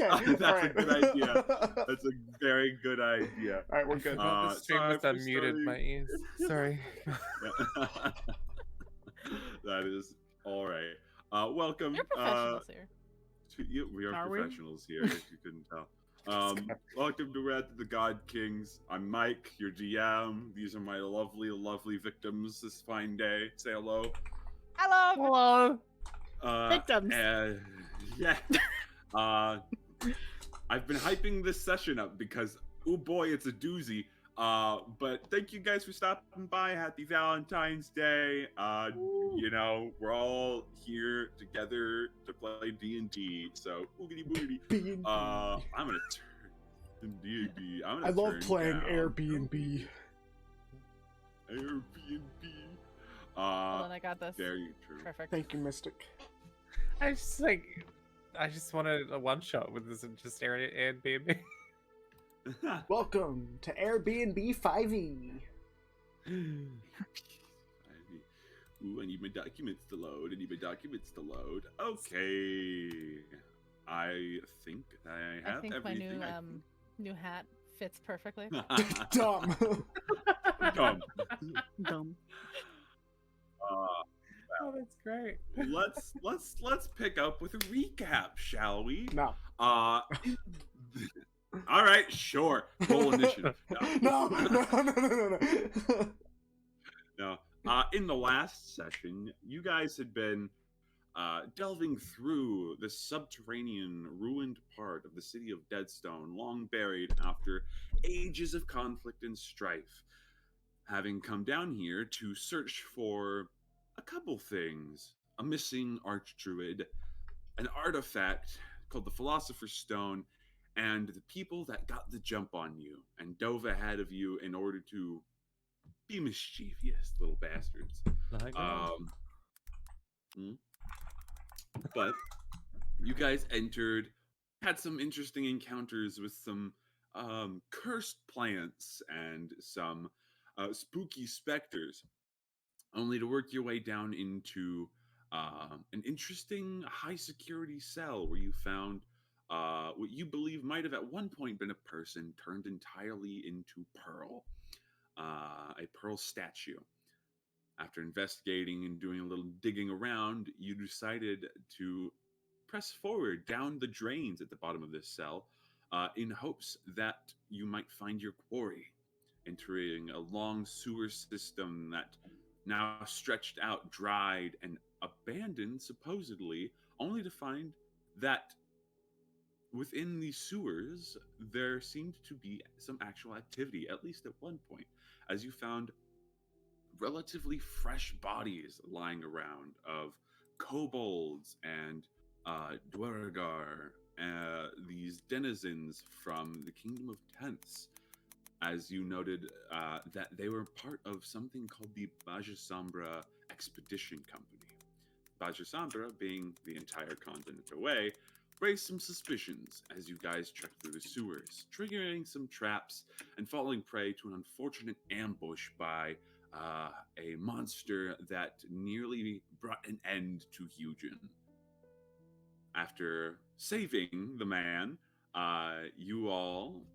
Okay. That's a good idea. That's a very good idea. All right, we're good. The stream Sorry was for unmuted my starting. ears. Sorry. That is all right. Welcome. You're professionals here. We are Are we? professionals here, if you couldn't tell. Welcome to Wrath of the Godkings. I'm Mike, your GM. These are my lovely, lovely victims this fine day. Say hello. Hello. Hello. Victims. Yeah. I've been hyping this session up because, oh boy, it's a doozy. But thank you guys for stopping by. Happy Valentine's Day. You know, we're all here together to play D&D. So, boogity boogity. B&B. I'm gonna turn D&D. I love playing Airbnb. Airbnb. Hold on, I got this. Very true. Perfect. Thank you, Mystic. I just wanted a one shot with this and just Airbnb. Welcome to Airbnb 5e. Ooh, I need my documents to load. Okay. I think I have I think my everything. new hat fits perfectly. Dumb. Dumb. Dumb. Oh, that's great. Let's pick up with a recap, shall we? No. All right, sure. Roll initiative. No. No. In the last session, you guys had been delving through the subterranean, ruined part of the city of Deadstone, long buried after ages of conflict and strife. Having come down here to search for a couple things: a missing archdruid, an artifact called the Philosopher's Stone, and the people that got the jump on you and dove ahead of you in order to be mischievous little bastards. But you guys entered, had some interesting encounters with some cursed plants and some spooky specters, only to work your way down into an interesting high security cell where you found what you believe might have at one point been a person turned entirely into Pearl, a Pearl statue. After investigating and doing a little digging around, you decided to press forward down the drains at the bottom of this cell in hopes that you might find your quarry, entering a long sewer system that now stretched out, dried, and abandoned, supposedly, only to find that within the sewers, there seemed to be some actual activity, at least at one point, as you found relatively fresh bodies lying around of kobolds and Dwargar, these denizens from the Kingdom of Tents, as you noted that they were part of something called the Bajasambra Expedition Company. Bajasambra, being the entire continent away, raised some suspicions as you guys trekked through the sewers, triggering some traps and falling prey to an unfortunate ambush by a monster that nearly brought an end to Hugin. After saving the man, you all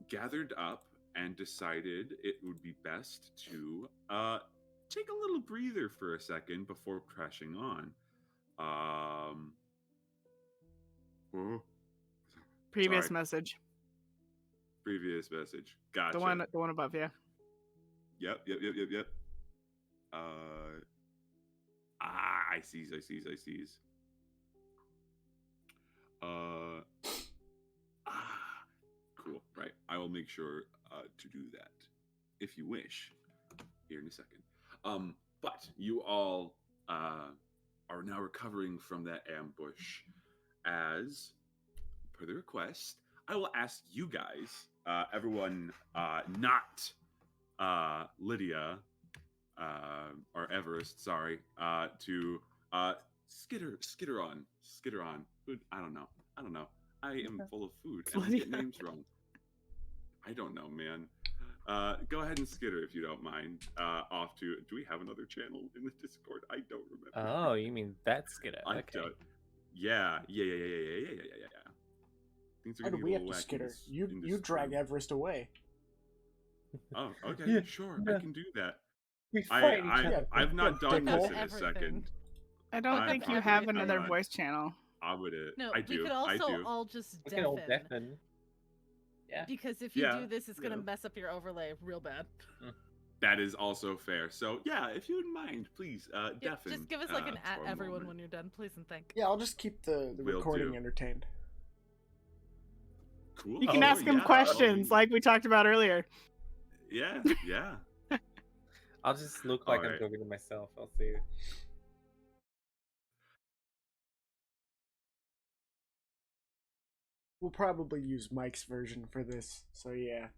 gathered up and decided it would be best to take a little breather for a second before crashing on. Previous Sorry. message. Previous message. Gotcha. The one above, yeah. Yep. I sees. Cool. Right. I will make sure to do that if you wish here in a second. But you all are now recovering from that ambush. As per the request, I will ask you guys, everyone not Lydia or Everest, sorry, to skitter on. I don't know. I am full of food and I get names wrong. I don't know, man. Go ahead and skitter if you don't mind. Off to. Do we have another channel in the Discord? I don't remember. Oh, you mean that skitter? I Okay. don't. Yeah. Things are Why do getting we a have little to wacky skitter? this- You in you this drag room. Everest away. Oh, okay, Yeah, sure, yeah. I can do that. We fight each Yeah, other. I've not done this dickhole. in a Everything. second. I don't I'm think you not- have everything. another I'm not- voice channel. I would. No, I we do. could I also do. all just We can all deafen. deafen. Yeah. Because if you Yeah, do this, it's gonna yeah. mess up your overlay real bad. That is also fair. So yeah, if you wouldn't mind, please Yeah, deafen. just give us like an at for a everyone moment. when you're done, please and thank. Yeah, I'll just keep the Will recording do. entertained. Cool. You can Oh, ask him yeah, questions well, like we talked about earlier. Yeah, yeah. I'll just look like I'm Alright. talking to myself. I'll see. We'll probably use Mike's version for this, so yeah.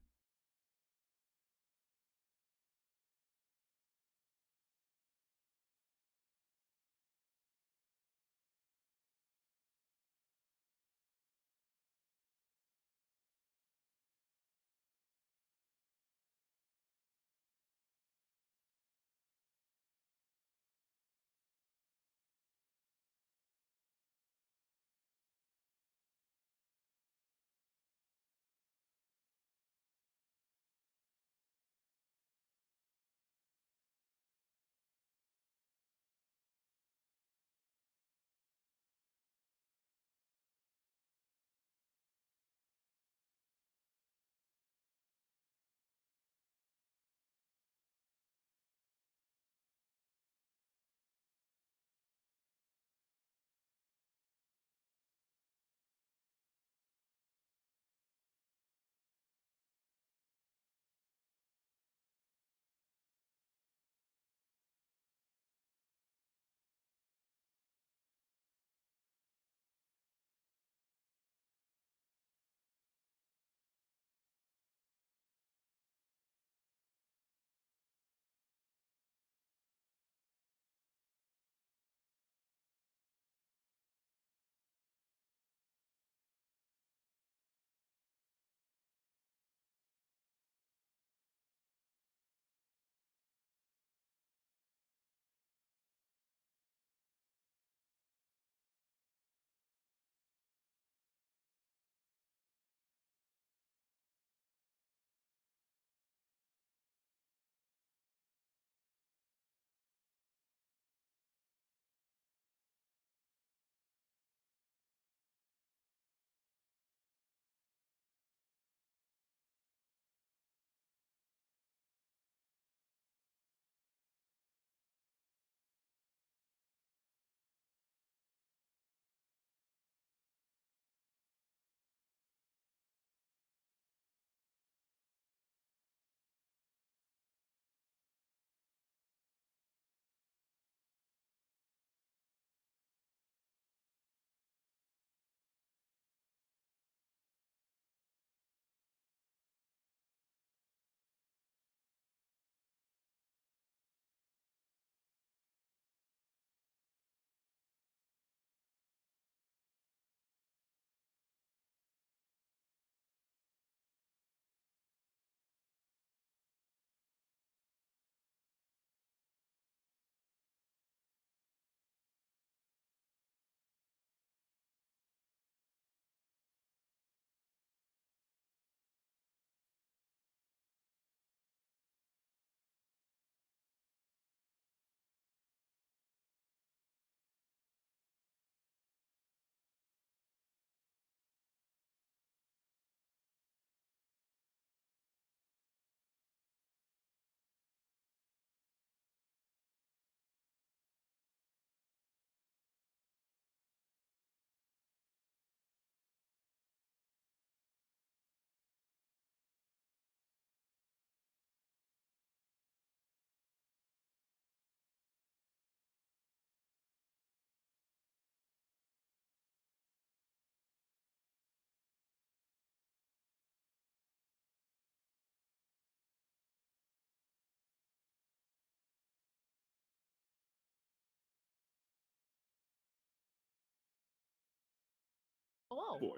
Whoa. Boy.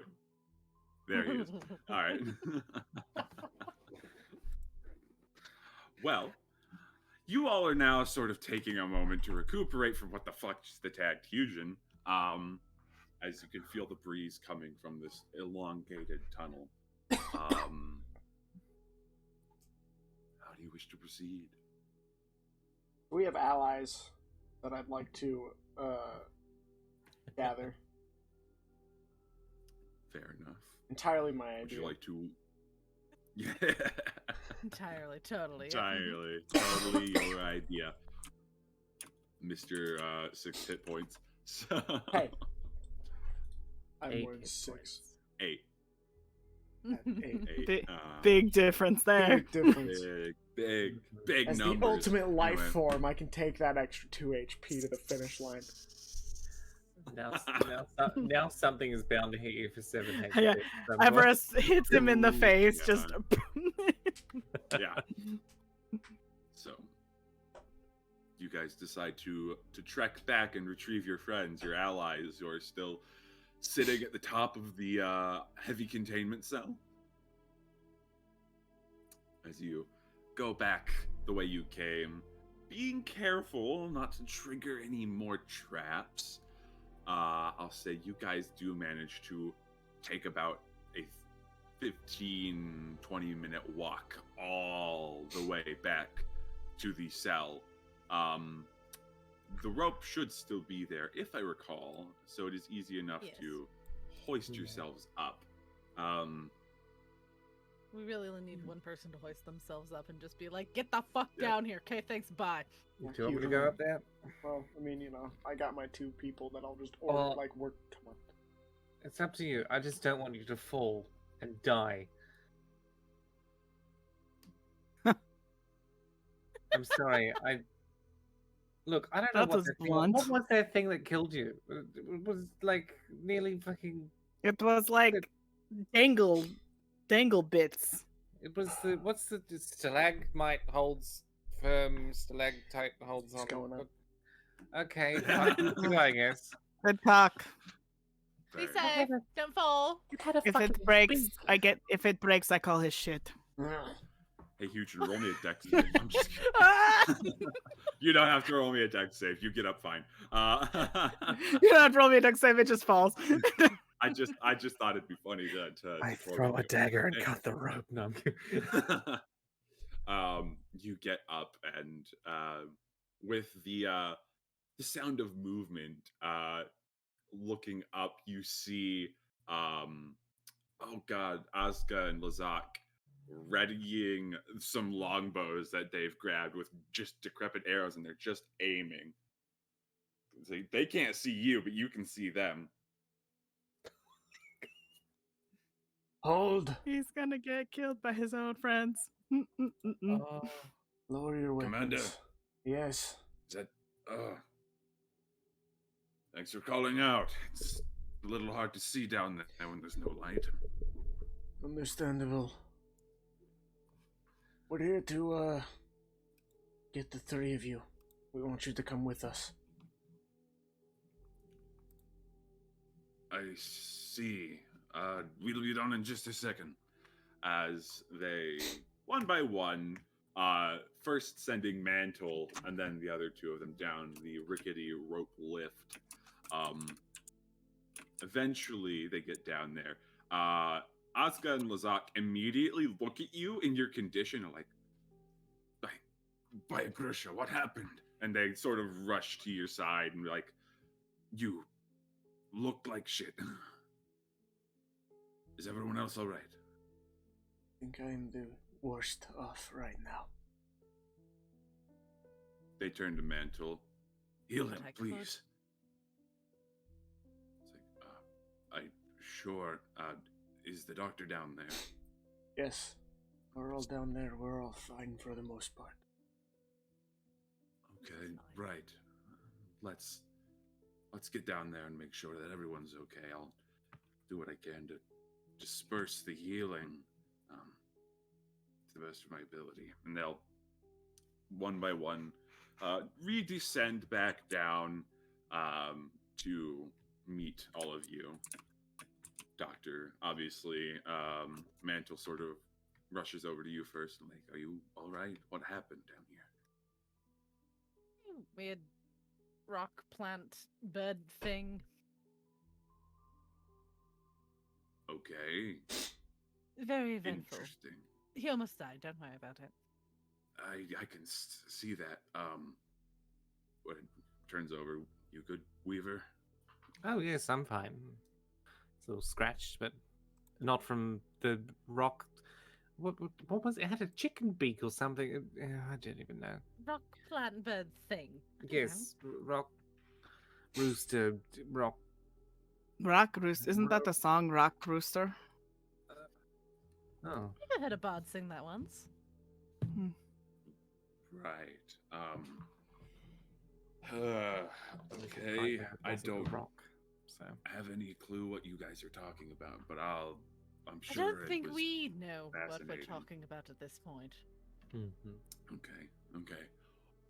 There he is. All right. Well, you all are now sort of taking a moment to recuperate from what the fuck just attacked Hugin. as you can feel the breeze coming from this elongated tunnel. How do you wish to proceed? We have allies that I'd like to gather. Fair enough. Entirely my idea. Would you like to? Yeah. Entirely, totally. Entirely, totally your idea, Mr. 6 hit points. So Hey. I'm 8 more than hit 6. points. 8. At 8. Big difference there. Big difference. Big As numbers. the ultimate life Anyway. form, I can take that extra 2 HP to the finish line. Now something is bound to hit you for 7 HP. Yeah, Everest hits him in the Ooh, face. yeah. Just Yeah. So, you guys decide to trek back and retrieve your friends, your allies, who are still sitting at the top of the heavy containment cell. As you go back the way you came, being careful not to trigger any more traps. I'll say you guys do manage to take about a 15-20 minute walk all the way back to the cell. The rope should still be there, if I recall, so it is easy enough Yes. to hoist yourselves up. We really only need one person to hoist themselves up and just be like, "Get the fuck Yeah. down here." Okay, thanks, bye. Do you want me to go up there? Well, I mean, I got my 2 people that I'll just order, Well- work. Come on. It's up to you. I just don't want you to fall and die. I'm sorry. Look. I don't know That what was that thing. blunt. What was that thing that killed you? It was like nearly fucking. it was like dangle bits. It was the what's the stalagmite holds firm, stalactite holds It's on. going up. Okay, I guess. Good talk. Be Fair. safe. Don't fall. If it breaks, If it breaks, I call his shit. Hey, Huge, roll me a dex save. I'm just kidding. You don't have to roll me a dex save. You get up fine. You don't roll me a duck save; it just falls. I just thought it'd be funny to I torment throw a you. dagger and Hey. cut the rope. No, I'm kidding. You get up and with the sound of movement, looking up, you see oh god, Azka and Lazak readying some longbows that they've grabbed with just decrepit arrows, and they're just aiming. They can't see you, but you can see them. Hold. He's gonna get killed by his own friends. Oh, Lower your weapons. Commander. Yes. Is that thanks for calling out. It's a little hard to see down there when there's no light. Understandable. We're here to get the 3 of you. We want you to come with us. I see. We'll be down in just a second. As they, one by one, first sending Mantle and then the other 2 of them down the rickety rope lift. Eventually, they get down there. Asuka and Lazak immediately look at you in your condition and by Grisha, what happened? And they sort of rush to your side and be like, you look like shit. Is everyone else all right? I think I'm the worst off right now. They turn to Mantle. Heal him, Protect food. please. It's like, sure. Is the doctor down there? Yes. We're all down there. We're all fine for the most part. Okay, right. Let's get down there and make sure that everyone's okay. I'll do what I can to disperse the healing to the best of my ability. And they'll, one by one, re-descend back down to meet all of you. Doctor, obviously, Mantle sort of rushes over to you first and like, are you all right? What happened down here? Weird rock plant bird thing. Okay. Very eventful. Interesting. He almost died. Don't worry about it. I can see that. What turns over? You good, Weaver? Oh yes, I'm fine. It's a little scratched, but not from the rock. What was it? It had a chicken beak or something. I don't even know. Rock plant bird thing. I don't Yes, rock rooster rock. Rock Rooster. Isn't that the song Rock Rooster? Oh, know. I heard a bard sing that once. Right. Quite Okay. bad it I wasn't a don't rock. So have any clue what you guys are talking about, but I'm I sure don't it think was we know what we're fascinating. talking about at this point. Okay.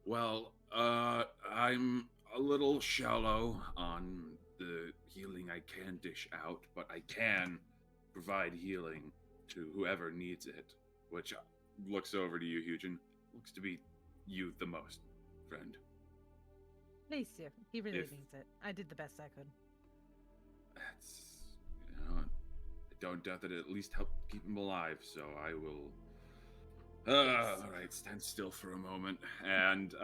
Well, I'm a little shallow on the healing I can dish out, but I can provide healing to whoever needs it, which looks over to you, Hugin. Looks to be you the most, friend. Please do. He really If- needs it. I did the best I could. That's, I don't doubt that it at least helped keep him alive, so I will. Yes. All right, stand still for a moment, and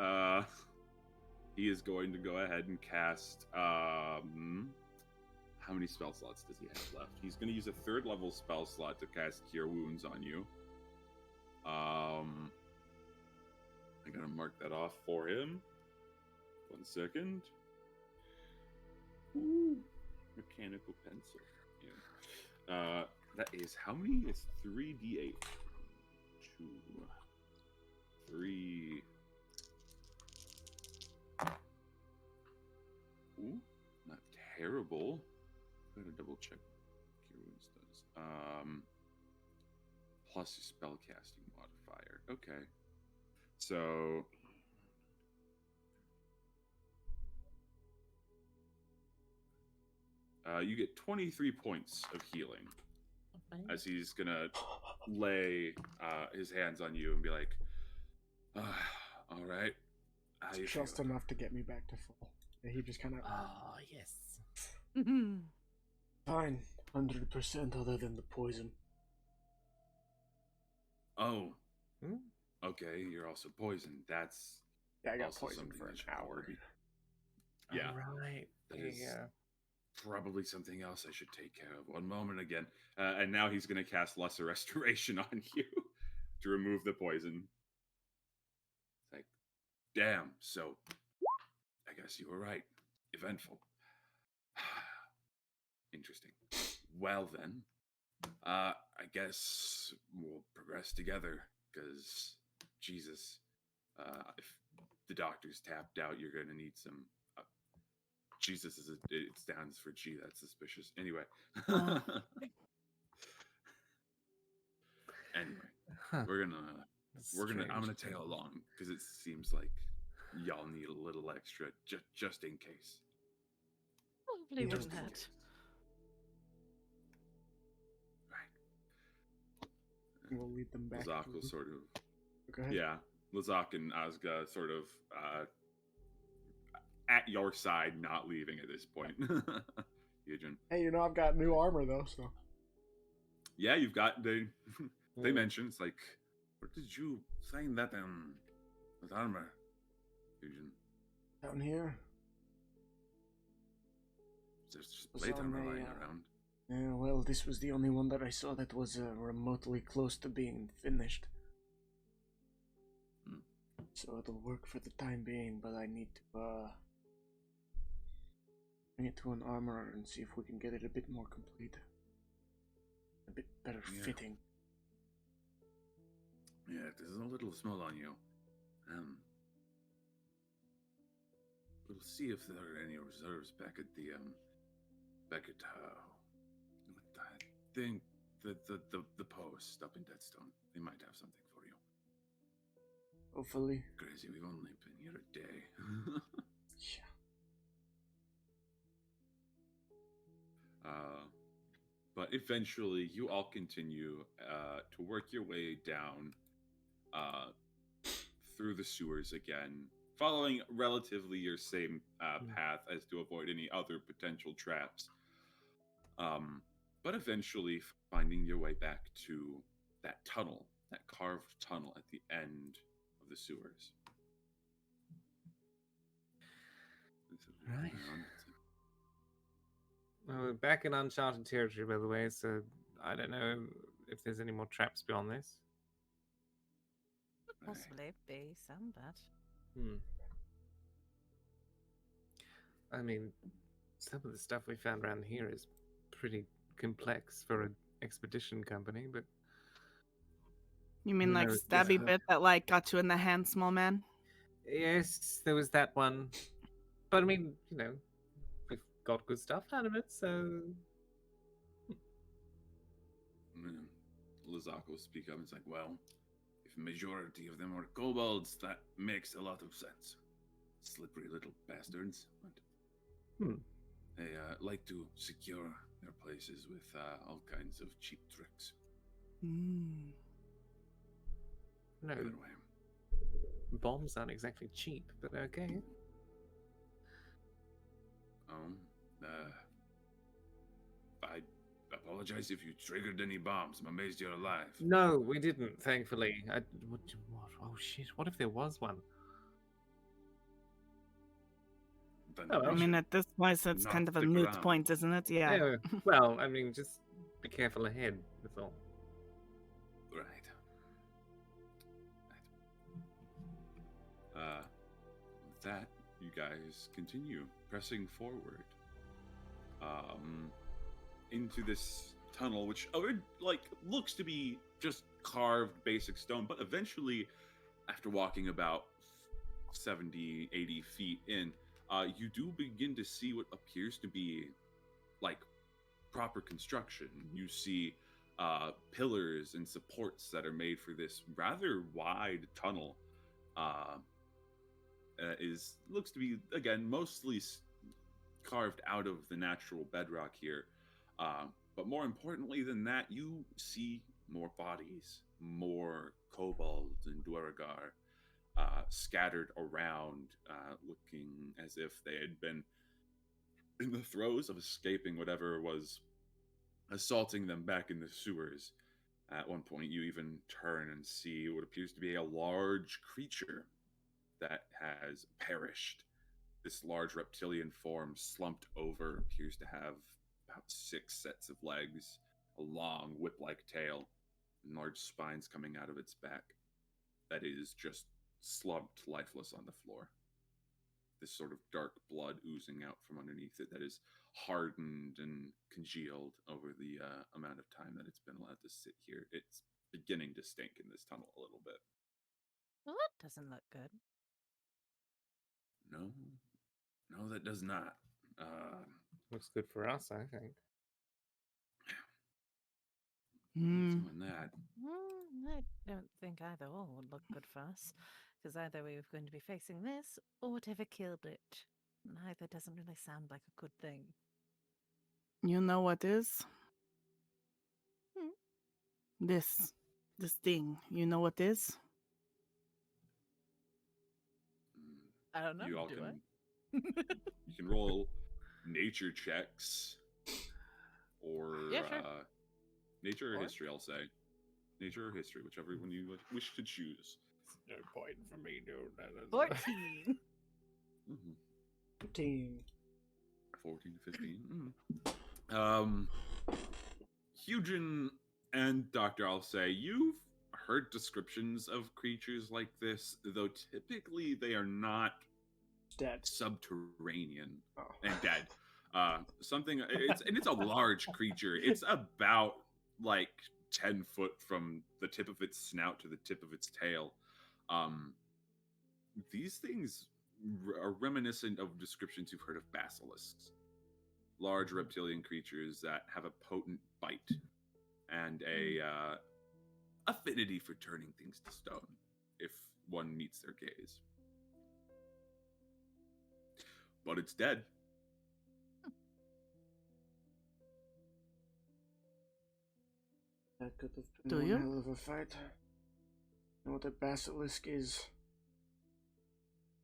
he is going to go ahead and cast. How many spell slots does he have left? He's going to use a 3rd level spell slot to cast Cure Wounds on you. I'm going to mark that off for him. 1 second. Ooh, mechanical pencil. Yeah. That is how many? It's 3d8. 2, 3. Ooh, not terrible. I'm gonna double check what Cure Wounds does. Plus your spellcasting modifier. Okay. So you get 23 points of healing as he's gonna lay his hands on you and be like, all right, how you Just feeling? enough to get me back to full. And he just kind of oh yes. fine, 100% other than the poison. Oh, Hmm? okay, you're also poisoned. That's Yeah, I got also poisoned something for that an should hour. probably be- Yeah, Right. that Yeah. is probably something else I should take care of. One moment again. And now he's going to cast Lesser Restoration on you to remove the poison. It's like, damn, so I guess you were right. Eventful. Interesting. Well then, I guess we'll progress together, because, Jesus, if the doctor's tapped out, you're going to need some... Jesus it stands for G. That's suspicious. Anyway. Oh. Anyway, Huh. I'm gonna tail along because it seems like y'all need a little extra just in case. Probably Just wouldn't in hurt. case. Right. We'll lead them back. Lazak will sort of, Go ahead. yeah. Lazak and Azga sort of at your side, not leaving at this point. Yujin. Hey, I've got new armor though, so. Yeah, you've got they Yeah. mentioned it's like, where did you find that with armor, Yujin? Down here. There's just Was plate on armor a, lying around. Yeah, well, this was the only one that I saw that was remotely close to being finished. Hmm. So it'll work for the time being, but I need to bring it to an armorer and see if we can get it a bit more complete. A bit better Yeah. fitting. Yeah, this is a little small on you. We'll see if there are any reserves back at the I think the post up in Deadstone. They might have something for you. Hopefully. Crazy, we've only been here a day. Yeah. But eventually, you all continue to work your way down through the sewers again, following relatively your same path as to avoid any other potential traps. but eventually finding your way back to that tunnel, that carved tunnel at the end of the sewers. Right. Well, we're back in uncharted territory, by the way, so I don't know if there's any more traps beyond this. Possibly be some, but Hmm. I mean, some of the stuff we found around here is pretty complex for an expedition company, but You mean who like knows? stabby bit that like got you in the hand, small man? Yes, there was that one. But I mean, we've got good stuff out of it, so Lazak will speak up. It's like, well, if a majority of them are kobolds, that makes a lot of sense. Slippery little bastards. But Hmm. they like to secure their places with all kinds of cheap tricks. Mm. no, Either way. bombs aren't exactly cheap, but okay. I apologize if you triggered any bombs. I'm amazed you're alive. No, we didn't, thankfully. What? Oh shit! What if there was one? Then Oh, we well. I should mean, at this point, it's not kind of a stick moot around. point, isn't it? Yeah. Well, I mean, just be careful ahead. That's all. Right. With that, you guys continue pressing forward into this tunnel, which looks to be just carved basic stone, but eventually, after walking about 70, 80 feet in, you do begin to see what appears to be like proper construction. You see pillars and supports that are made for this rather wide tunnel. Looks to be, again, mostly carved out of the natural bedrock here. But more importantly than that, you see more bodies, more kobolds and duergar scattered around, looking as if they had been in the throes of escaping whatever was assaulting them back in the sewers. At one point, you even turn and see what appears to be a large creature that has perished. This large reptilian form, slumped over, appears to have about 6 sets of legs, a long whip-like tail, and large spines coming out of its back that is just slumped lifeless on the floor. This sort of dark blood oozing out from underneath it that is hardened and congealed over the amount of time that it's been allowed to sit here. It's beginning to stink in this tunnel a little bit. well, that doesn't look good. No, that does not. Looks good for us, I think. Hmm. Doing that. I don't think either or would look good for us, because either we were going to be facing this or whatever killed it. Neither doesn't really sound like a good thing. You know what is? Hmm. This thing. You know what is? I don't know. You all do can I? you can roll nature checks or Yeah, sure. nature or Or? history. I'll say nature or history, whichever one you wish to choose. No point for me, dude. 14. 15. 14 to 15. Hugin and Doctor, I'll say you've heard descriptions of creatures like this, though typically they are not Dead. subterranean Oh. and dead. It's a large creature. It's about like 10 foot from the tip of its snout to the tip of its tail. These things are reminiscent of descriptions you've heard of basilisks, large reptilian creatures that have a potent bite and a affinity for turning things to stone if one meets their gaze. But it's dead. That could have been Do one you? hell of a fight. You know what a basilisk is?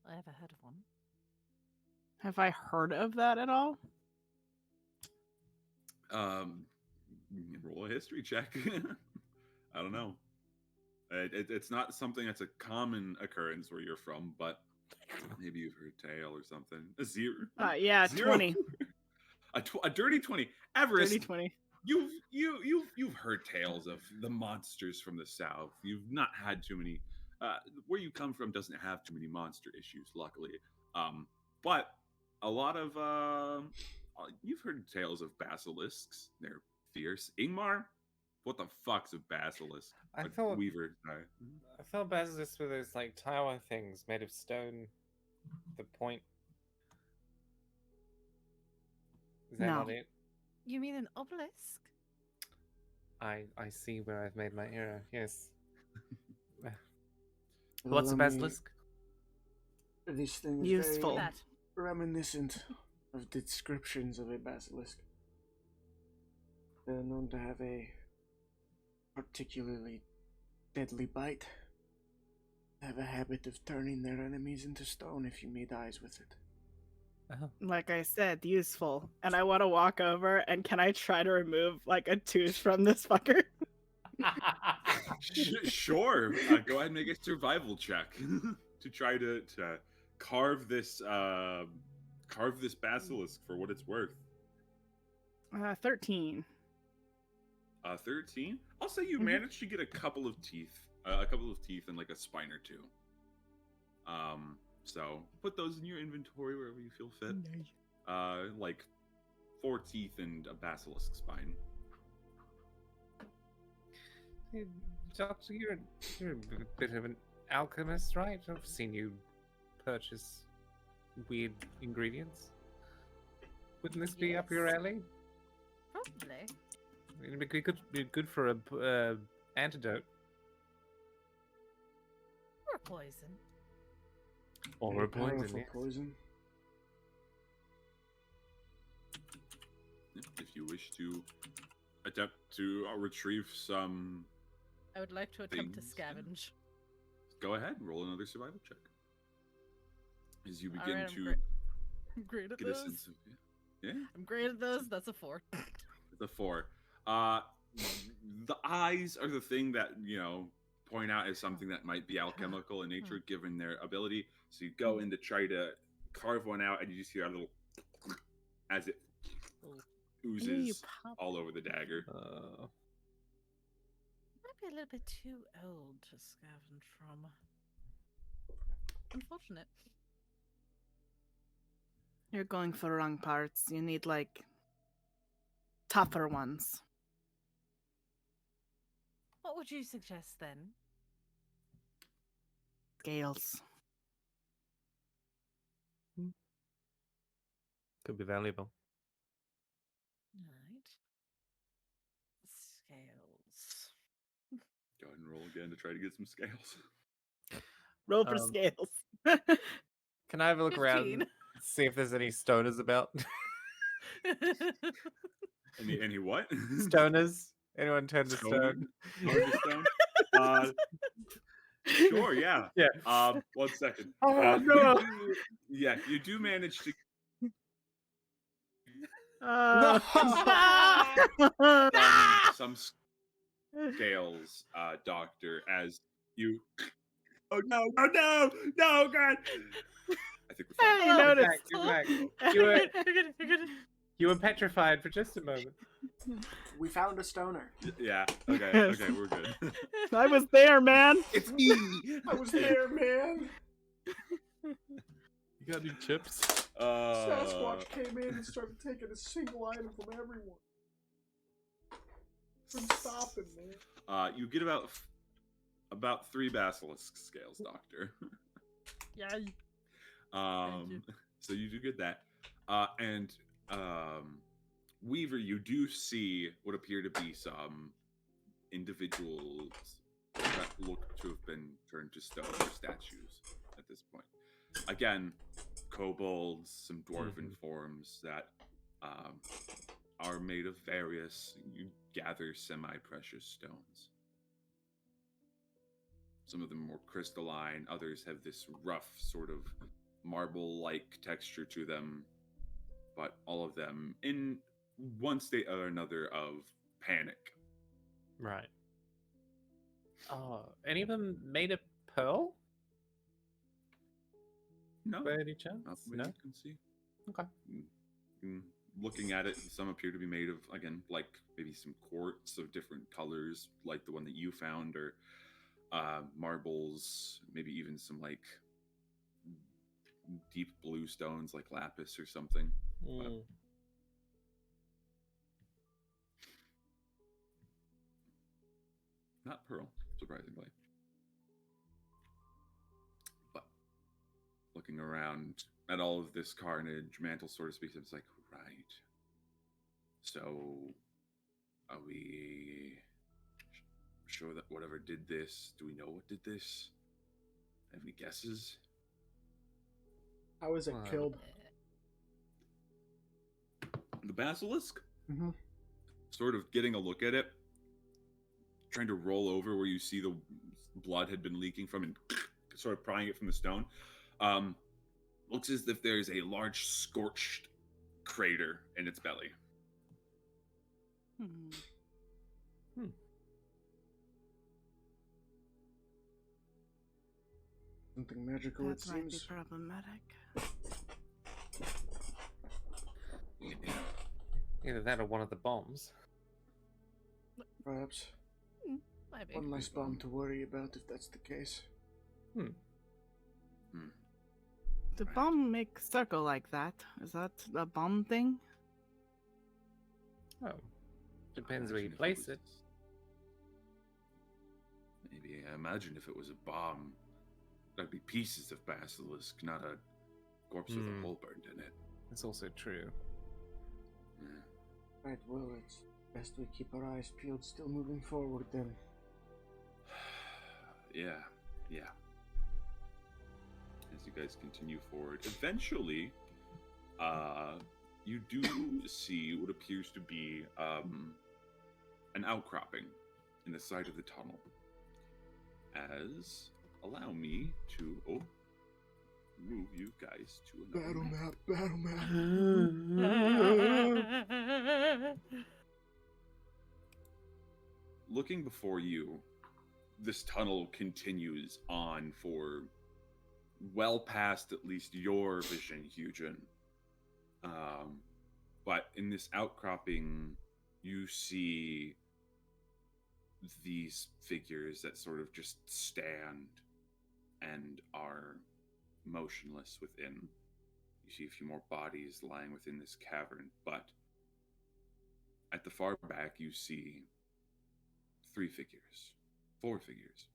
I ever heard of one. Have I heard of that at all? history check. I don't know. It's not something that's a common occurrence where you're from, but maybe you've heard tale or something. A zero. Yeah, Zero. 20. A dirty 20. Everest, Dirty 20. you've heard tales of the monsters from the south. You've not had too many. Where you come from doesn't have too many monster issues, luckily. But a lot of you've heard tales of basilisks. They're fierce. Ingmar, what the fuck's a basilisk? I A thought weaver. Sorry. I thought basilisks were those like tower things made of stone. The point. Is that not No. it? You mean an obelisk? I see where I've made my error. Yes. Well, What's a I mean, basilisk? This thing is Useful. very That. reminiscent of the descriptions of a basilisk. They're known to have a particularly deadly bite. They have a habit of turning their enemies into stone if you meet eyes with it. Oh. Like I said, useful. And I want to walk over, and can I try to remove like a tooth from this fucker? Sure. Go ahead and make a survival check to try to carve this basilisk for what it's worth. 13. 13. I'll say you Mhm. managed to get a couple of teeth and like a spine or two. So put those in your inventory wherever you feel fit. Like 4 teeth and a basilisk spine. Hey, Doctor, you're a bit of an alchemist, right? I've seen you purchase weird ingredients. Wouldn't this be up your Yes. alley? Probably. It'd be good for a antidote Or poison. or a poison. Powerful Yes. poison. If you wish to attempt to retrieve some, I would like to attempt to Things, yeah. scavenge. go ahead and roll another survival check. As you begin Alright, to I'm great at get a those. sense of I'm great at those. That's a 4. the 4. The eyes are the thing that point out as something that might be alchemical in nature, given their ability. So you go in to try to carve one out, and you just hear a little as it You oozes pop. all over the dagger. Might be a little bit too old to scavenge from. Unfortunate. You're going for wrong parts. You need like tougher ones. What would you suggest then? Scales. Could be valuable. Right. Scales. Go ahead and roll again to try to get some scales. Roll for Um, scales. Can I have a look 15. around, see if there's any stoners about? Any what? Stoners? Anyone turn to Stoner? stone? Stone to stone? Sure, yeah. Yeah. 1 second. Oh, no. You do manage to some scales, Doctor, as you. Oh no! God! I think we're fine. You noticed. You're back. You're good. You were petrified for just a moment. We found a stoner. Yeah. Okay. We're good. I was there, man. It's me. I was there, man. You got any chips? Sasquatch came in and started taking a single item from everyone. Couldn't stop him, man. You get about 3 basilisk scales, Doctor. Yeah. you. So you do get that, and Weaver, you do see what appear to be some individuals that look to have been turned to stone or statues at this point. Again, kobolds, some dwarven forms that are made of various, you gather semi-precious stones. Some of them more crystalline, others have this rough sort of marble-like texture to them, but all of them in one state or another of panic Right. Any of them made of pearl? No, By any chance? not that No. you can see. Okay. Looking at it, some appear to be made of, again, like maybe some quartz of different colors, like the one that you found, or marbles, maybe even some like deep blue stones like lapis or something. But not pearl, surprisingly. But looking around at all of this carnage, Mantle sort of speaks. It's like, right. So, are we sure that whatever did this? Do we know what did this? Have any guesses? How is it killed? The basilisk? Mm-hmm. Sort of getting a look at it, trying to roll over where you see the blood had been leaking from, and sort of prying it from the stone. Looks as if there's a large scorched crater in its belly. Something magical, That it might be seems. problematic. Either that or one of the bombs. Perhaps. Maybe. One less bomb to worry about if that's the case. The bomb make circle like that? Is that a bomb thing? Oh. Depends where you Imagine if place was- it. Maybe I imagine if it was a bomb, there'd be pieces of basilisk, not a corpse with a hole burned in it. That's also true. Yeah. Right, well, it's best we keep our eyes peeled, still moving forward then. Yeah. As you guys continue forward, eventually, you do see what appears to be an outcropping in the side of the tunnel. Allow me to move you guys to another Battle map. Looking before you, this tunnel continues on for well past at least your vision, Hugin. But in this outcropping, you see these figures that sort of just stand and are motionless within. You see a few more bodies lying within this cavern, but at the far back you see 4 figures.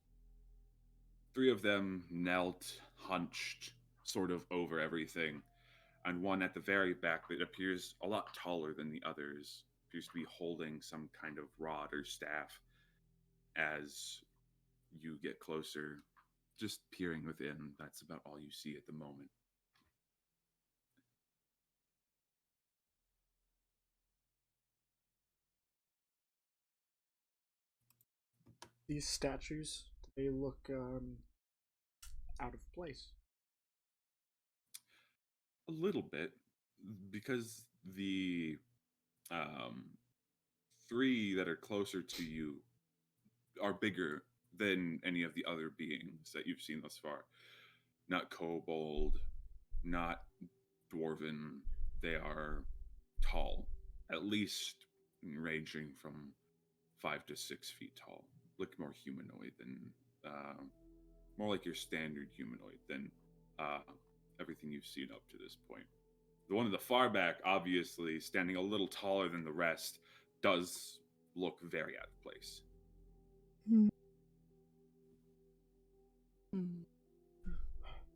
3 of them knelt, hunched, sort of over everything, and one at the very back that appears a lot taller than the others, appears to be holding some kind of rod or staff. As you get closer, just peering within, that's about all you see at the moment. These statues, they look out of place. A little bit, because the 3 that are closer to you are bigger than any of the other beings that you've seen thus far. Not kobold, not dwarven. They are tall, at least ranging from 5 to 6 feet tall. Look more humanoid than, more like your standard humanoid than everything you've seen up to this point. The one in the far back, obviously, standing a little taller than the rest, does look very out of place.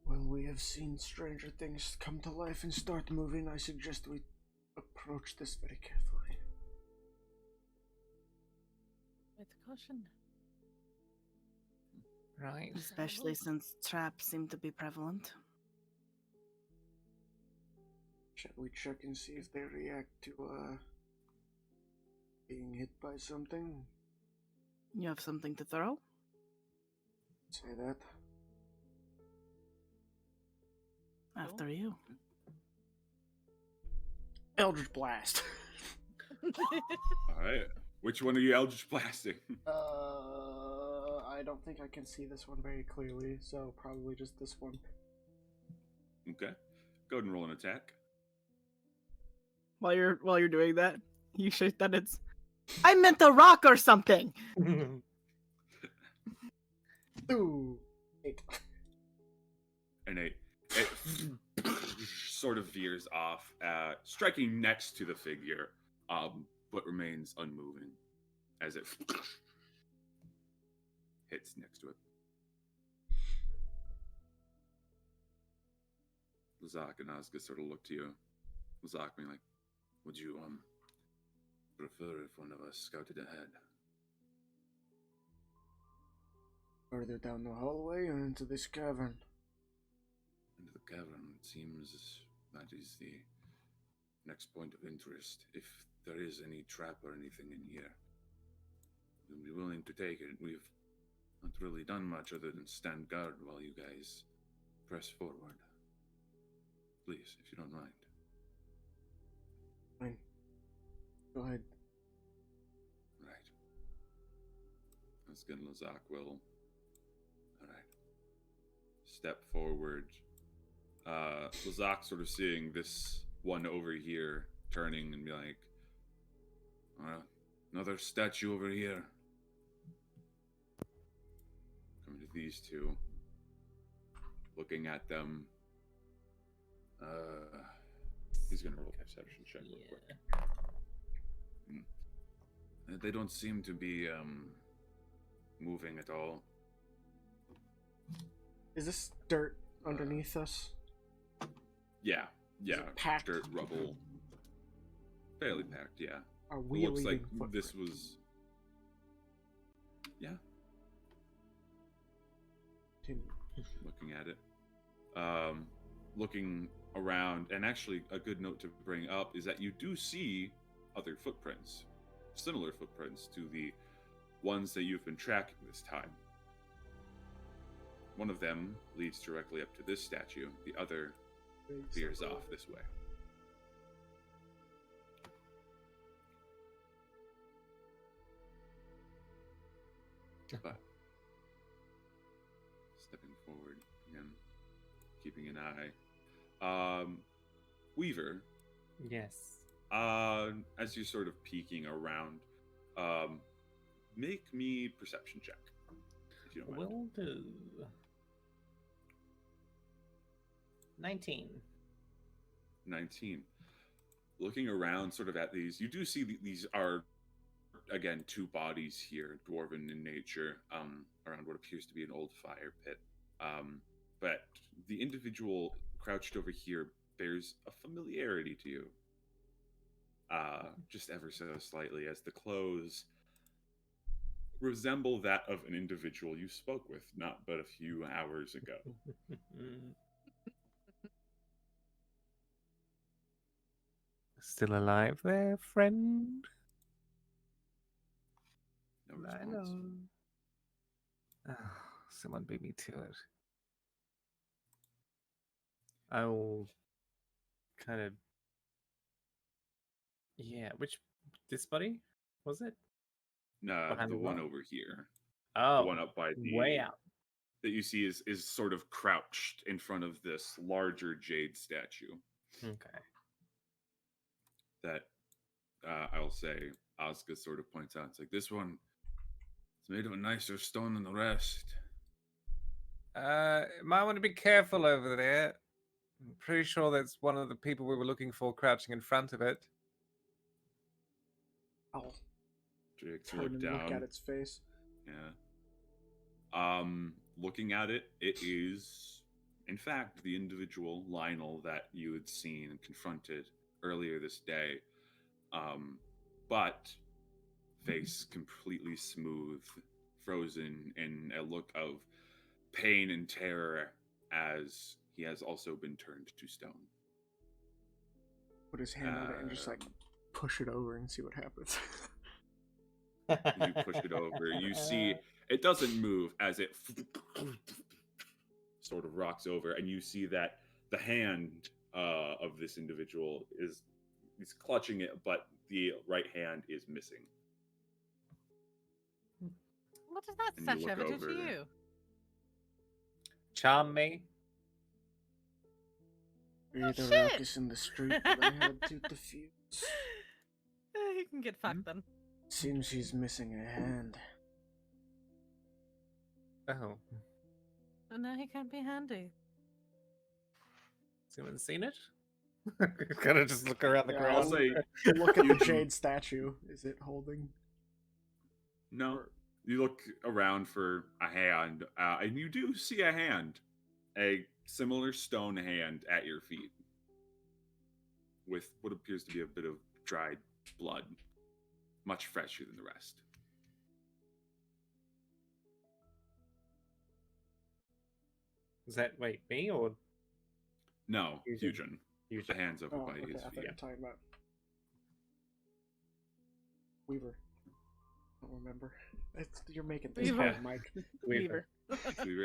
Well, we have seen stranger things come to life and start moving. I suggest we approach this very carefully. With caution. Right. Especially since traps seem to be prevalent. Shall we check and see if they react to being hit by something? You have something to throw? Say that. After you. Eldritch Blast. All right. Which one are you Eldritch Blasting? I don't think I can see this one very clearly, so probably just this one. Okay. Go ahead and roll an attack. While you're doing that, you should that it's. I meant the rock or something. Ooh, 8. And it sort of veers off, striking next to the figure, but remains unmoving as it hits next to it. Lazak and Ozga sort of look to you. Lazak being like, would you prefer if one of us scouted ahead? Further down the hallway or into this cavern? Into the cavern, it seems that is the next point of interest. If there is any trap or anything in here, we'll be willing to take it. We've not really done much other than stand guard while you guys press forward. Please, if you don't mind. Fine. Go ahead. Right. Askin Lazak will. Alright. Step forward. Lazak sort of seeing this one over here turning and be like, another statue over here. Coming to these two. Looking at them. He's gonna roll a perception check real quick. They don't seem to be moving at all. Is this dirt underneath us? Yeah, packed? dirt, rubble, fairly packed. Yeah, Are it we looks like leaving this footprints? was. Yeah, Continue. looking at it, looking around, and actually a good note to bring up is that you do see other footprints, similar footprints to the ones that you've been tracking this time. One of them leads directly up to this statue. The other veers off this way. But stepping forward again, keeping an eye. Weaver, Yes. as you're sort of peeking around, make me perception check. If you don't mind. Will do. 19. 19. Looking around sort of at these, you do see these are, again, two bodies here, dwarven in nature, around what appears to be an old fire pit. But the individual crouched over here bears a familiarity to you. Just ever so slightly, as the clothes resemble that of an individual you spoke with not but a few hours ago. Still alive there, friend? No I response. know. Oh, someone beat me to it. I will kind of. Yeah, this buddy? Was it? No, Behind the the one wall? over here. Oh, The one up by the way out. that you see is sort of crouched in front of this larger jade statue Okay. that I'll say Asuka sort of points out. It's like, this one is made of a nicer stone than the rest. Might want to be careful over there. I'm pretty sure that's one of the people we were looking for crouching in front of it. I'll Drake turn look and down. look at its face. Yeah. Looking at it, it is, in fact, the individual Lionel that you had seen and confronted earlier this day. But face completely smooth, frozen in a look of pain and terror as he has also been turned to stone. Put his hand on it and just like push it over and see what happens. You push it over. You see it doesn't move as it sort of rocks over, and you see that the hand of this individual is clutching it, but the right hand is missing. What does that And you statue look ever do to over. you? Charm me. Be Oh, the shit! ruckus in the street that I had to defuse. He can get fucked then. Seems he's missing a hand. Oh, And now he can't be handy. has anyone seen it? Gotta just look around the Yeah, ground. I'll say Look at the You- jade statue. Is it holding? no. You look around for a hand, and you do see a hand, a similar stone hand at your feet, with what appears to be a bit of dried blood, much fresher than the rest. Is that wait me or No, Fusion. Fusion. you? The hand's over Oh, by okay. his I thought feet. you were talking about Weaver. I don't remember. You're making this Weaver. hard, Mike. Weaver.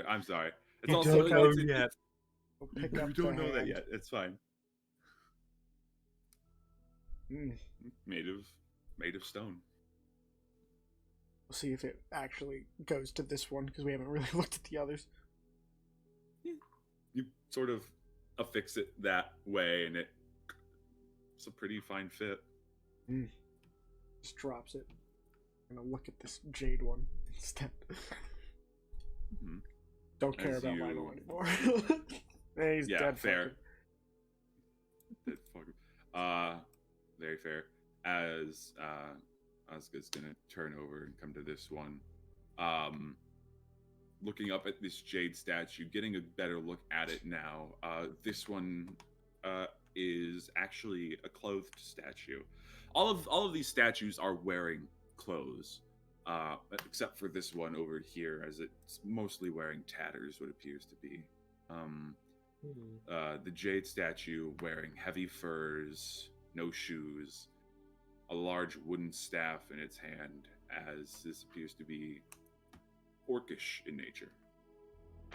I'm sorry. It's You also don't know it's- yet. We'll You, pick you up don't the know that hand. yet. It's fine. Mm. Made of stone. We'll see if it actually goes to this one because we haven't really looked at the others. You sort of affix it that way, and it's a pretty fine fit. Just drops it. I'm gonna look at this jade one instead. Mhm. Don't care As about you- Lionel anymore. He's Yeah, dead. fair. fucker. That fucker. Very fair. As Asuka's gonna turn over and come to this one. Looking up at this jade statue, getting a better look at it now. This one is actually a clothed statue. All of these statues are wearing clothes, except for this one over here, as it's mostly wearing tatters. What appears to be. The jade statue wearing heavy furs, no shoes, a large wooden staff in its hand, as this appears to be orcish in nature.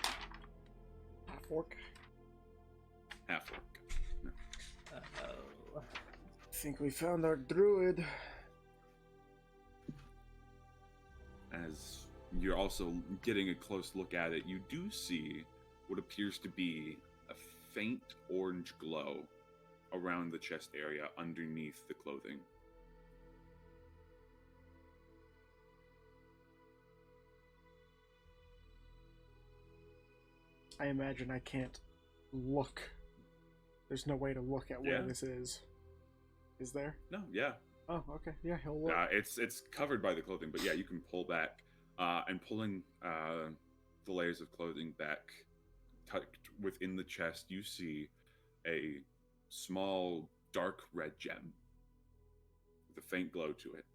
Half orc. Half orc. Uh-oh. Think we found our druid. As you're also getting a close look at it, you do see what appears to be a faint orange glow around the chest area underneath the clothing. I imagine I can't look. There's no way to look at where Yeah. this is. Is there? No, yeah. Oh, okay. Yeah, he'll look. It's covered by the clothing, but yeah, you can pull back. And pulling the layers of clothing back, tucked within the chest, you see a small dark red gem with a faint glow to it.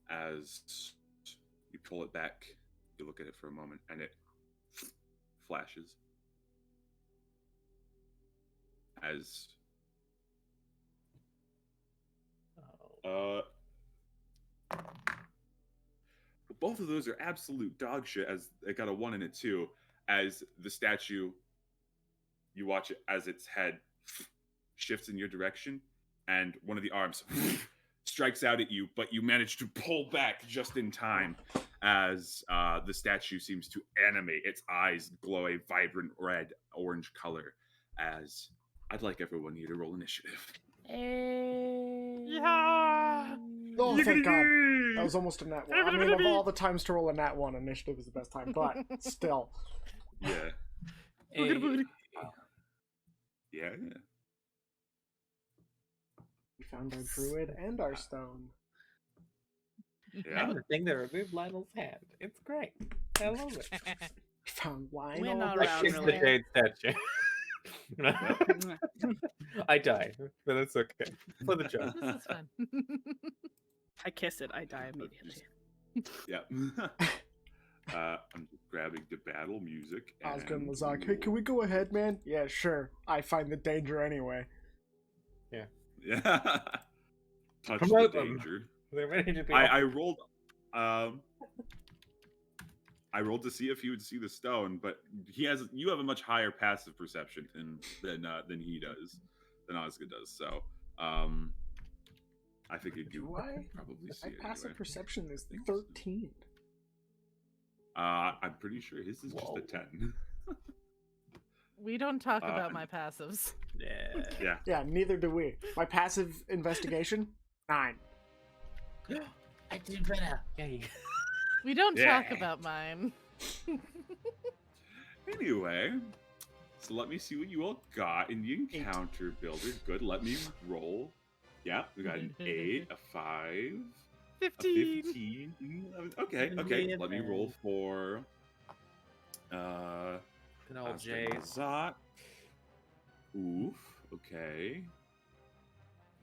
As you pull it back, you look at it for a moment, and it flashes. As Oh. both of those are absolute dog shit, as it got a 1 and a 2. As the statue, you watch it as its head shifts in your direction, and one of the arms strikes out at you, but you manage to pull back just in time as the statue seems to animate. Its eyes glow a vibrant red orange color. As I'd like everyone here to roll initiative. Yeah. Oh, thank God. That was almost a nat one. I mean, of all the times to roll a nat one, initiative is the best time, but still. Yeah. Hey, Yeah. We found our druid and our stone. Yeah. and the thing that removed Lionel's hand. It's great. I love it. We found We're Lionel. not the around Kiss Druid. the really. jade statue. I die, but that's okay. For the joke. This is fun. I kiss it, I die immediately. Yeah. I'm just grabbing the battle music. Oscar and and Lazak. Hey, can we go ahead, man? Yeah, sure. I find the danger anyway. Yeah. Touch Promote the them. danger. They're ready to be. I rolled. I rolled to see if he would see the stone, but you have a much higher passive perception than he does, than Oscar does. So, I figured you Do I? probably see My it passive anyway. perception is think so. 13. I'm pretty sure his is just a 10. We don't talk Uh, about my passives. Yeah. Yeah. Yeah, neither do we. My passive investigation, 9. I did better. Yay. We don't Yeah. talk about mine. Anyway, so let me see what you all got in the encounter builder. Good. Let me roll. Yeah, we got an 8, a 5, 15. a 15. Okay. Yeah, Let me roll man. for Good old Oscar Jay. Zot. Oof. Okay.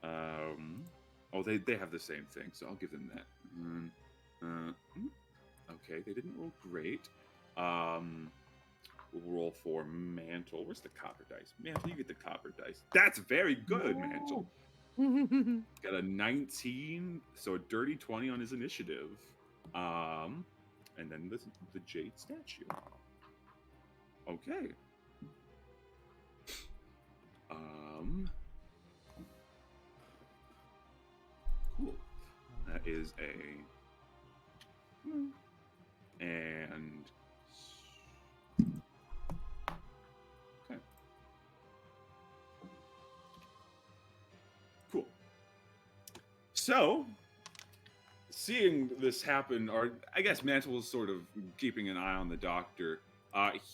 Oh, they have the same thing, so I'll give them that. Okay, they didn't roll great. We'll roll for Mantle. Where's the copper dice? Mantle, you get the copper dice. That's very good, Mantle. Got a 19, so a dirty 20 on his initiative. And then the jade statue. Okay. Cool. That is and okay. Cool. So, seeing this happen, or I guess Mantle is sort of keeping an eye on the doctor.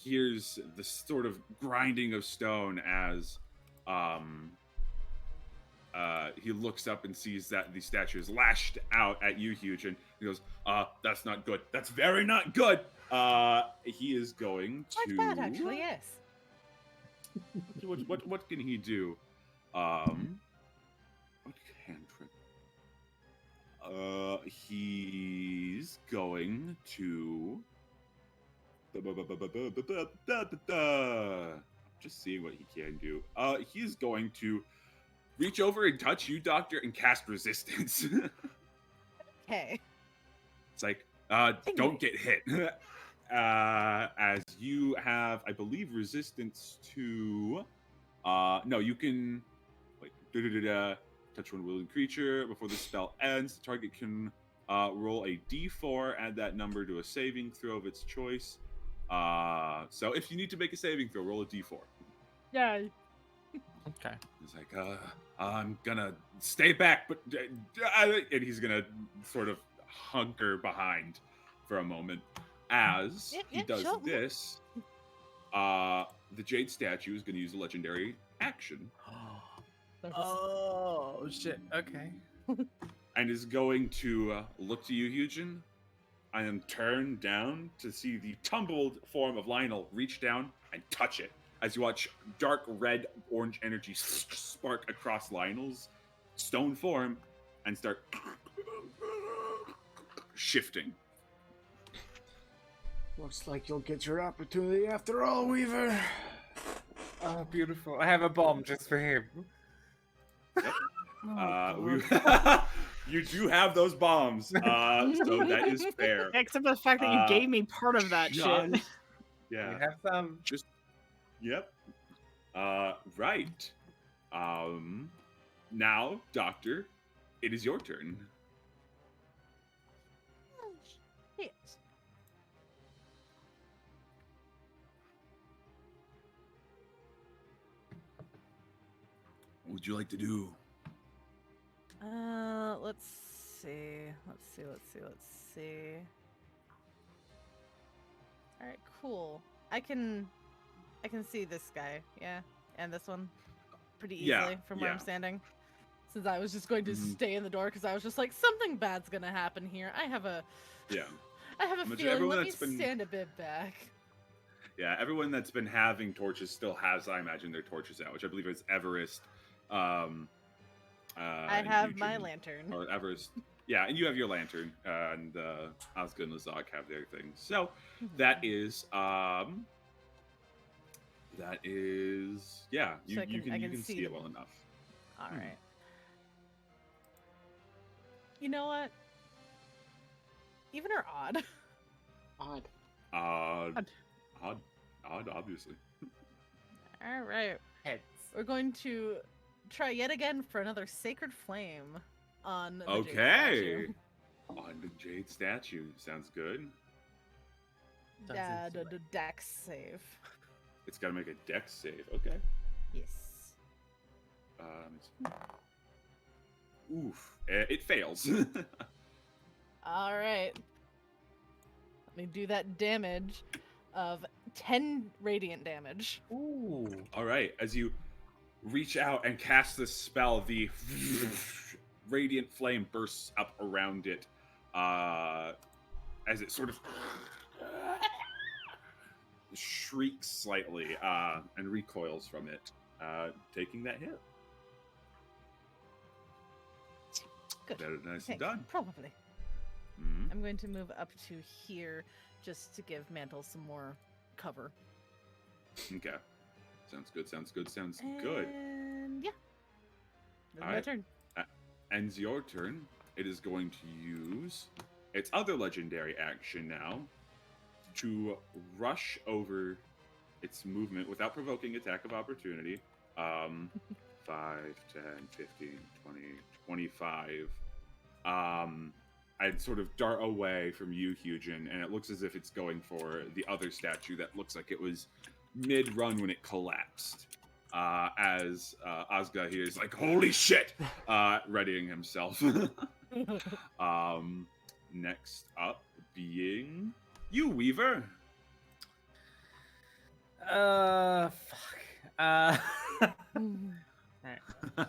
Here's the sort of grinding of stone as he looks up and sees that the statue is lashed out at you, Huge, and he goes, that's not good. That's very not good. He is going to... Quite bad, actually, yes. What can he do? What cantrip? He's going to... Just seeing what he can do. He's going to reach over and touch you, Doctor, and cast resistance. Okay. It's like, don't get hit. As you have, I believe, resistance to... no, you can... Wait. Touch one willing creature. Before the spell ends, the target can roll a d4, add that number to a saving throw of its choice. So if you need to make a saving throw, roll a d4. Yay. Okay. He's like, I'm gonna stay back, but... and he's gonna sort of hunker behind for a moment. As he does sure. this, the Jade statue is gonna use a legendary action. Oh, shit. Okay. And is going to look to you, Eugen, and then turn down to see the tumbled form of Lionel reach down and touch it. As you watch dark red orange energy spark across Lionel's stone form and start shifting. Looks like you'll get your opportunity after all, Weaver. Oh, beautiful. I have a bomb just for him. You do have those bombs, so that is fair. Except for the fact that you gave me part of that John- shit. Yeah. We have some. Yep. Right. Now, Doctor, it is your turn. Oh, shit. What would you like to do? Let's see. Let's see. All right, cool. I can see this guy, yeah, and this one pretty easily Yeah, from where I'm yeah. standing. Since I was just going to Mhm. stay in the door because I was just like, something bad's gonna happen here. I have a Yeah. feeling. everyone Let me that's been- stand a bit back. Yeah, everyone that's been having torches still has, I imagine, their torches out, which I believe is Everest. I have my Eugene, lantern. Or Everest. Yeah, and you have your lantern, and Oscar and Lazak have their things. So that is, yeah, So I you can can see see it well enough. All right. You know what? Even or odd? Odd. Odd, obviously. All right. Heads. We're going to try yet again for another sacred flame on the Jade Okay. statue. On the Jade statue. Sounds good. Doesn't do the dex save. It's got to make a dex save. Okay. Yes. Oof. It fails. All right. Let me do that damage of 10 radiant damage. Ooh. All right. As you reach out and cast this spell, the radiant flame bursts up around it as it sort of shrieks slightly and recoils from it, taking that hit. Good. Very nicely Thanks. done. Probably. Mhm. I'm going to move up to here just to give Mantle some more cover. Okay. Sounds good. Sounds good. Sounds good. And yeah. That's my Alright. turn. Ends your turn. It is going to use its other legendary action now to rush over its movement without provoking attack of opportunity. 5, 10, 15, 20, 25. I'd sort of dart away from you, Hugin, and it looks as if it's going for the other statue that looks like it was mid-run when it collapsed. As Ozga here is like, holy shit! Readying himself. Next up being you, Weaver. Fuck. Right. I'm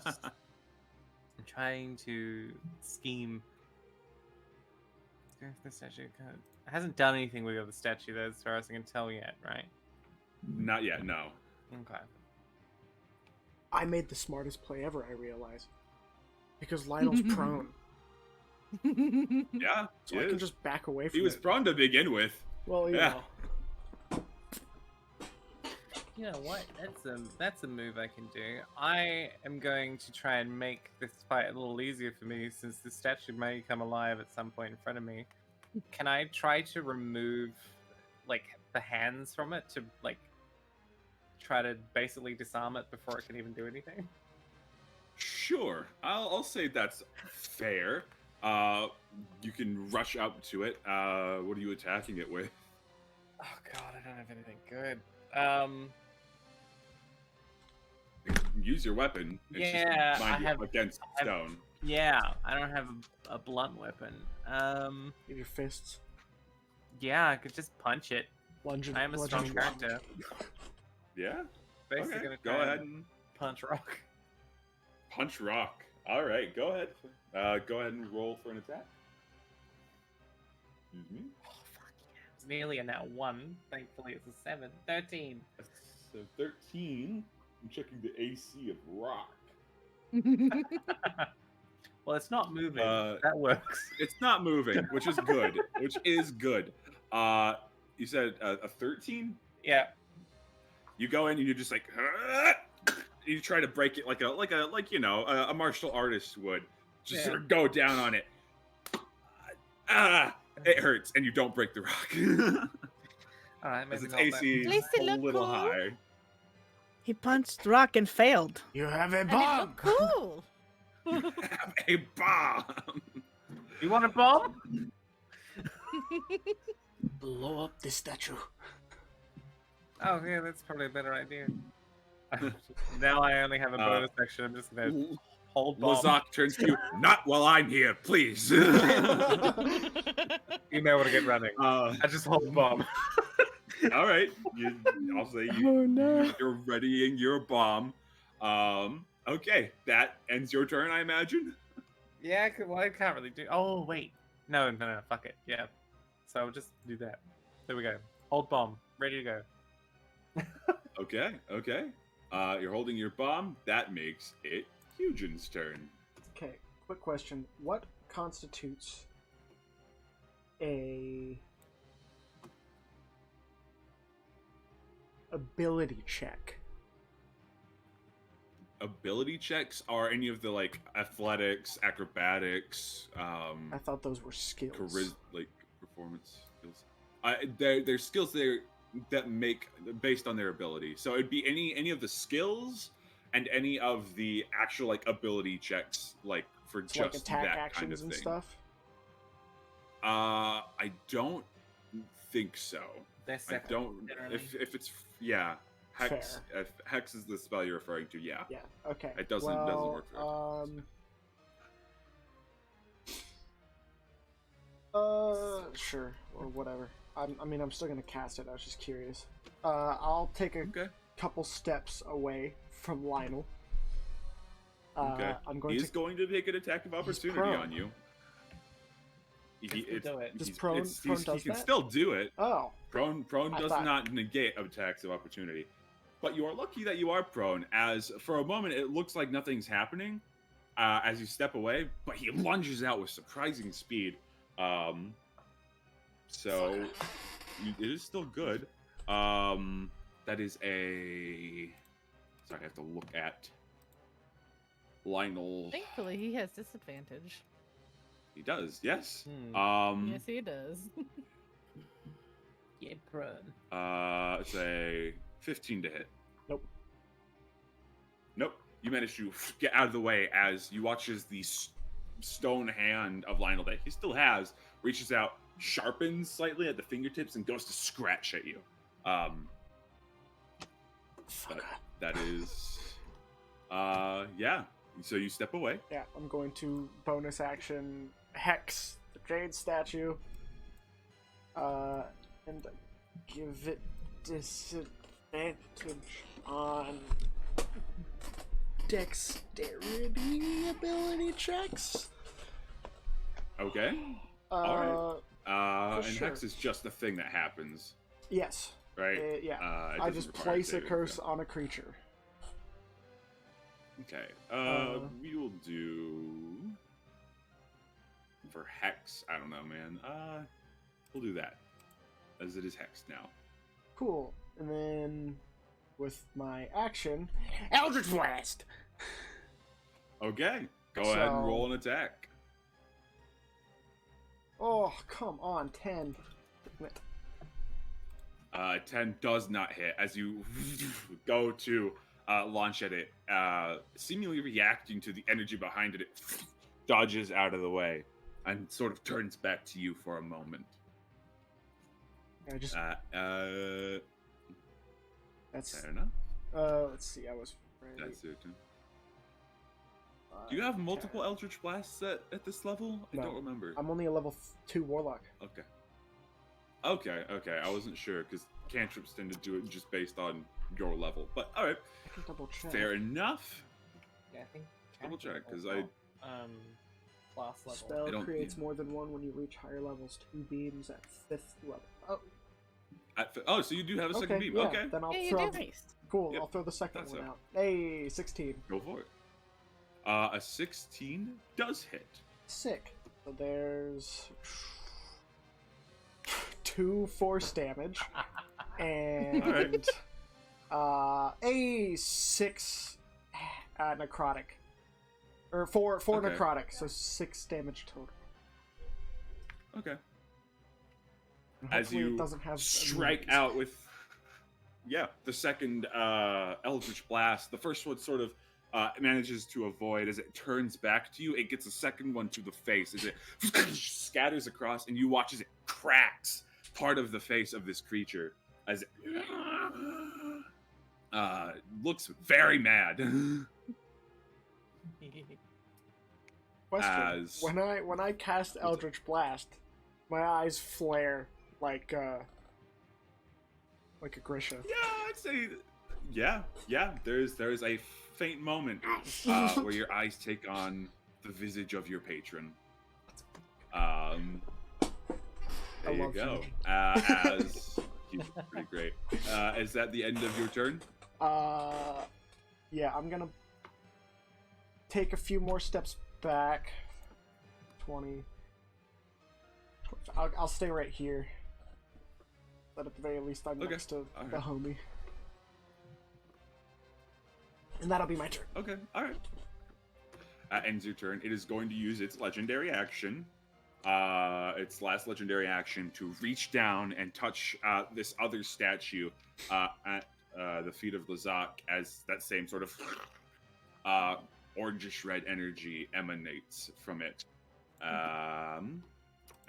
trying to scheme. Let's go for the statue. It hasn't done anything with the other statue, though, as far as I can tell yet, right? Not yet, no. Okay. I made the smartest play ever, I realize. Because Lionel's prone. Yeah, So I can just back away from he was it. prone to begin with. Well, Yeah. You know what? That's a move I can do. I am going to try and make this fight a little easier for me, since the statue may come alive at some point in front of me. Can I try to remove, like, the hands from it to, like, try to basically disarm it before it can even do anything? Sure, I'll say that's fair. You can rush up to it. What are you attacking it with? Oh god, I don't have anything good. Use your weapon. It's Yeah, just, mind I you, have- against stone. Yeah, I don't have a blunt weapon. Give your fists. Yeah, I could just punch it. Lunge I am a strong character. Yeah. Basically Okay. gonna Go try ahead and and punch rock. punch rock. All right, go ahead. Go ahead and roll for an attack. Mm-hmm. Oh, fuck yeah. It's nearly a nat 1. Thankfully, it's a 7. 13. So 13. I'm checking the AC of rock. Well, it's not moving. Uh, That works. It's not moving, which is good. Which is good. You said a 13. Yeah. You go in and you're just like, you try to break it like a martial artist would. Just sort of go down on it. It hurts, and you don't break the rock. All right, As maybe its not AC that. is At least it a looked little cool. higher. He punched rock and failed. You have a And it bomb! looked cool. Have a bomb. You want a bomb? Blow up this statue. Oh, yeah, that's probably a better idea. Now I only have a bonus action. I'm just gonna hold bomb. Lazak turns to you. Not while I'm here, please. You may want to get running. I just hold bomb. All right. I'll say Oh, no. you're readying your bomb. Okay, that ends your turn, I imagine. Yeah, well, I can't really do. Oh wait, no, fuck it. Yeah, so I'll just do that. There we go. Hold bomb, ready to go. Okay. You're holding your bomb. That makes it Hugin's turn. Okay, quick question. What constitutes a ability check? Ability checks are any of the like athletics, acrobatics, I thought those were skills. like performance skills. They're skills that make based on their ability. So it'd be any of the skills and any of the actual like ability checks, like for It's like just attack that actions kind of and thing. stuff. I don't think so. They're I separate, don't. generally. If it's hex. Fair. If hex is the spell you're referring to, yeah. Yeah. Okay. It doesn't work for Sure, or whatever. I mean, I'm still gonna cast it. I was just curious. I'll take a Okay. couple steps away from Lionel. Okay. I'm going He's to. going to make an attack of opportunity prone. on you. Do it. Does prone he does can that? still do it. Oh, Prone I does thought- not negate attacks of opportunity. But you are lucky that you are prone, as for a moment it looks like nothing's happening as you step away, but he lunges out with surprising speed. So it is still good. That is a... Sorry, I have to look at Lionel. Thankfully, he has disadvantage. He does, yes. Yes, he does. Yeah, prone. It's a 15 to hit. Nope. Nope. You manage to get out of the way as you watch as the stone hand of Lionel that he still has reaches out, sharpens slightly at the fingertips, and goes to scratch at you. But that is, yeah. So you step away. yeah. I'm going to bonus action hex the jade statue. And give it disadvantage on dexterity ability checks. Okay. Alright. And sure. hex is just the thing that happens, Yes. right? Yeah. It I doesn't just require place a saving curse throw. on a creature. Okay. We will do for hex. I don't know, man. We'll do that as it is hexed now. Cool. And then with my action, Eldritch Blast. Okay. Go ahead and So- roll an attack. Oh, come on, 10. 10 does not hit as you go to launch at it. Seemingly reacting to the energy behind it, it dodges out of the way and sort of turns back to you for a moment. I just that's Fair enough. let's see. I was right. That's it. Do you have multiple Eldritch Blasts at this level? I No. don't remember. I'm only a level 2 warlock. Okay. I wasn't sure because cantrips tend to do it just based on your level. But all right, I can double check. fair enough. Yeah, I think. Double check, 'cause class level. Spell I don't- creates more than one when you reach higher levels. 2 beams at 5th level. Oh, So you do have a second okay. beam. Yeah. Okay, Then I'll Yeah, you throw. do. Cool. Yep. I'll throw the second That's one it. out. Hey, 16. go for it. A 16 does hit. Sick. So there's 2 force damage and a 6 necrotic. Or 4 Okay. necrotic, so 6 damage total. Okay. And As hopefully it you doesn't have strike immunities. out with the second Eldritch Blast, the first one sort of manages to avoid. As it turns back to you, it gets a second one to the face as it scatters across, and you watch as it cracks part of the face of this creature as it looks very mad. Question: as- when I cast Eldritch Blast, my eyes flare like a Grisha. Yeah, I'd say, yeah. There's a faint moment where your eyes take on the visage of your patron. There you love go. him. As he's pretty great. Is that the end of your turn? Yeah, I'm gonna take a few more steps back. 20. I'll stay right here. But at the very least, I'm Okay. next to Alright. the homie. And that'll be my turn. Okay, all right. Ends your turn. It is going to use its legendary action. Its last legendary action to reach down and touch this other statue at the feet of Lazak as that same sort of orangish red energy emanates from it.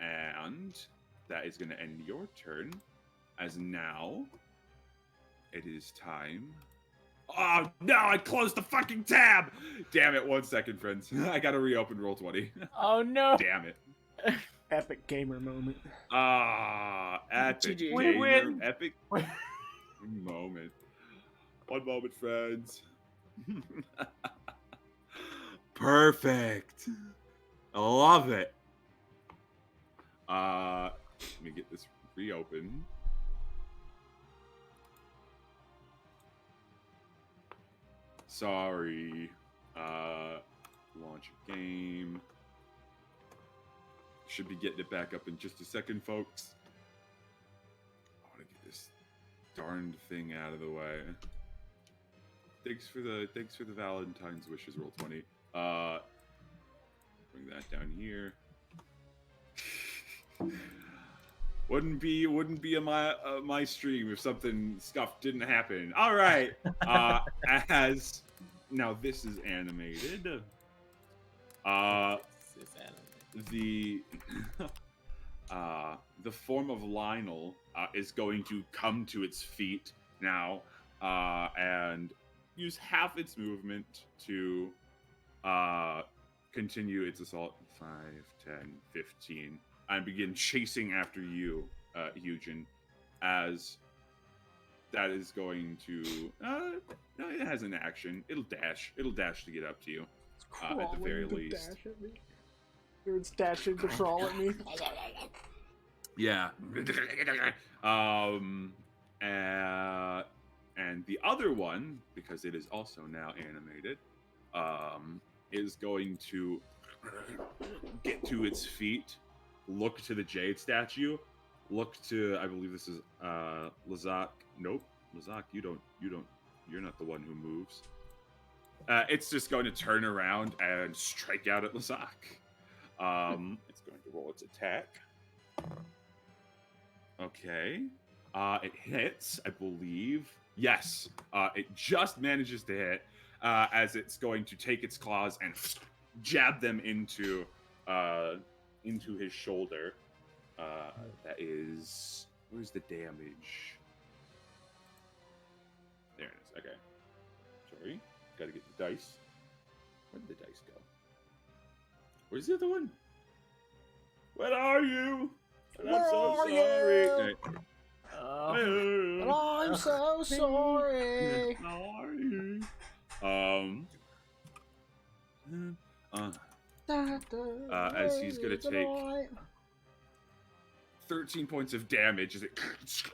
And that is going to end your turn. As now, it is time. Oh, no, I closed the fucking tab! Damn it, 1 second, friends. I gotta reopen Roll20. Oh no! Damn it. Epic gamer moment. Epic GG. We gamer, win. epic moment. One moment, friends. Perfect. I love it. Let me get this reopened. Sorry. Launch a game. Should be getting it back up in just a second, folks. I want to get this darned thing out of the way. Thanks for the Valentine's wishes, Roll20. Bring that down here. Wouldn't be my stream if something stuff didn't happen. All right. As now this is animated. The the form of Lionel is going to come to its feet now and use half its movement to continue its assault. 5, 10, 15. And begin chasing after you, Eugen, as that is going to no, it has an action. It'll dash to get up to you. At the very least. Dash at me. Or it's dashing to crawl at me. Yeah. And the other one, because it is also now animated, is going to get to its feet, look to the Jade statue, look to, I believe this is Lazak. Nope, Lazak, you're not the one who moves. It's just going to turn around and strike out at Lazak. It's going to roll its attack. Okay. It hits, I believe. Yes. It just manages to hit as it's going to take its claws and jab them into his shoulder. That is... Where's the damage? There it is. Okay. Sorry. Gotta get the dice. Where did the dice go? Where's the other one? Where are you? And I'm so sorry. Right. And I'm so sorry. Sorry. As he's gonna take 13 points of damage as it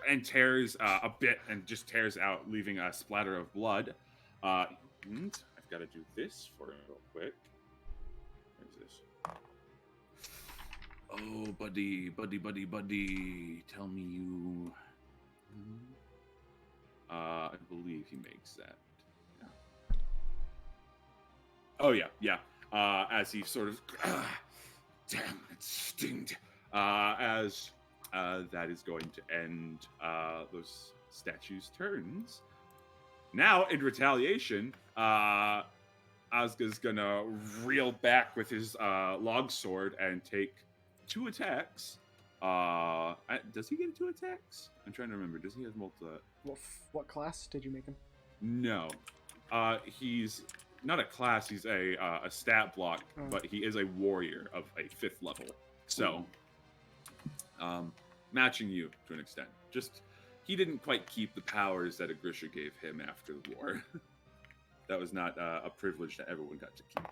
and tears a bit and just tears out, leaving a splatter of blood. And I've got to do this for him real quick. Where's this? Oh, buddy. Tell me you. I believe he makes that. Yeah. Oh, yeah. As he sort of... damn, it stinged. As that is going to end those statues' turns. Now, in retaliation, Ozga's gonna reel back with his log sword and take 2 attacks. Does he get 2 attacks? I'm trying to remember. Does he have multiple? What class did you make him? No. He's not a class. He's a stat block, but he is a warrior of a 5th level. So, matching you to an extent. Just he didn't quite keep the powers that Agrisha gave him after the war. That was not a privilege that everyone got to keep.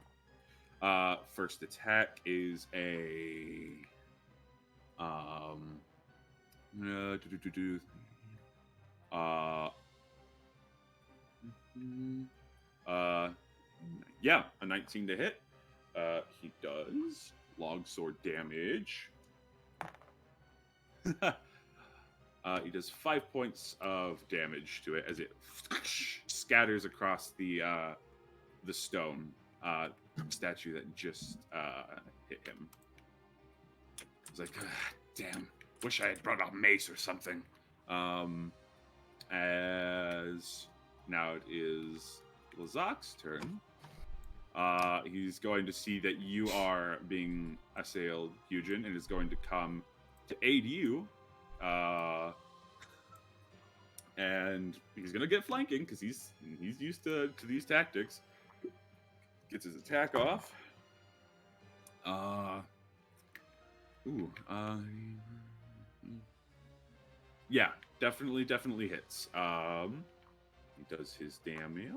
First attack is a 19 to hit. He does longsword damage. He does 5 points of damage to it as it scatters across the stone statue that just hit him. It's like, damn, wish I had brought a mace or something. As now it is Lazak's turn. He's going to see that you are being assailed, Eugen, and is going to come to aid you. And he's gonna get flanking because he's used to these tactics. Gets his attack off. Yeah, definitely hits. He does his damage.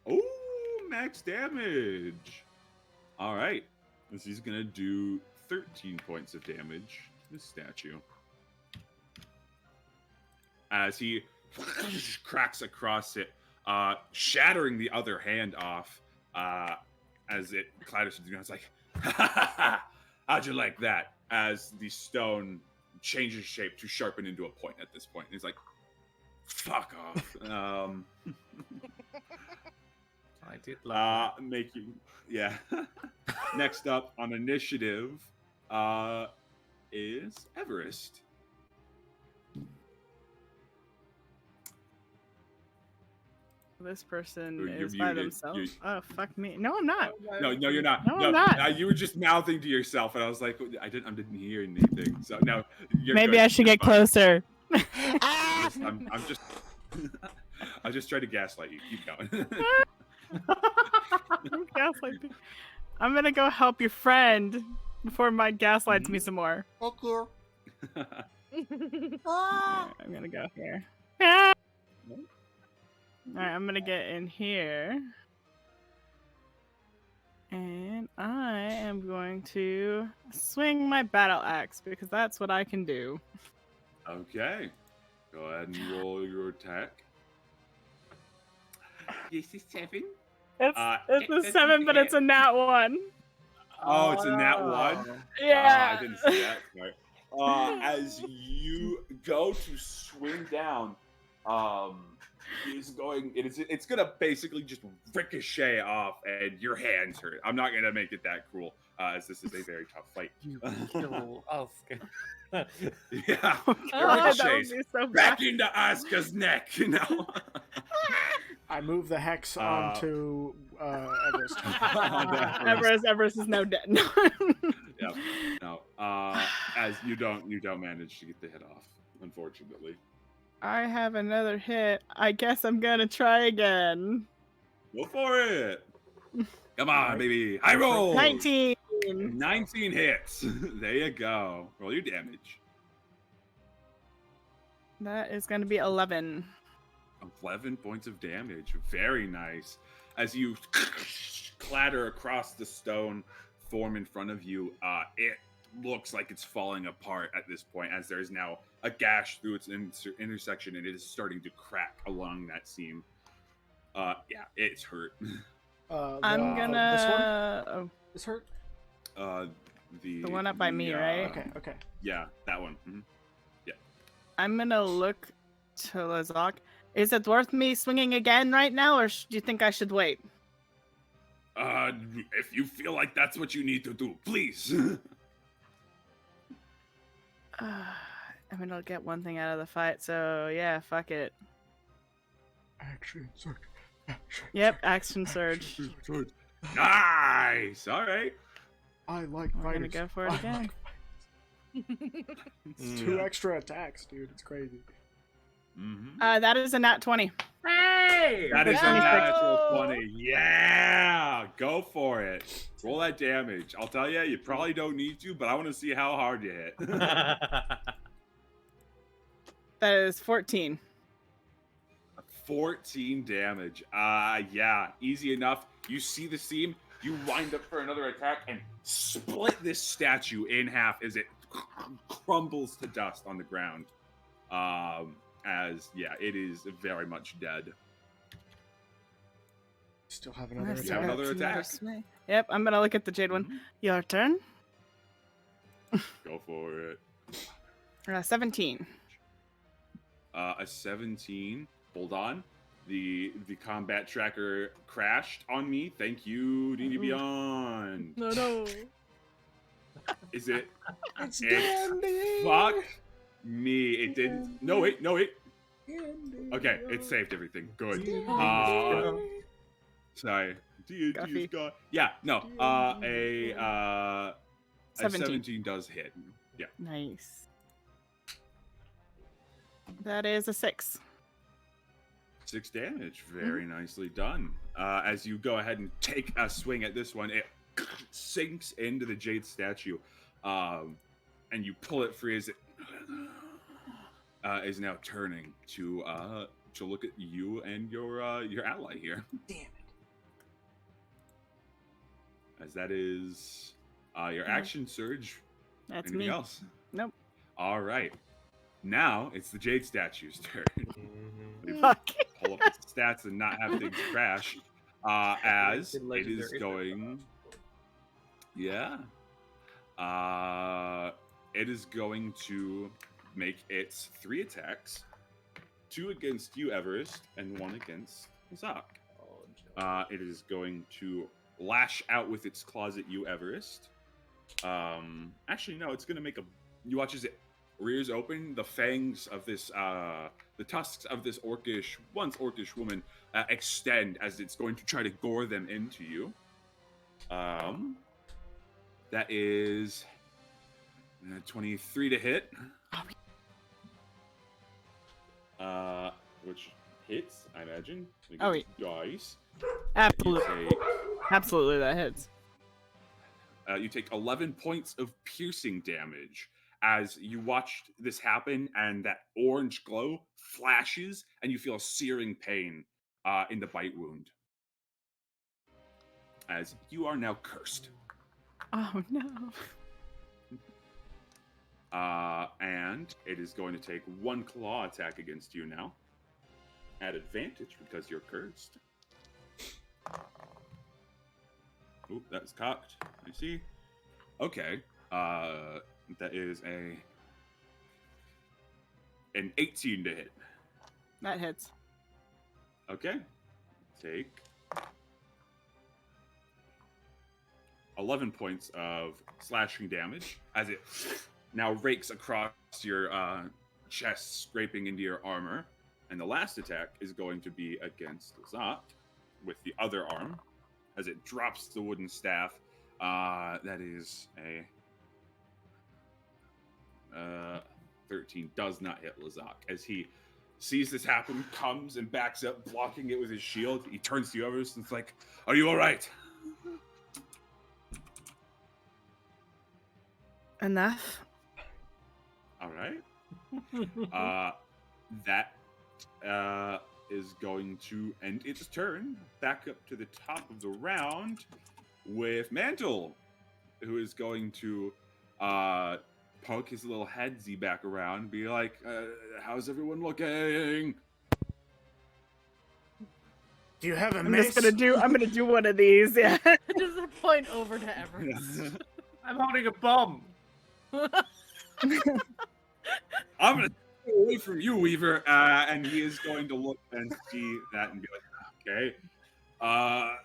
Oh, max damage. All right. So he's gonna do 13 points of damage to this statue. As he cracks across it, shattering the other hand off, as it clatters to the ground. It's like, ha ha ha! How'd you like that? As the stone changes shape to sharpen into a point at this point. And he's like, fuck off. I did love Yeah. Next up on initiative is Everest. This person You're is by muted. themselves. Oh, fuck me. No, I'm not. No, you're not. No, I'm not. You were just mouthing to yourself, and I was like, I didn't hear anything. So now you're Maybe good. I should You're get fine. closer. I'm just I'll just try to gaslight you. Keep going. Gaslighting. I'm gonna go help your friend before Mike gaslights me some more. Thank you. I'm gonna go here. Ah! Alright, I'm gonna get in here. And I am going to swing my battle axe because that's what I can do. Okay. Go ahead and roll your attack. This is 7. It's It a doesn't 7, but hit. it's a nat 1. Oh, it's in that one? Yeah. I didn't see that. Sorry. As you go to swing down, it's gonna basically just ricochet off, and your hands hurt. I'm not gonna make it that cruel, as this is a very tough fight. You kill Oscar. Yeah, Oh, it God, that would ricochets be so back bad. into Asuka's neck. You know. I move the hex onto Everest. Everest is now dead. Yeah. No. As you don't manage to get the hit off, unfortunately. I have another hit. I guess I'm gonna try again. Go for it. Come on, baby. High roll. 19. 19 hits. There you go. Roll your damage. That is gonna be 11. 11 points of damage. Very nice. As you clatter across the stone form in front of you, it looks like it's falling apart at this point, as there is now a gash through its intersection, and it is starting to crack along that seam. Yeah, it's hurt. I'm gonna. This hurt? The one up by me, right? Okay. Yeah, that one. Mm-hmm. I'm gonna look to Lazak. Is it worth me swinging again right now, or do you think I should wait? If you feel like that's what you need to do, please. I'm gonna get one thing out of the fight, so yeah, fuck it. Action surge. Yep, action surge. Nice. All right. I like We're fighters. gonna go for it I again. like it's 2 extra attacks, dude. It's crazy. Mm-hmm. That is a nat 20. Hey! That is a 26. natural 20. Yeah, go for it. Roll that damage. I'll tell you, you probably don't need to, but I want to see how hard you hit. That is 14. 14 damage. Yeah, easy enough. You see the seam, you wind up for another attack and split this statue in half as it crumbles to dust on the ground. It is very much dead. Still have another Nice, You have I attack. got another some more attack? swing. Yep, I'm gonna look at the Jade one. Mhm. Your turn. Go for it. 17. A 17. Hold on. The combat tracker crashed on me. Thank you, D&D Beyond. No. Is it? It's It's Dandy! fuck me. It didn't. No wait. Dandy. Okay, it saved everything. Good. Dandy. Sorry. D&D is Guffy. gone. Yeah. No. 17. 17 does hit. Yeah. Nice. That is a 6. 6 damage. Very nicely done. As you go ahead and take a swing at this one, it sinks into the jade statue, and you pull it free as it is now turning to look at you and your ally here. Damn it. As that is your action surge. That's Anything me. else? Nope. All right. Now it's the jade statue's turn. Fuck. Pull up its stats and not have things crash. As it is Legendary. going. Yeah. It is going to make its 3 attacks. 2 against you, Everest, and 1 against Zach. It is going to lash out with its claws at you, Everest. Actually, no, it's going to make a... You watch as it rears open, the fangs of this, the tusks of this once orcish woman extend as it's going to try to gore them into you. That is 23 to hit. Which hits, I imagine. Oh, wait. Dice. Absolutely. Absolutely, that hits. You take 11 points of piercing damage as you watch this happen, and that orange glow flashes, and you feel a searing pain in the bite wound. As you are now cursed. Oh, no. And it is going to take 1 claw attack against you now. At advantage because you're cursed. Oop, that's cocked. I see. Okay. That is an 18 to hit. That hits. Okay. Take 11 points of slashing damage as it now rakes across your chest, scraping into your armor. And the last attack is going to be against Zot with the other arm as it drops the wooden staff. That is a 13. Does not hit Lazak. As he sees this happen, comes and backs up, blocking it with his shield. He turns to you and it's like, "Are you all right?" Enough. All right. That is going to end its turn. Back up to the top of the round with Mantle, who is going to poke his little headsy back around and be like, how's everyone looking? Do you have a I'm mace? I'm gonna do one of these, yeah. Just point over to Everest. I'm holding a bomb. I'm going to stay away from you, Weaver. And he is going to look and see that and be like, okay. I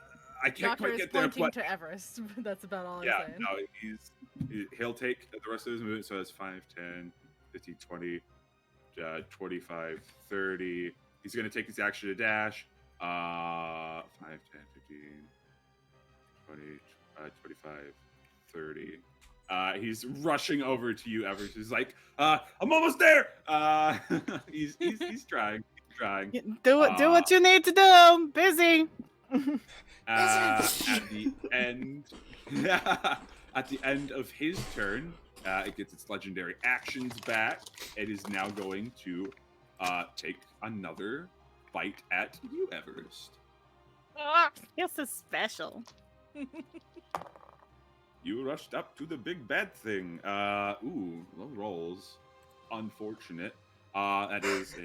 can't Doctor quite is get there, pointing but... to Everest. That's about all Yeah, I'm saying. no, he'll take the rest of his movement, so that's 5, 10, 15, 20, 25, 30. He's going to take his action to dash. 5, 10, 15, 20, 25, 30. He's rushing over to you, Everest. He's like, I'm almost there! He's trying. He's trying. Do what you need to do. Busy. At the end... At the end of his turn, it gets its legendary actions back. It is now going to take another bite at you, Everest. Yes, it's special. You rushed up to the big bad thing. Ooh, low rolls. Unfortunate. That is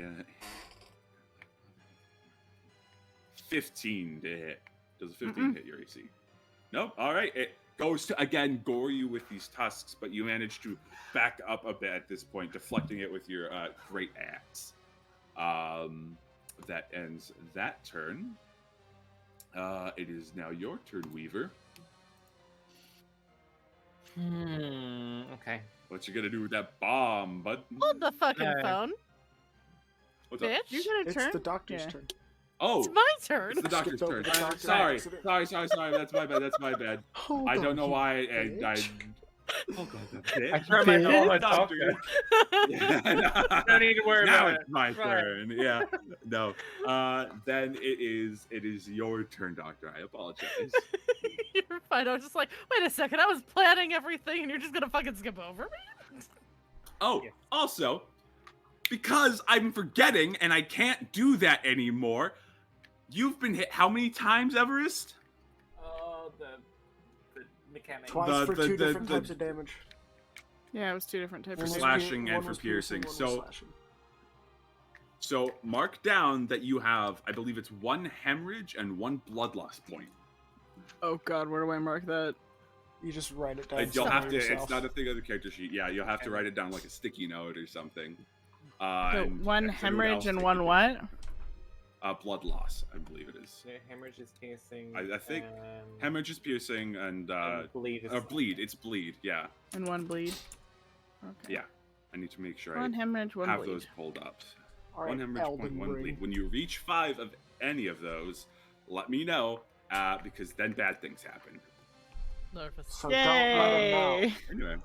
15 to hit. Does a 15 hit your AC? Nope. All right. It goes to, again, gore you with these tusks, but you manage to back up a bit at this point, deflecting it with your great axe. That ends that turn. It is now your turn, Weaver. Okay. What you gonna do with that bomb, bud? Hold the fucking No. phone, What's up? bitch. You get a It's turn? the doctor's Yeah. turn. Oh, It's my turn. it's the doctor's Skipped over turn. the doctor. Sorry. Accident. That's my bad. That's my bad. Hold I don't on, know you why I bitch. Oh god, that's it. I turn my normal Doctor. doctor. Yeah, Don't need to worry now about it's it. my Right. turn. Yeah. No. Then it is your turn, Doctor. I apologize. You're fine. I was just like, wait a second, I was planning everything and you're just gonna fucking skip over me? Oh, Yeah. also, because I'm forgetting and I can't do that anymore, you've been hit how many times, Everest? The mechanic. Twice for two different types of damage. Yeah, it was 2 different types One of was damage. Slashing and one for was piercing. one was So slashing. So mark down that you have, I believe it's 1 hemorrhage and 1 blood loss point. Oh god, where do I mark that? You just write it down. You'll have to. yourself. It's not a thing on the character sheet. Yeah, you'll have to write it down like a sticky note or something. So And 1 anyone hemorrhage else and that 1 could- what? Blood loss, I believe it is. Yeah, hemorrhage is piercing. I think and hemorrhage is piercing and bleed is bleed. It's bleed. Yeah, And 1 bleed. Okay. yeah. I need to make sure 1 I hemorrhage, 1 have bleed. those pulled up. All 1 right, hemorrhage point, Elden 1 bleed. Ring. When you reach 5 of any of those, let me know, because then bad things happen. Nervous. So don't let him know. Yay! Anyway.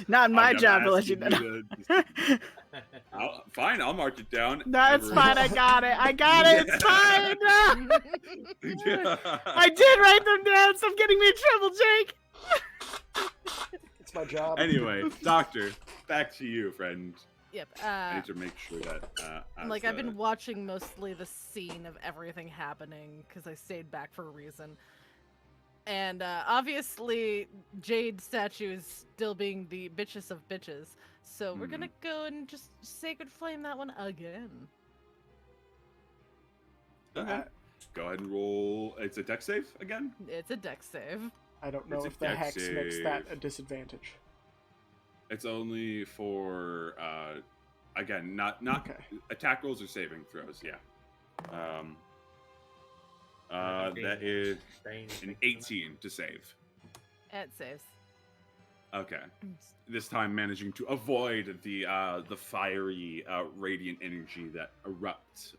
Not my I'm gonna job to ask let you you know. to fine, I'll mark it down. That's Everest. fine, I got it. I got it. It's fine. Yeah. I did write them down. Stop getting me in trouble, Jake. It's my job. Anyway, Doctor, back to you, friend. Yep. I need to make sure that. Like, I've been watching mostly the scene of everything happening because I stayed back for a reason. And obviously, Jade statue is still being the bitchest of bitches. So we're gonna go and just sacred flame that one again. Okay. Go ahead and roll. It's a deck save again. It's a dex save. I don't know It's a if the dex hex makes that save. a disadvantage. It's only for again, not Okay. attack rolls or saving throws. Yeah. That is an 18 to save. It saves. Okay. This time managing to avoid the fiery radiant energy that erupts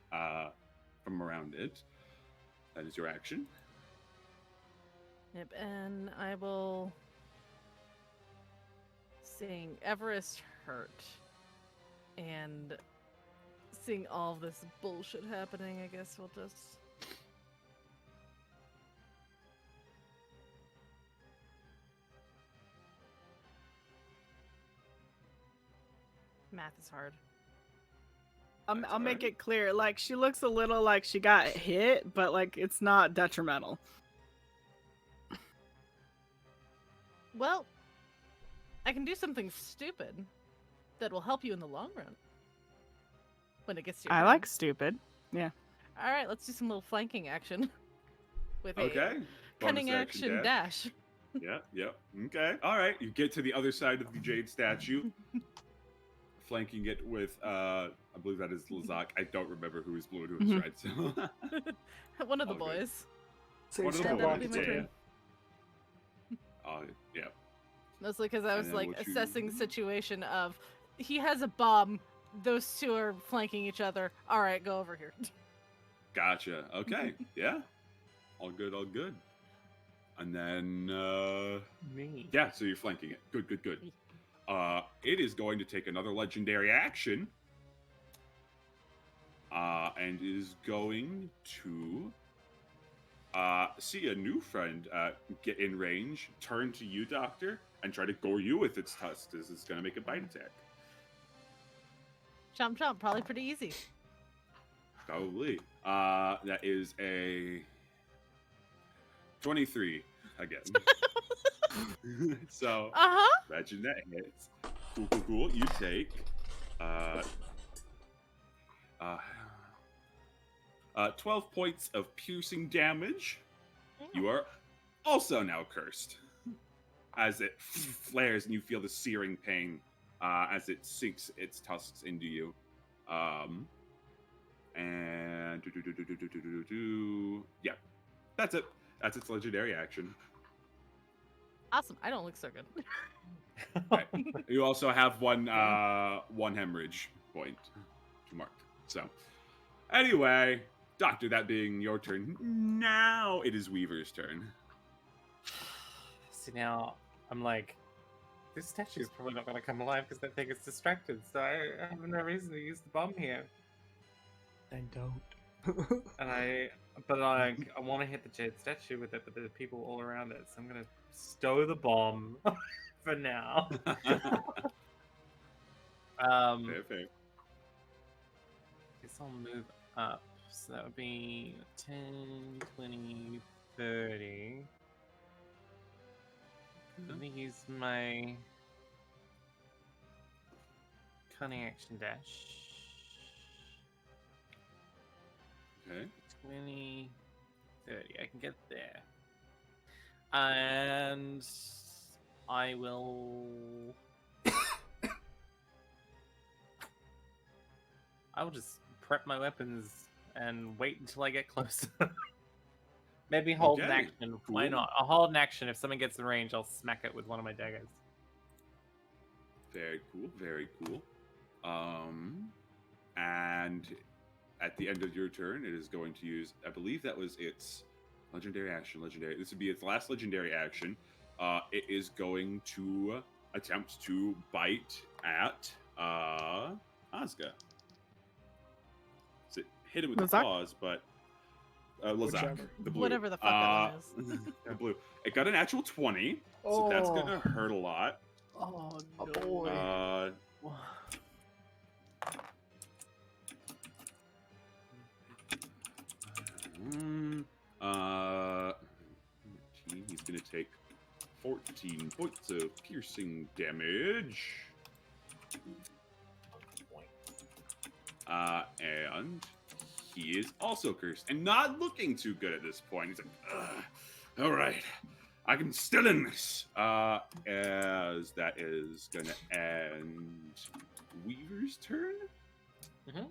from around it. That is your action. Yep, and I will. Seeing Everest hurt and seeing all this bullshit happening, I guess we'll just. Math is hard. I'll make it clear. Like, she looks a little like she got hit, but like it's not detrimental. Well, I can do something stupid that will help you in the long run. When it gets to your I turn. like stupid. Yeah. All right, let's do some little flanking action. With Okay. a cunning Bonus action dash. Yeah, yeah. Okay. All right. You get to the other side of the jade statue, flanking it with, I believe that is Lazak. I don't remember who is blue and who is Mhm. red. So. One of the All good. boys. So One you of the start that'll boys, be walking my to yeah. turn. Yeah. Mostly because I was then like what you- assessing the situation of he has a bomb, those two are flanking each other. All right, go over here. Gotcha. Okay. Yeah. All good. All good. And then, Me. yeah. So you're flanking it. Good. Good. Good. It is going to take another legendary action. And is going to see a new friend get in range, turn to you, Doctor, and try to gore you with its tusks. This is going to make a bite attack. Chomp chomp, probably pretty easy. Probably. That is a 23 again. So, Uh-huh. imagine that hits. Cool, cool, cool. You take 12 points of piercing damage. You are also now cursed. As it flares and you feel the searing pain as it sinks its tusks into you. And yeah, that's it. That's its legendary action. Awesome. I don't look so good. Right. You also have one hemorrhage point to mark. So, anyway, Doctor, that being your turn, now it is Weaver's turn. see now, I'm like, this statue is probably not going to come alive because that thing is distracted. So I have no reason to use the bomb here. And don't. But I want to hit the jade statue with it, but there are people all around it, so I'm gonna stow the bomb for now. Fair. Guess I'll move up. So that would be 10, 20, 30. Let me use my cunning action dash. Okay. 20, 30. I can get there. And I will. I will just prep my weapons and wait until I get closer. Maybe hold an Okay, action. Why cool. not? I'll hold an action. If someone gets in range, I'll smack it with one of my daggers. Very cool. And at the end of your turn, it is going to use, I believe that was its legendary action. This would be its last legendary action. It is going to attempt to bite at Ozga. So it hit it with the Lazak? claws, but Lazak, Whichever. the blue. Whatever the fuck that one is. The blue. It got an actual 20, so that's gonna hurt a lot. Oh, Oh boy. He's gonna take 14 points of piercing damage. And he is also cursed and not looking too good at this point. He's like, all right, I can still in this. As that is gonna end Weaver's turn. Mhm.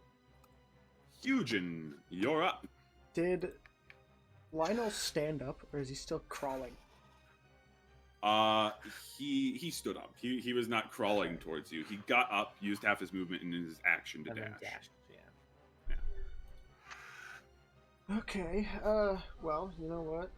Eugen, you're up. Did Lionel stand up, or is he still crawling? He stood up. He was not crawling towards you. He got up, used half his movement in his action to And then dash. dashed, yeah. Okay, well, you know what?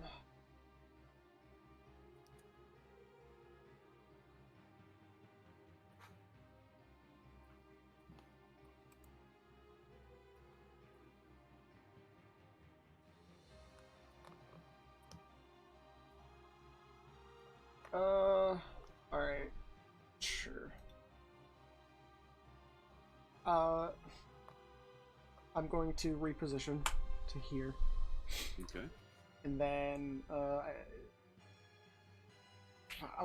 Alright. Sure. I'm going to reposition to here. Okay. And then, I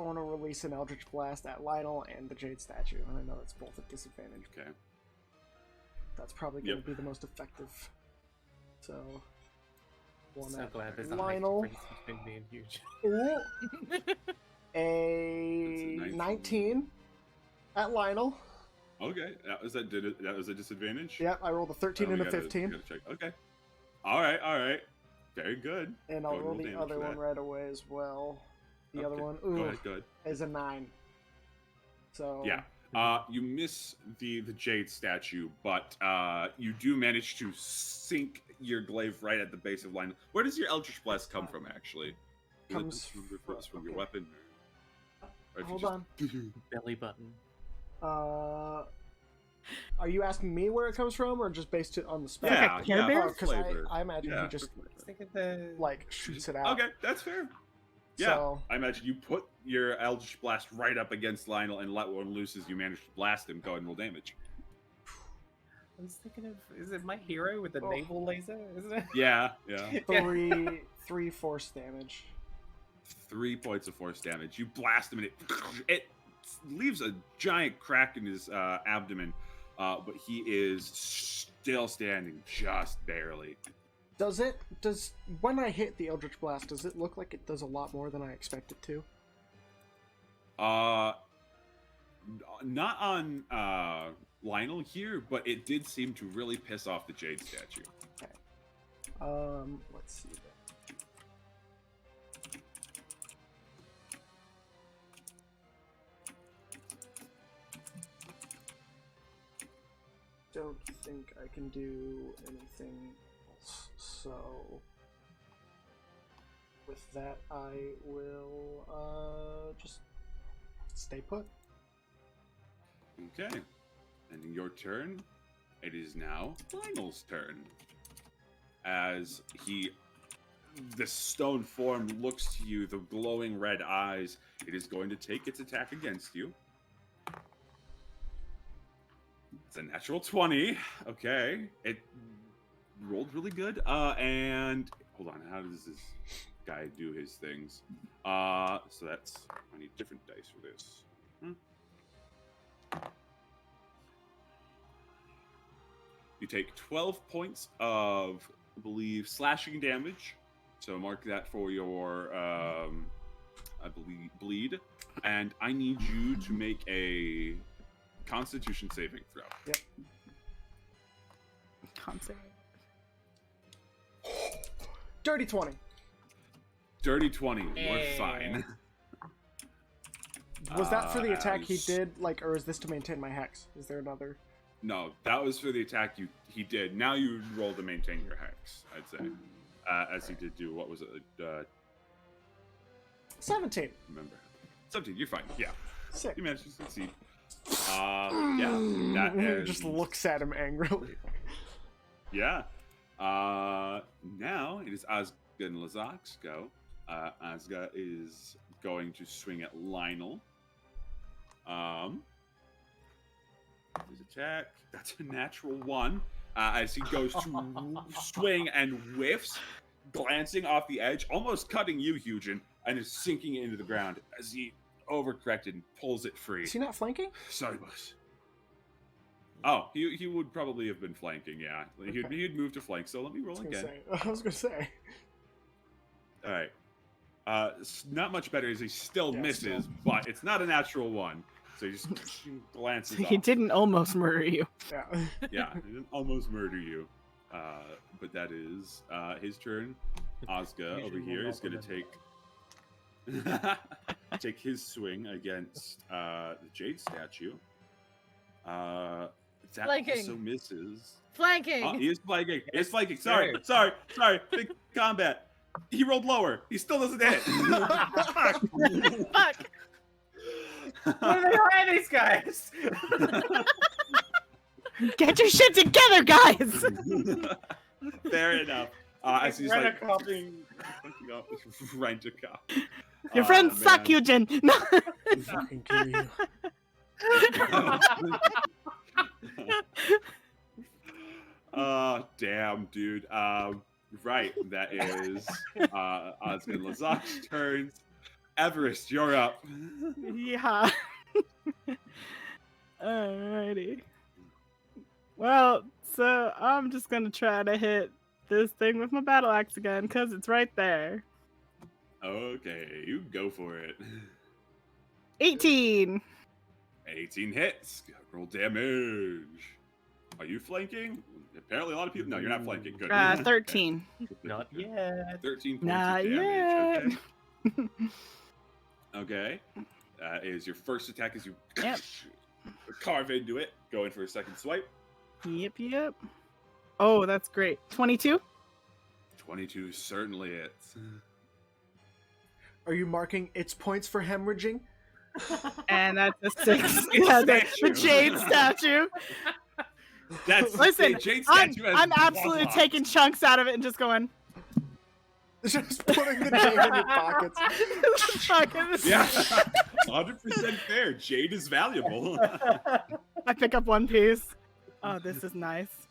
want to release an Eldritch Blast at Lionel and the Jade Statue. And I know that's both at disadvantage. Okay. That's probably going to Yep. be the most effective. So, one So at glad there's a Lionel. height difference between me and Huge. Ooh, That's a a 19 at Lionel. Okay. That was a disadvantage? Yep, I rolled a 13 Oh, and we a gotta- 15. we gotta check. Okay. All right. Very good. And Go I'll ahead roll and the damage other for one that. right away as well. The other Okay. one, Go ooh, ahead. is a 9. So Yeah. You miss the jade statue, but you do manage to sink your glaive right at the base of line. Where does your Eldritch Blast come from, actually? Comes from your okay. weapon? Or if you Hold just- on. Belly button. Are you asking me where it comes from, or just based it on the spell? Yeah, Care yeah, Bear? for Because flavor. I imagine Yeah, he just for flavor. Think of the like shoots it out. Okay, that's fair. Yeah, So, I imagine you put your Eldritch Blast right up against Lionel and let one loose as you manage to blast him. Go ahead and roll damage. I was thinking of, is it my hero with the Oh. naval laser? Isn't it? Yeah. three force damage. 3 points of force damage. You blast him, and it leaves a giant crack in his abdomen, but he is still standing, just barely. Does when I hit the Eldritch Blast, does it look like it does a lot more than I expect it to? Not on Lionel here, but it did seem to really piss off the Jade statue. Let's see then. Don't think I can do anything else, so with that, I will just stay put. Okay. And in your turn, it is now Lionel's turn. As the stone form looks to you, the glowing red eyes, it is going to take its attack against you. It's a natural 20. Okay. It rolled really good. And hold on, how does this guy do his things? So that's, I need different dice for this. You take 12 points of, I believe, slashing damage. So mark that for your, I believe, bleed. And I need you to make a Constitution saving throw. Yep. Dirty 20. Dirty 20. You're fine. Was that for the attack he did, or is this to maintain my hex? Is there another? No, that was for the attack he did. Now you roll to maintain your hex, I'd say. As he did do, what was it? 17. Remember. 17, you're fine. Yeah. Sick. You managed to succeed. Yeah. That ends. Just looks at him angrily. Yeah. Now it is Azga and Lazak's go. Azga is going to swing at Lionel. His attack. That's a natural 1. As he goes to swing and whiffs, glancing off the edge, almost cutting you, Hugin, and is sinking into the ground as he overcorrected and pulls it free. Is he not flanking? Sorry, boss. Oh, he would probably have been flanking, yeah. He'd move to flank, so let me roll again. I was gonna say. All right. Not much better as he still misses, still. but it's not a natural 1. So he just glances He off. didn't almost murder you. Yeah. Yeah, he didn't almost murder you. But that is his turn. Ozga over here is going to take his swing against the Jade statue. That Flanking. also misses. Flanking. Oh, he is flanking. He is flanking. Sorry. Big combat. He rolled lower. He still doesn't hit. Fuck. What are they hiding, these guys? Get your shit together, guys! Fair enough. As he's like Rent-a-cop. fucking up, Rent-a-cop. Your friends suck, man. Eugen. No. Fucking kill you. Damn, dude. Right, that is Oz and Lazak's turns. Everest, you're up. Yeah. Alrighty. Well, so I'm just gonna try to hit this thing with my battle axe again, because it's right there. Okay, you go for it. 18! 18 hits. Roll damage. Are you flanking? Apparently a lot of people... No, you're not flanking. Good. 13. Not yet. 13 points Not of yet. damage. Okay. Is your first attack as you Yep. carve into it. Going for a second swipe. Yep. Oh, that's great. 22? 22 certainly hits. Are you marking its points for hemorrhaging? And that's a 6. Yeah, the Jade statue. That's Listen, Jade I'm statue has absolutely blah, blah. taking chunks out of it and just going. Just putting the jade in your pockets. Yeah, 100% fair. Jade is valuable. I pick up one piece. Oh, this is nice.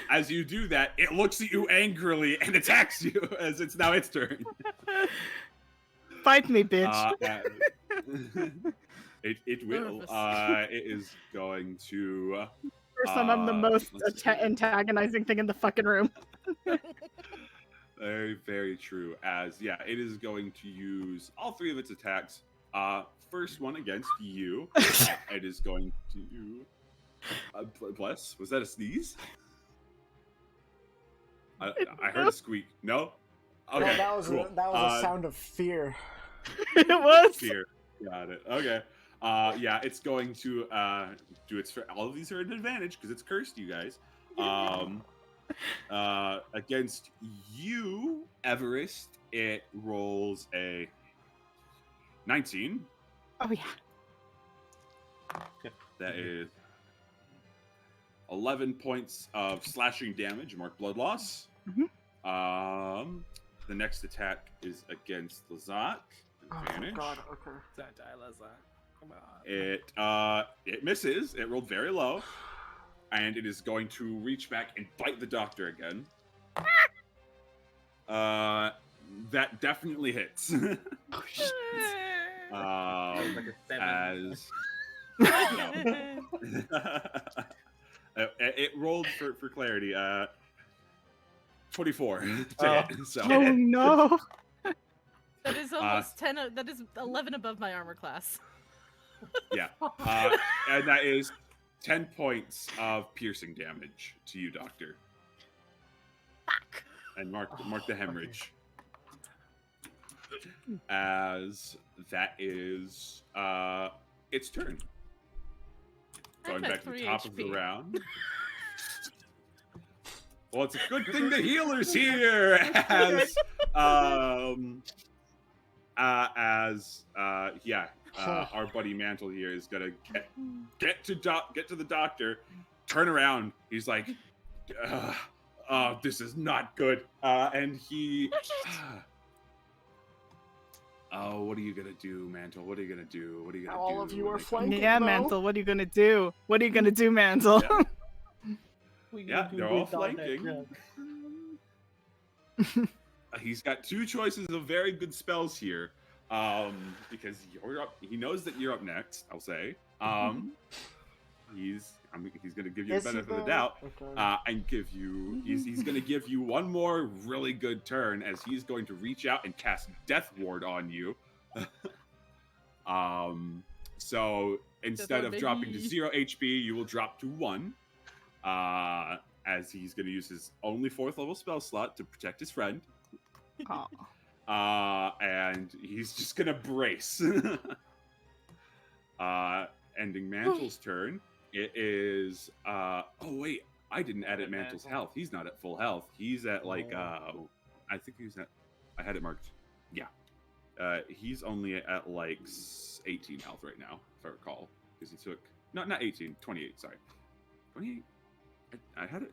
As you do that, it looks at you angrily and attacks you as it's now its turn. Fight me, bitch. It will. It is going to. First time I'm the most let's see. antagonizing thing in the fucking room. Very, very true. As it is going to use all 3 of its attacks. First one against you. It is going to. Bless. Was that a sneeze? I heard a squeak. No. Okay. No, that was cool. a sound of fear. It was. Fear. Got it. Okay. It's going to do its. All of these are an advantage because it's cursed, you guys. Against you, Everest, it rolls a 19. Oh yeah. That is 11 points of slashing damage, marked blood loss. The next attack is against Lazak. Advantage. God, okay. Don't die, Lazar. Come on. It misses. It rolled very low, and it is going to reach back and bite the doctor again. That definitely hits. Oh shit. Like a 7. As it rolled for clarity. 24 to hit. So Oh no. That is almost 10. That is 11 above my armor class. yeah, and that is 10 points of piercing damage to you, Doctor. Fuck. And mark the hemorrhage. As that is its turn. Going I'm at back to the 3 top of the HP. round. Well, it's a good thing the healer's here. Our buddy Mantle here is gonna get to the doctor, turn around. He's like, "Oh, this is not good." And he, "Oh, what are you gonna do, Mantle? What are you gonna do? What are you gonna do?" All of you are when they come?" flanking. Yeah, though. Mantle, what are you gonna do? What are you gonna do, Mantle? Yeah, they're all flanking. He's got 2 choices of very good spells here. Because you're up. He knows that you're up next. I'll say. He's gonna give you the benefit of the doubt, Okay. and give you. He's gonna give you one more really good turn as he's going to reach out and cast Death Ward on you. So instead Ward, of dropping to baby. 0 HP, you will drop to 1. As he's gonna use his only 4th level spell slot to protect his friend. Aw. And he's just gonna brace. Ending Mantle's turn. It is oh wait, I didn't edit Mantle's health. He's not at full health. He's at like I think he's at I had it marked. Yeah. He's only at like 18 health right now, if I recall. Because he took not 18, 28, sorry. 28? I had it.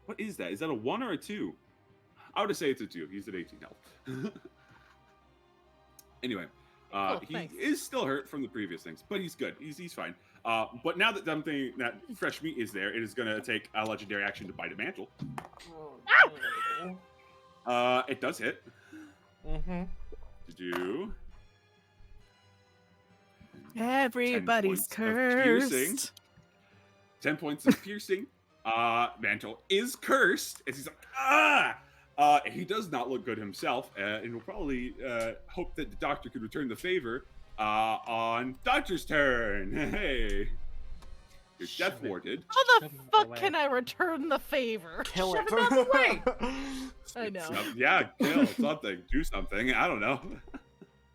What is that? Is that a 1 or a 2? I would say it's a 2. He's at 18 health. Anyway, Cool, he thanks. is still hurt from the previous things, but he's good. He's fine. But now that that fresh meat is there, it is going to take a legendary action to bite a Mantle. It does hit. To do Everybody's 10 points of piercing. cursed. 10 points of piercing. Mantle is cursed as he's like, ah! He does not look good himself, and will probably hope that the doctor could return the favor on Doctor's turn. Hey, you're death warded. How the Shove him fuck away. can I return the favor? Kill Shove it. it out of the way. I know. Yeah, kill something, do something. I don't know.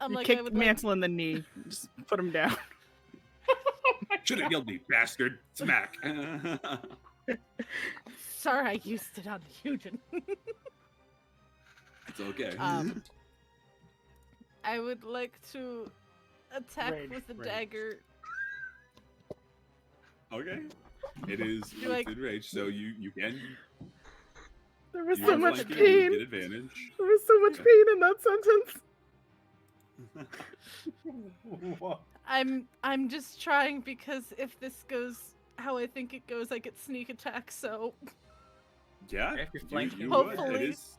I'm You like, kick I would Mantle in the knee. Just put him down. Should have killed me, bastard. Smack. Sorry, I used it on Eugen. It's okay. I would like to attack Rage, with the rage. dagger. Okay. It is Do I- within rage, so you can. There was You so are much flanking, you pain. get advantage. There was so much pain in that sentence. I'm just trying because if this goes how I think it goes, I get sneak attack. So Yeah, If you're flanking. you would. Hopefully. It is.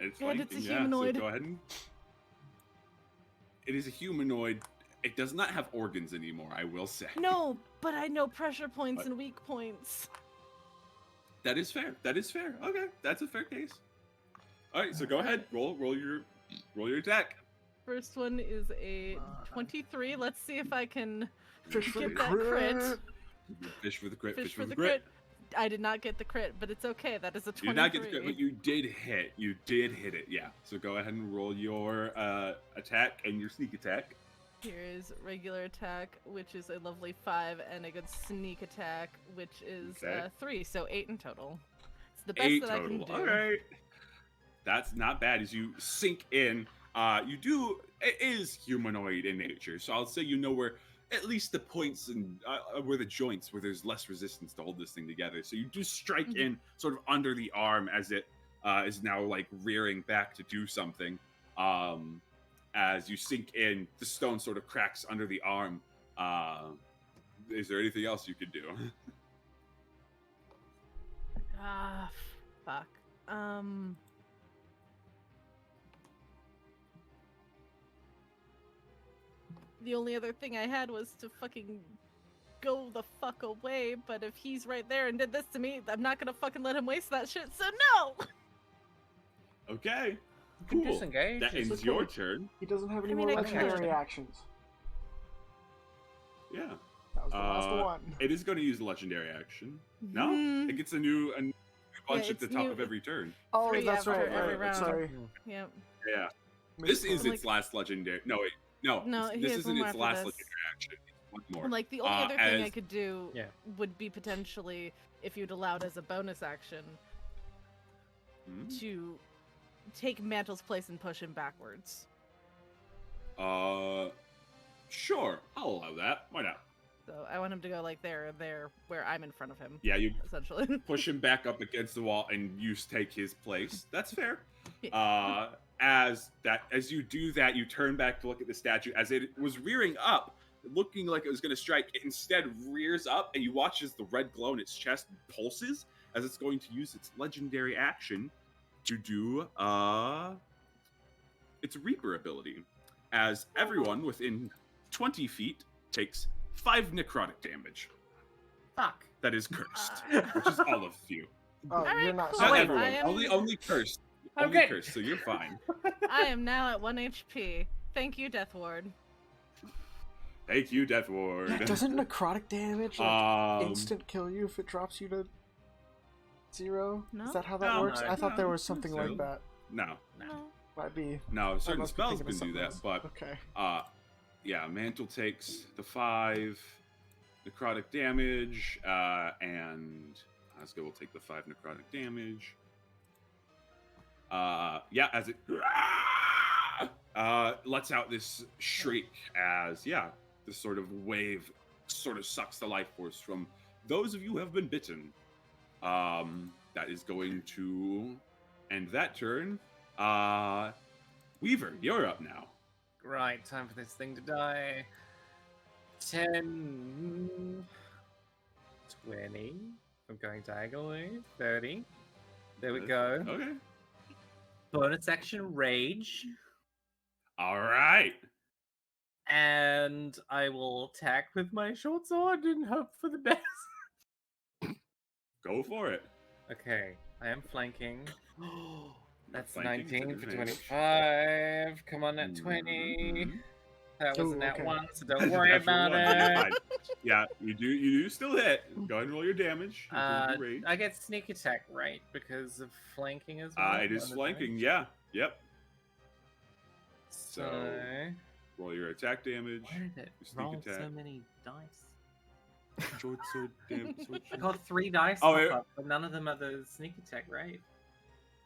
It's And it's a flanking, yeah, humanoid. So go ahead and. It is a humanoid. It does not have organs anymore, I will say. no, but I know pressure points What? and weak points. That is fair. That is fair. Okay, that's a fair case. All right, so go ahead. Roll your attack. First one is a 23. Let's see if I can Fish for the get that crit. crit. Fish for the crit. Fish for the crit. I did not get the crit, but it's okay. That is a 23. You did not get the crit, but you did hit. You did hit it. Yeah. So go ahead and roll your attack and your sneak attack. Here's regular attack, which is a lovely 5, and a good sneak attack, which is Okay. 3, so 8 in total. the best 8 that I total. can do. All right. That's not bad. As you sink in, it is humanoid in nature. So I'll say you know where at least the points and where the joints where there's less resistance to hold this thing together. So you do strike in sort of under the arm as it is now like rearing back to do something. As you sink in, the stone sort of cracks under the arm. Is there anything else you could do? Ah, fuck. The only other thing I had was to fucking go the fuck away, but if he's right there and did this to me, I'm not gonna fucking let him waste that shit, so no! Okay. You can Cool. disengage. That It's ends okay. your turn. He doesn't have any I mean, more I could. legendary actions. Yeah. That was the last one. It is going to use a legendary action. No? Mhm. It gets a new bunch at it's the top new- of every turn. Oh, three that's after right. every right. round. Sorry. Yep. Yeah. This is I'm its like- last legendary. No, wait. No, No, he this has isn't one more its after last this. legendary action. It's one more. I'm like, the only other thing I as- could do Yeah. would be potentially, if you'd allowed as a bonus action, Hmm? to take Mantle's place and push him backwards. Sure. I'll allow that. Why not? So I want him to go like there, where I'm in front of him, Yeah, you essentially. push him back up against the wall and you take his place. That's fair. Yeah. As you do that, you turn back to look at the statue as it was rearing up, looking like it was going to strike. It instead rears up, and you watch as the red glow in its chest pulses as it's going to use its legendary action to do its Reaper ability. As everyone within 20 feet takes 5 necrotic damage. Fuck. That is cursed, which is all of you. Oh, Alright, you're not. cool. Not wait, everyone. I am- Only cursed. Only Okay. cursed. So you're fine. I am now at 1 HP. Thank you, Death Ward. Thank you, Death Ward. Yeah, doesn't necrotic damage instant kill you if it drops you to 0? No? Is that how that No, works? no, I thought no, there was something so. like that. No, No. Might be. no. I Certain must be spells thinking can of do that, something but Okay. yeah, Mantle takes the 5 necrotic damage, and Asuka will take the 5 necrotic damage. Yeah, as it lets out this shriek as this sort of wave sort of sucks the life force from those of you who have been bitten. That is going to end that turn. Weaver, you're up now. Right, time for this thing to die. 10, 20. I'm going diagonally. 30. There we go. Okay. Bonus action rage. All right. And I will attack with my short sword and hope for the best. Go for it. Okay, I am flanking. That's Flanking to 19 for advantage. 25. Come on, that 20. Mhm. That wasn't Ooh, that okay. one, so don't worry Natural about one, you're it. fine. Yeah, you do still hit. Go ahead and roll your damage. Include your rage. I get sneak attack, right? Because of flanking as well. It is bonus flanking. damage. Yeah. Yep. So, Roll your attack damage. why did it Sneak roll attack. so many dice? Short sword damage. I got 3 dice, Oh, pop up, but none of them are the sneak attack, right?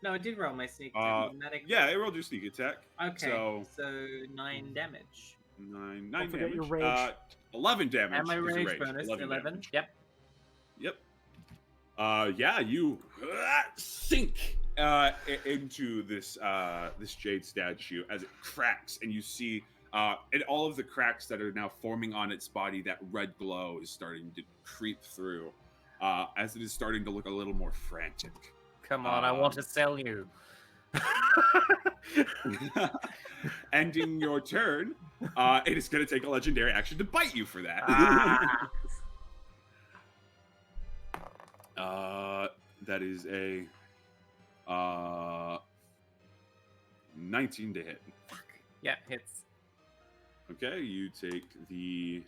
No, I did roll my sneak attack. automatic. Yeah, it rolled your sneak attack. Okay, So so 9 damage. 9 Don't forget damage. your rage. 11 damage. And my is your rage bonus, 11. damage. Yep. Yep. Yeah, you sink into this this jade statue as it cracks, and you see in all of the cracks that are now forming on its body, that red glow is starting to creep through, as it is starting to look a little more frantic. Come on, I want to sell you. Ending your turn, it is going to take a legendary action to bite you for that. That is a 19 to hit. Yeah, hits. Okay, you take the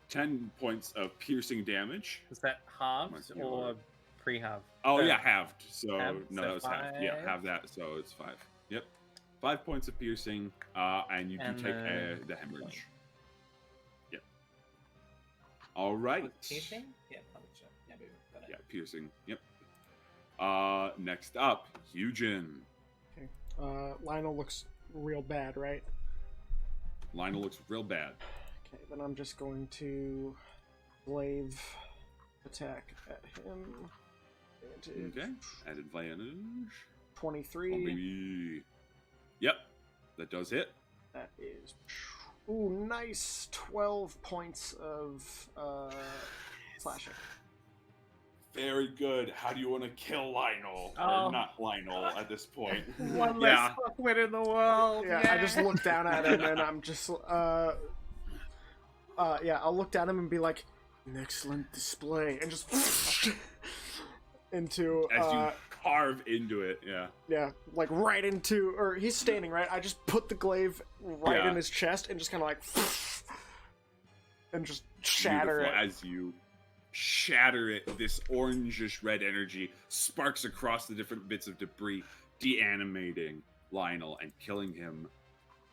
10 points of piercing damage. Was that halved Might be or lower. pre-halved? Oh So- yeah, halved. So Halved, no, so that was halved. Yeah, 5. halve that. So it's 5. Yep, 5 points of piercing, and you do And take the the hemorrhage. point. Yep. All right. Was piercing? Yeah, probably should. Yeah, we got Yeah, piercing. Yep. Next up, Eugen. Okay. Lionel looks real bad, right? Lionel looks real bad. Okay, then I'm just going to glaive attack at him. Advantage. Okay. At advantage. 23. Oh, baby. Yep. That does hit. That is, ooh, nice 12 points of slashing. Very good. How do you want to kill Lionel? Oh. Or not Lionel at this point. One Yeah. less fuckwit in the world. Yeah, I just look down at him and I'm just, yeah, I'll look down at him and be like, an excellent display, and just into, As you carve into it, yeah. yeah, like right into, or he's standing, right? I just put the glaive right Yeah. in his chest and just kind of like, and just shatter Beautiful. it. As you shatter it, this orangish red energy sparks across the different bits of debris, deanimating Lionel and killing him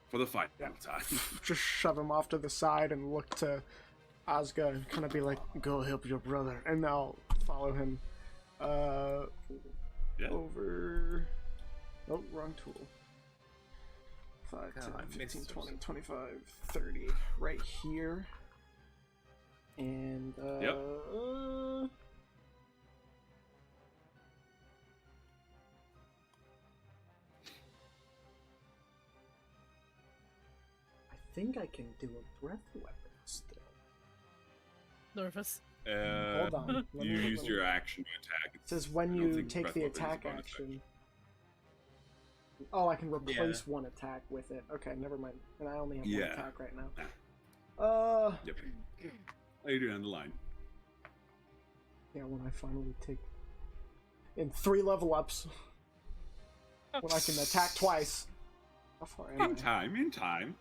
for the final time. Just shove him off to the side and look to Ozga and kind of be like, go help your brother, and I'll follow him Yeah. over, oh, wrong tool. 5, God, 10, I 15, missed 20, 25, 30, right here. And, Yep. I think I can do a breath weapon still. Nervous. Hold on. Let You me- used let me- your action to attack. It says when I don't you think take breath the weapon is a attack bonus action. Oh, I can replace one attack with it. Okay, never mind. And I only have one Yeah. attack right now. Yep. Later down the line. Yeah, when I finally take in 3 level ups, when I can attack twice. How far am I? In time.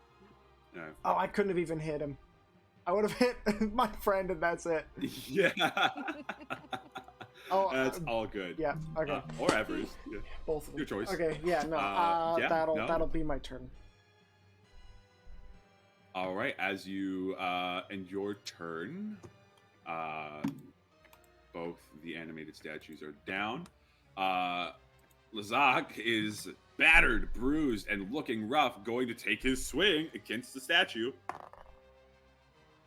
No. Oh, I couldn't have even hit him. I would have hit my friend, and that's it. Yeah. Oh, That's all good. Yeah. Okay. Or Evers. Yeah. Both of them. your choice. Okay. Yeah. No. Yeah, no. That'll be my turn. All right. As you end your turn, both the animated statues are down. Lazak is battered, bruised, and looking rough, going to take his swing against the statue.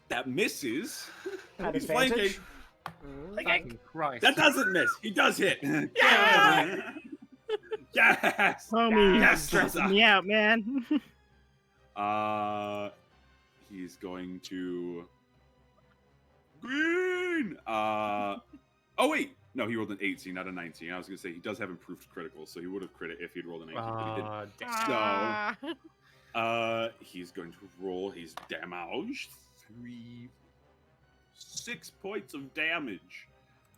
That misses. At He's advantage. flanking. Fucking Christ. That doesn't miss. He does hit. Yeah! Yes! Homie, Yes, stressing Lazak. me out, man. He's going to green. Oh wait, no, he rolled an 18, not a 19. I was gonna say he does have improved critical, so he would have crit it if he'd rolled an 18, but he didn't. Damn. Ah. He's going to roll his damage. 6 points of damage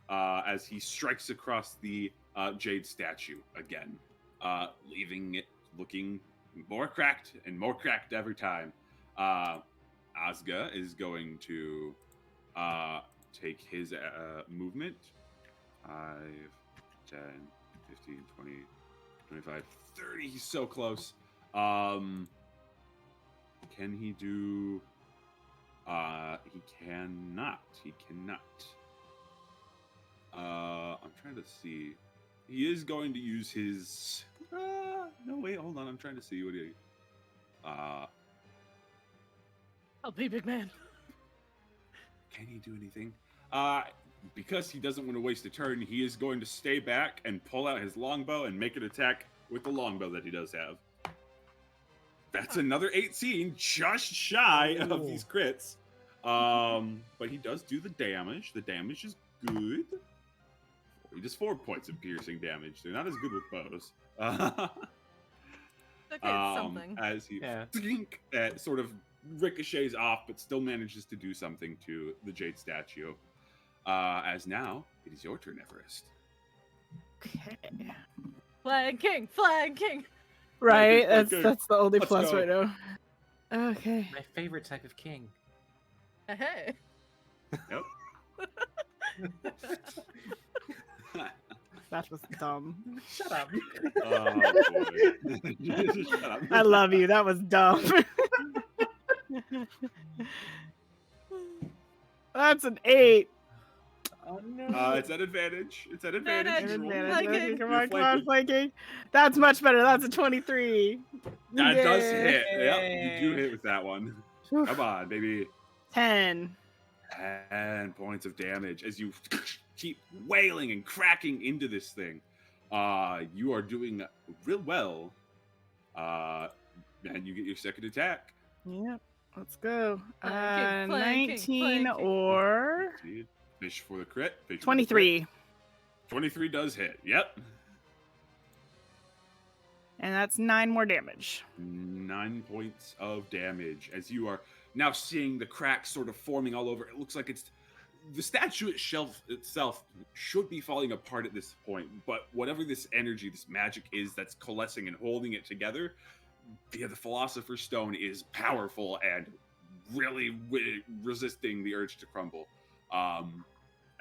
as he strikes across the jade statue again, leaving it looking more cracked and more cracked every time. Ozga is going to take his movement. 5, 10, 15, 20, 25, 30. He's so close. Can he do... he cannot. He cannot. I'm trying to see. He is going to use his... no, wait, hold on. I'm trying to see what he... I'll be big man. Can he do anything? Because he doesn't want to waste a turn, he is going to stay back and pull out his longbow and make an attack with the longbow that he does have. That's another 18, just shy of these crits. But he does do the damage. The damage is good. He does 4 points of piercing damage. They're not as good with bows. Okay, it's something. As he Yeah. sort of ricochets off, but still manages to do something to the jade statue. As now, it is your turn, Everest. Okay. Flag king, flag king. Right, Okay. that's the only Let's plus go. right now. Okay. My favorite type of king. Hey. Yep. That was dumb. Shut up. Oh, boy. Shut up. I love you. That was dumb. That's an 8. Oh no. It's at advantage. It's at advantage. Advantage. Roll. Advantage. Flanking. Okay, come You're on, come on, flanking. flanking. That's much better. That's a 23. That does Yeah. hit. Yep, you do Yay. hit with that one. Whew. Come on, baby. 10. 10 points of damage as you keep wailing and cracking into this thing. You are doing real well. And you get your second attack. Yep. Let's go. Flanking, 19 flanking. or Fish for the crit. Fish for the crit. 23. 23 does hit. Yep. And that's 9 more damage. 9 points of damage as you are now seeing the cracks sort of forming all over. It looks like it's the statue itself should be falling apart at this point, but whatever this energy, this magic is that's coalescing and holding it together via the Philosopher's Stone is powerful and really resisting the urge to crumble.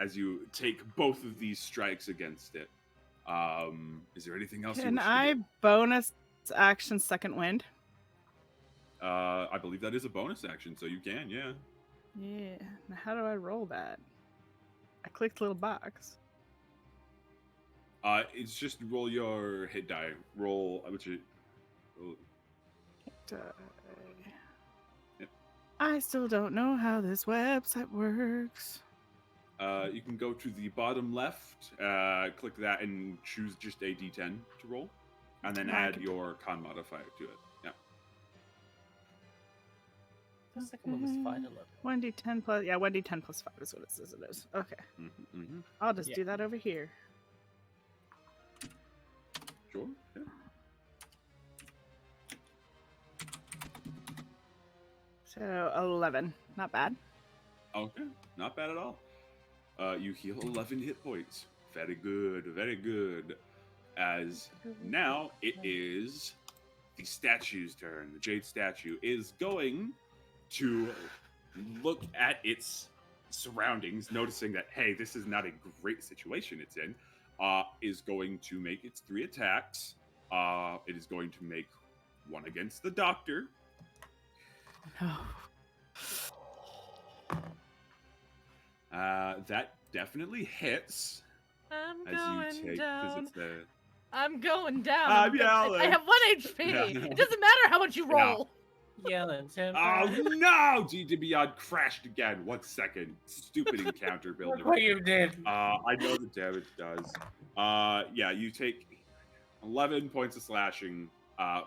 As you take both of these strikes against it. Is there anything else? Can you wish to I do? bonus action second wind? I believe that is a bonus action, so you can, yeah. Yeah. Now how do I roll that? I clicked little box. It's just roll your hit die. Roll. Which it. Roll, Yep. I still don't know how this website works. you can go to the bottom left, click that, and choose just a D10 to roll, and then Oh, I add can- your con modifier to it. Yeah. The second one was fine. I love it. 1d10 plus, yeah, 1d10 plus 5 is what it says it is. Okay. Mm-hmm. I'll just Yeah. do that over here. Sure. Yeah. So 11. Not bad. Okay, not bad at all. You heal 11 hit points. Very good, very good. As now it is the statue's turn. The jade statue is going to look at its surroundings, noticing that, hey, this is not a great situation it's in. Is going to make its 3 attacks. It is going to make one against the doctor. No. That definitely hits. I'm As going you take, because down. it's the I'm going down. I'm I yelling. have 1 HP. Yeah. It doesn't matter how much you Yeah. roll. Yelling timber. Oh no! D Beyond crashed again. 1 second. Stupid encounter builder. Look what you did. I know the damage does. Yeah, you take 11 points of slashing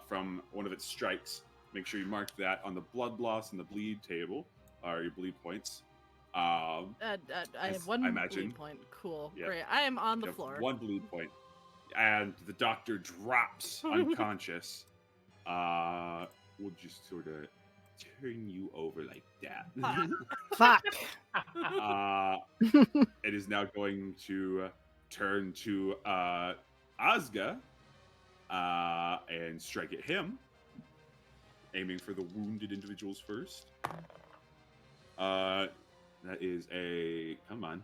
from one of its strikes. Make sure you mark that on the blood loss and the bleed table, or your bleed points. I As have 1 I imagine. bleed point. Cool. Yeah. Great. I am on You the have floor. 1 bleed point. And the doctor drops unconscious. We'll just sort of turn you over like that. Fuck. It is now going to turn to Ozga and strike at him, aiming for the wounded individuals first. That is a... Come on.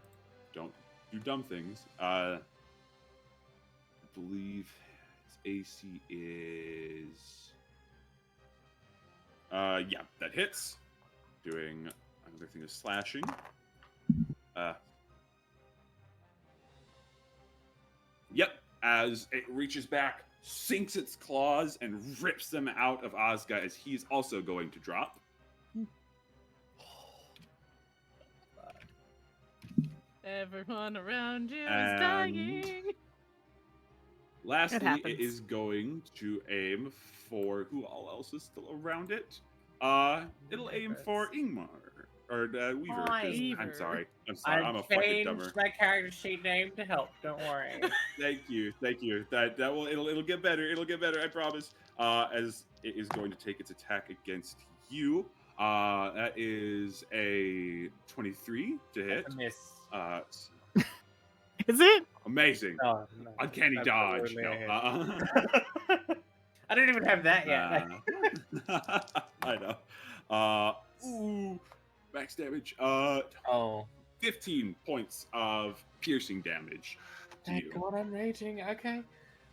Don't do dumb things. I believe his AC is... yeah, that hits. Doing another thing of slashing. Yep, as it reaches back, sinks its claws, and rips them out of Ozga as he's also going to drop. Everyone around you is And- dying. Lastly, happens. it is going to aim for who all else is still around it. It'll aim for Ingmar or Weaver. 'cause- I'm Weaver. sorry. I'm a I've fucking dumber. changed my character sheet name to help. Don't worry. Thank you. That will it'll get better. It'll get better. I promise. As it is going to take its attack against you. That is a 23 to hit. That's a miss. S- Is it? amazing. Oh, no. Uncanny That's dodge. totally No. a hit. I don't even have that yet. I know. Ooh, max damage. Oh. 15 points of piercing damage to Thank you. God I'm raging. Okay.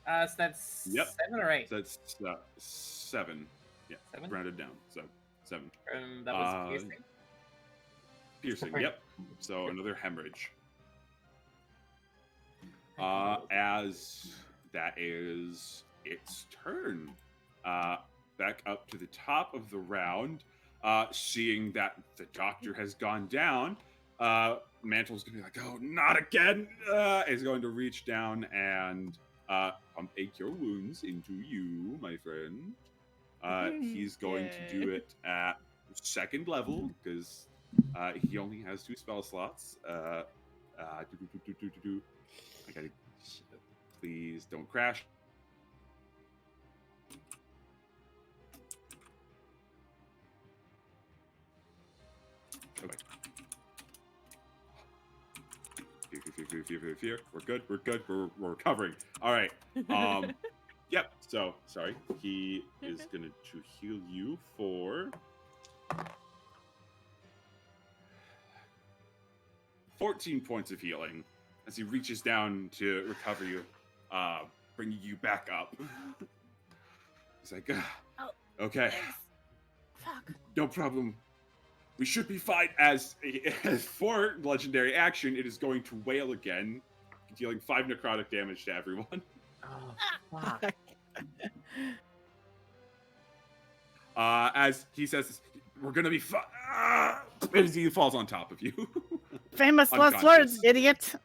So that's Yep. 7 or 8. So that's 7. Yeah, 7? rounded down. So 7. And that was piercing. Piercing. Sorry. Yep. So another hemorrhage. As that is its turn. Back up to the top of the round, seeing that the doctor has gone down, Mantle's gonna be like, "Oh, not again!" Is going to reach down and pump a cure wounds into you, my friend. He's going to do it at second level because he only has 2 spell slots. I gotta. Please don't crash. Okay. Fear. We're good. We're recovering. All right. Yep. So sorry. He is gonna to heal you for 14 points of healing as he reaches down to recover you, bringing you back up. He's like, okay, Fuck. no problem. We should be fine. As for legendary action, it is going to wail again, dealing 5 necrotic damage to everyone. Oh, fuck. As he says, we're gonna be fine. As he falls on top of you. Famous last Unconscious. words, idiot.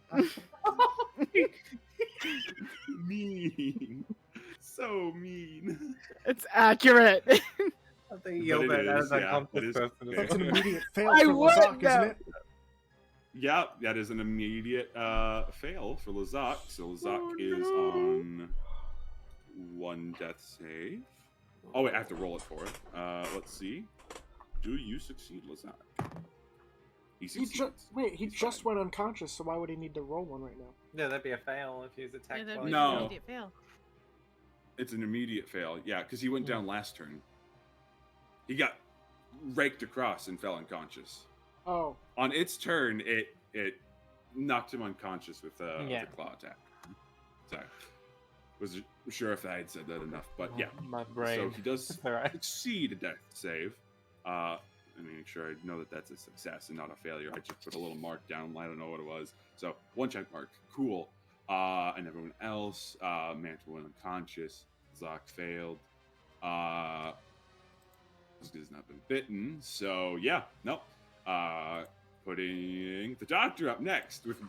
Mean. So mean. It's accurate. I think you yelled But it at is, an yeah, unconscious it is person. as fair. That's an well. immediate fail I for would Lazak, isn't know. it? Yeah, that is an immediate fail for Lazak. So Lazak Oh, is no. on 1 death save. Oh wait, I have to roll it for it. Let's see. Do you succeed, Lazak? He succeeds. He He's just fine. went unconscious, so why would he need to roll one right now? No, that'd be a fail if he was Yeah, attacked that'd by be No. an immediate fail. It's an immediate fail. Yeah, because he went down last turn. He got raked across and fell unconscious. Oh, On its turn, it knocked him unconscious with a claw attack. Sorry. Wasn't sure if I had said that enough, but yeah. My brain. So he does All right. succeed a death save. Let me make sure I know that that's a success and not a failure. I just put a little mark down. I don't know what it was. So 1 check mark. Cool. And everyone else, Mantle went unconscious. Zoc failed. Has not been bitten. So yeah, nope. Putting the doctor up next with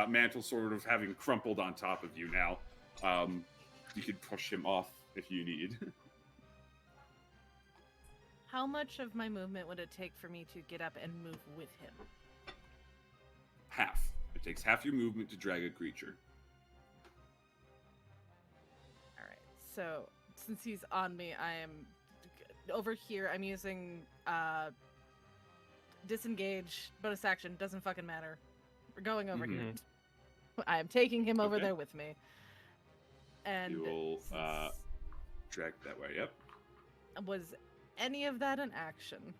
Mantle sort of having crumpled on top of you now. You could push him off if you need. How much of my movement would it take for me to get up and move with him? Half. It takes half your movement to drag a creature. All right. So since he's on me, I am over here. I'm using disengage, bonus action. Doesn't fucking matter. We're going over here. I am taking him over Okay. there with me. And You will since- drag that way. Yep. was any of that an action?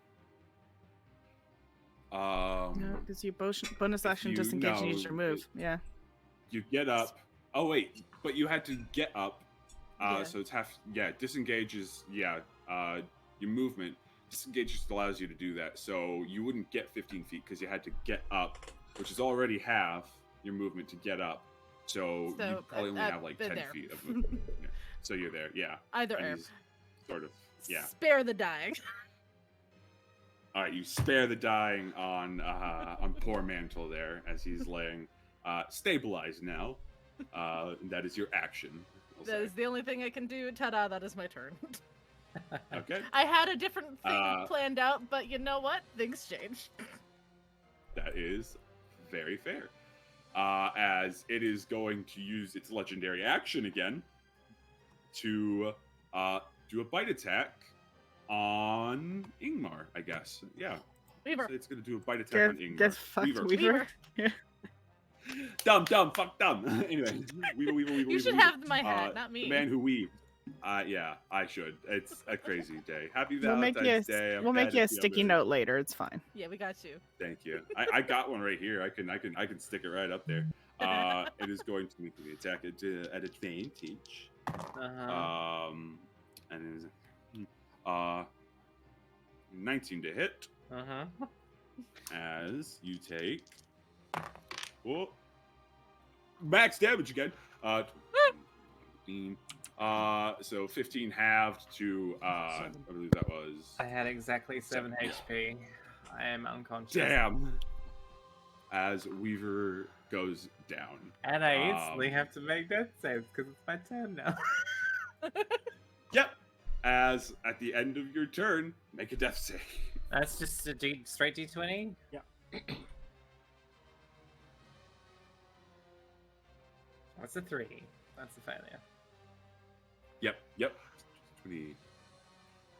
No, because you bonus action just in case you need your move. Yeah. You get up. Oh wait, but you had to get up. Yeah. So it's half. Yeah, disengage is your movement. Disengage just allows you to do that. So you wouldn't get 15 feet because you had to get up, which is already half your movement to get up. So So, you probably only have like been 10 there. feet of movement. Yeah. So you're there. Yeah. Either And or. he's sort of. Yeah. Spare the dying. All right, you spare the dying on poor Mantle there as he's laying stabilized now. That is your action. I'll That say. is the only thing I can do. Ta-da! That is my turn. Okay, I had a different thing planned out, but you know what? Things change. that is very fair. As it is going to use its legendary action again to do a bite attack on Ingmar, I guess. Yeah. Weaver. So it's going to do a bite attack on Ingmar. Get fucked, Weaver. Weaver. Dumb, fuck dumb. Anyway, Weaver. You should have my hat, not me. The man who weaved. Yeah, I should. It's a crazy day. Happy We'll make Valentine's you Day. I'm we'll make glad you a it's, sticky busy. note later. It's fine. Yeah, we got you. Thank you. I got one right here. I can stick it right up there. It is going to make the attack at advantage. And it is 19 to hit. As you take max damage again. 15. So 15 halved to I believe that was. I had exactly 7 HP. I am unconscious. Damn. As Weaver goes down. And I instantly have to make death saves because it's my turn now. Yep. As at the end of your turn, make a death save. That's just a straight D20? Yeah. What's a 3? That's a failure. Yep. 20.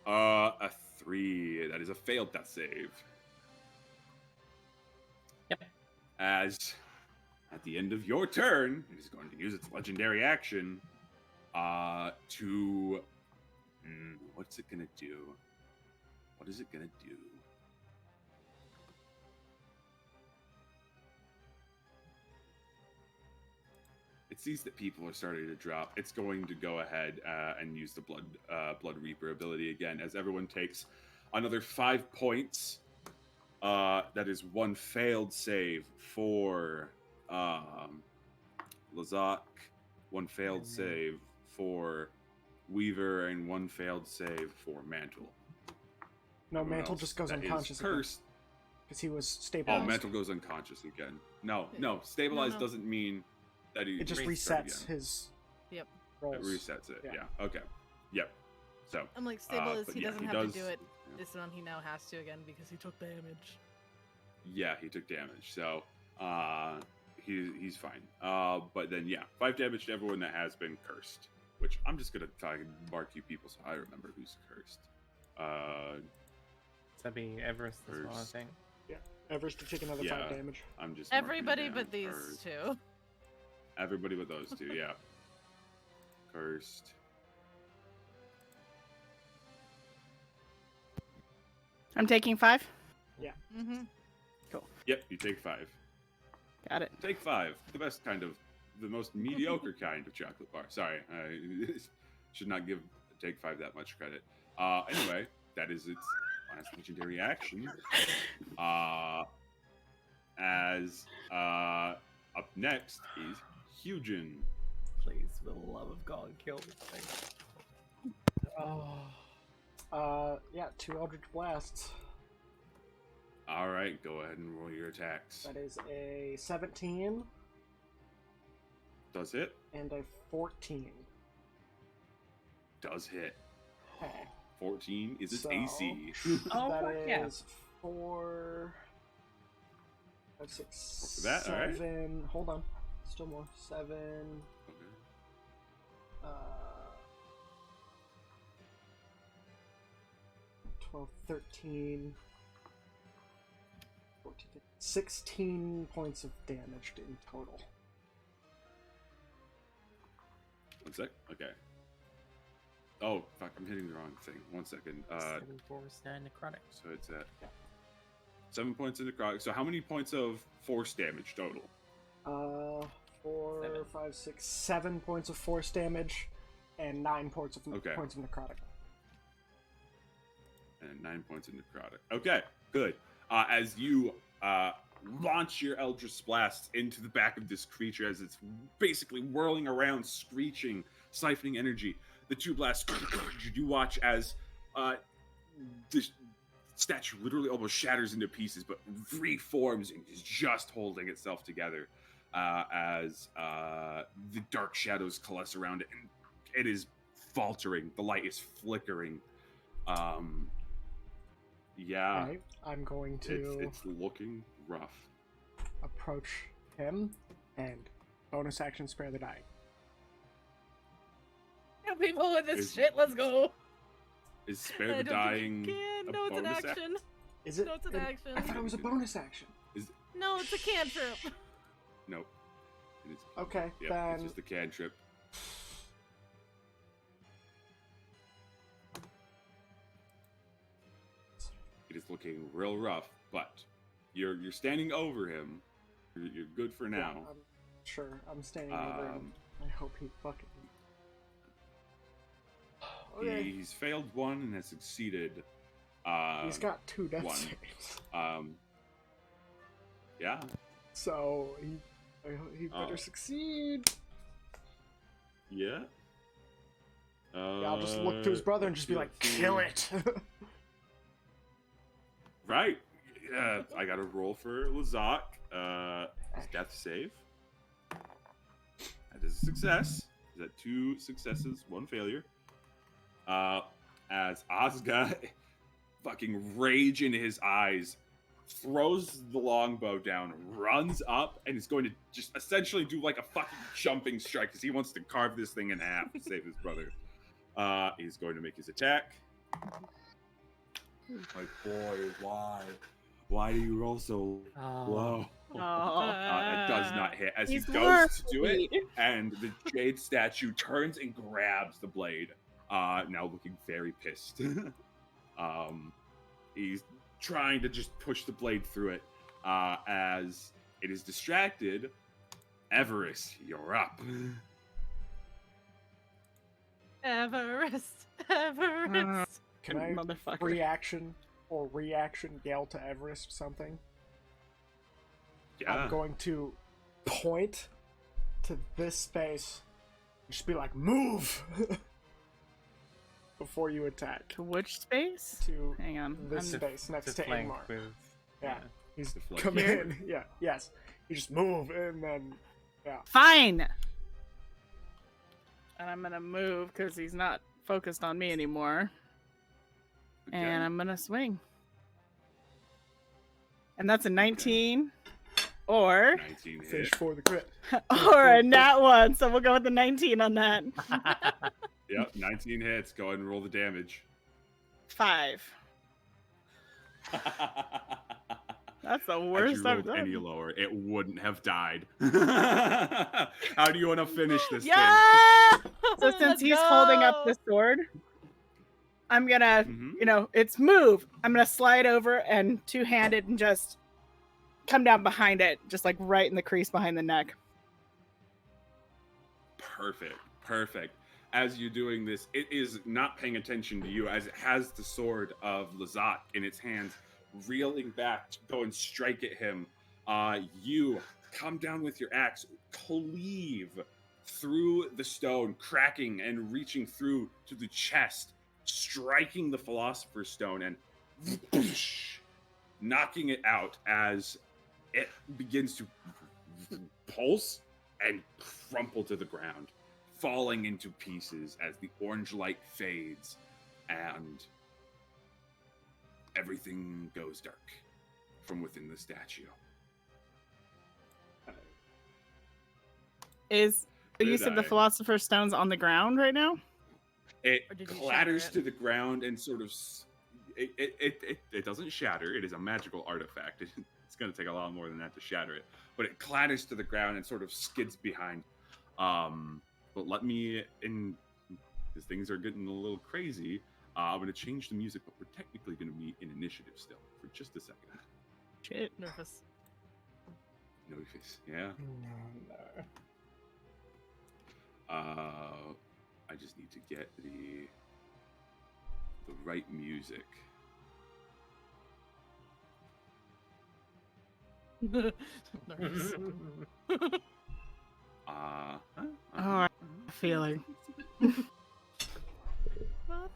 A 3. That is a failed death save. Yep. As at the end of your turn, it is going to use its legendary action to. What's it gonna do? What is it gonna do? It sees that people are starting to drop. It's going to go ahead and use the Blood Reaper ability again, as everyone takes another 5 points. That is 1 failed save for Lazak, 1 failed save for Weaver, and 1 failed save for Mantle. No, Everyone Mantle else just goes that is unconscious cursed. because he was Oh, stabilized. Mantle goes unconscious again. No, stabilized No. doesn't mean that he It just restarts resets again. his Yep. rolls. It resets it. Yeah. Yeah. Okay. Yep. So. I'm like, stable as but he yeah, doesn't he have does- to do it. yeah. This one he now has to again because he took damage. Yeah, he took damage. So he's fine. But then 5 damage to everyone that has been cursed. Which I'm just gonna try and mark you people so I remember who's cursed. That'd be Everest as well, I First. think. Everest to take another 5 Yeah. damage. I'm just marking it Everybody down. but these Cursed. two. Everybody but those two, yeah. Cursed. I'm taking 5. Mm-hmm. Yep, you take 5. Got it. Take 5. The most mediocre kind of chocolate bar. Sorry, I should not take 5 that much credit. Anyway, that is its last legendary action. As up next is Hugin. Please, for the love of God, kill this thing. Oh. 2 Eldritch Blasts. All right, go ahead and roll your attacks. That is a 17 Does hit. and a 14. Does hit. Okay. 14 is its So- AC. Oh, That fuck yeah. is 4, 5, 6, For that, all right. 7. Hold on. Still more. 7. Okay. 12, 13, 14, 15, 16 points of damage in total. 1 sec. Okay. Oh, fuck, I'm hitting the wrong thing. 1 second. 7 force 9 necrotic. So it's at 7 points of necrotic. So how many points of force damage total? 4, 7. 5, 6, 7 points of force damage, and 9 points of Okay. points of necrotic. And 9 points of necrotic. Okay, good. As you launch your Eldritch Blast into the back of this creature, as it's basically whirling around, screeching, siphoning energy, the 2 blasts, you watch as the statue literally almost shatters into pieces, but reforms and is just holding itself together as the dark shadows coalesce around it, and it is faltering. The light is flickering. Yeah, Alright, I'm going to it's looking rough. approach him and bonus action spare the dying. Kill people with this Is- shit. Let's go. Is spare I the don't dying? think you can. a No, it's an bonus action. Is it? No, it's an action. I thought it was a bonus action. No, it's a cantrip. Nope. It is, Okay, yep, then it's just a cantrip. It is looking real rough, but you're standing over him. You're good for yeah, now. I'm sure. I'm standing over him. I hope he fucking. Okay. He's failed 1 and has succeeded. He's got 2 death 1. saves. Yeah. So he He better Oh. succeed. Yeah. Yeah, I'll just look to his brother and just be like, kill it. Right. I got to roll for Lazak. His death save. That is a success. Is that 2 successes, 1 failure? As Ozga, fucking rage in his eyes, throws the longbow down, runs up, and is going to just essentially do like a fucking jumping strike because he wants to carve this thing in half to save his brother. He's going to make his attack. My boy, why? Why do you roll so low? It does not hit as He's he goes to do worried. it, and the jade statue turns and grabs the blade. Now looking very pissed. He's trying to just push the blade through it. As it is distracted, Everest, you're up. Everest, Everest. Can I Motherfucker. reaction yell to Everest something? Yeah. I'm going to point to this space and just be like, move! Before you attack. To which space? To Hang on. this I'm- space next to flank Ingmar. with. Yeah. He's To flank. come Here? in. Yeah, yes. You just move and then, yeah. Fine! And I'm gonna move because he's not focused on me anymore. Okay. And I'm gonna swing. And that's a 19 or 19 Finish hit. for the crit. or a nat 1. So we'll go with the 19 on that. Yep, 19 hits. Go ahead and roll the damage. 5. That's the Had worst you I've rolled any done. lower, it wouldn't have died. How do you want to finish this Yeah! So since Let's he's holding up go. the sword, I'm gonna, thing? it's move. I'm gonna slide over and two-handed and just come down behind it, just like right in the crease behind the neck. Perfect. Perfect. As you're doing this, it is not paying attention to you as it has the sword of Lazat in its hands, reeling back to go and strike at him. You come down with your axe, cleave through the stone, cracking and reaching through to the chest, striking the Philosopher's Stone and knocking it out as it begins to pulse and crumple to the ground, falling into pieces as the orange light fades and everything goes dark from within the statue. You said the I? Philosopher's Stone's on the ground right now? It Or did you clatters shatter it? to the ground and sort of it doesn't shatter. It is a magical artifact. It's going to take a lot more than that to shatter it, but it clatters to the ground and sort of skids behind. But let me in because things are getting a little crazy. I'm going to change the music, but we're technically going to be in initiative still for just a second. Shit. Nervous. No face. Yeah. No. I just need to get the right music. Nervous. Oh, I have a feeling. More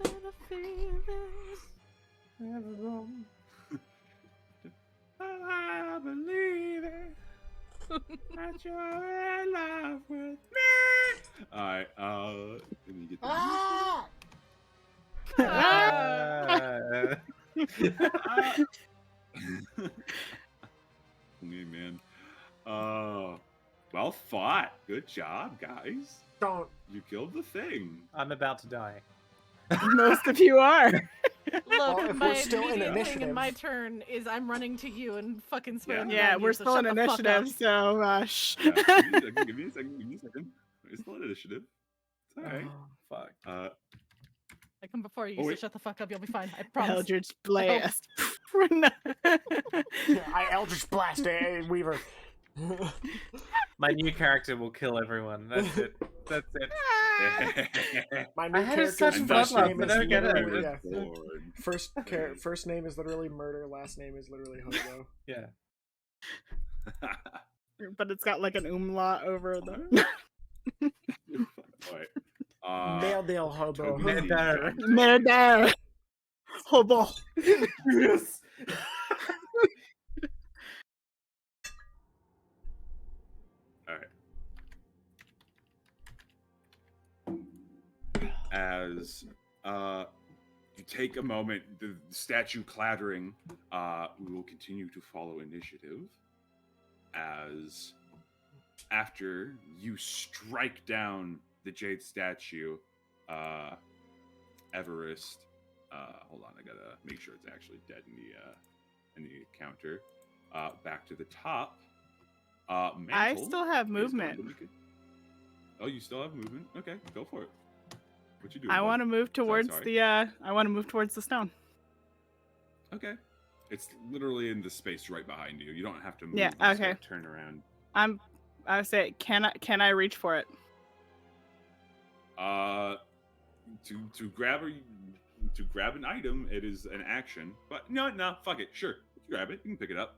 than a feeling. I believe it. That you're in love with me. Alright, let me get the Ah! Hey, man. Well fought. Good job, guys. Don't. You killed the thing. I'm about to die. Most of you are. Well, Look, if my we're still in immediate thing initiative. in my turn is I'm running to you and fucking spamming. Yeah, around we're you, so still in shut the fuck initiative, up. so shh. Yeah, give me a second. We're still in initiative. It's alright. Oh, fuck. I come before you, Oh, so wait. shut the fuck up. You'll be fine. I promise. Eldritch Blast. Yeah, I Eldritch Blast Weaver. My new character will kill everyone. That's it. That's it. My new I had character's such first bloodlust, name but is I don't get it. literally, yeah. Lord. First name is literally murder. Last name is literally hobo. Yeah. but it's got like an umlaut over the Alright. Male hobo. Toby, Murder. murder. Hobo. Yes. Alright. As you take a moment, the statue clattering, we will continue to follow initiative. As after you strike down the jade statue, Everest, hold on, I gotta make sure it's actually dead in the encounter. Back to the top. I Mantle still have is going movement. to make it- Oh, you still have movement? Okay, go for it. What you doing? I bud? want to move towards sorry. the. I want to move towards the stone. Okay. It's literally in the space right behind you. You don't have to move. Yeah, You just okay. gotta turn around. I would say, can I reach for it? To grab an item, it is an action. But no, fuck it. Sure, you grab it. You can pick it up.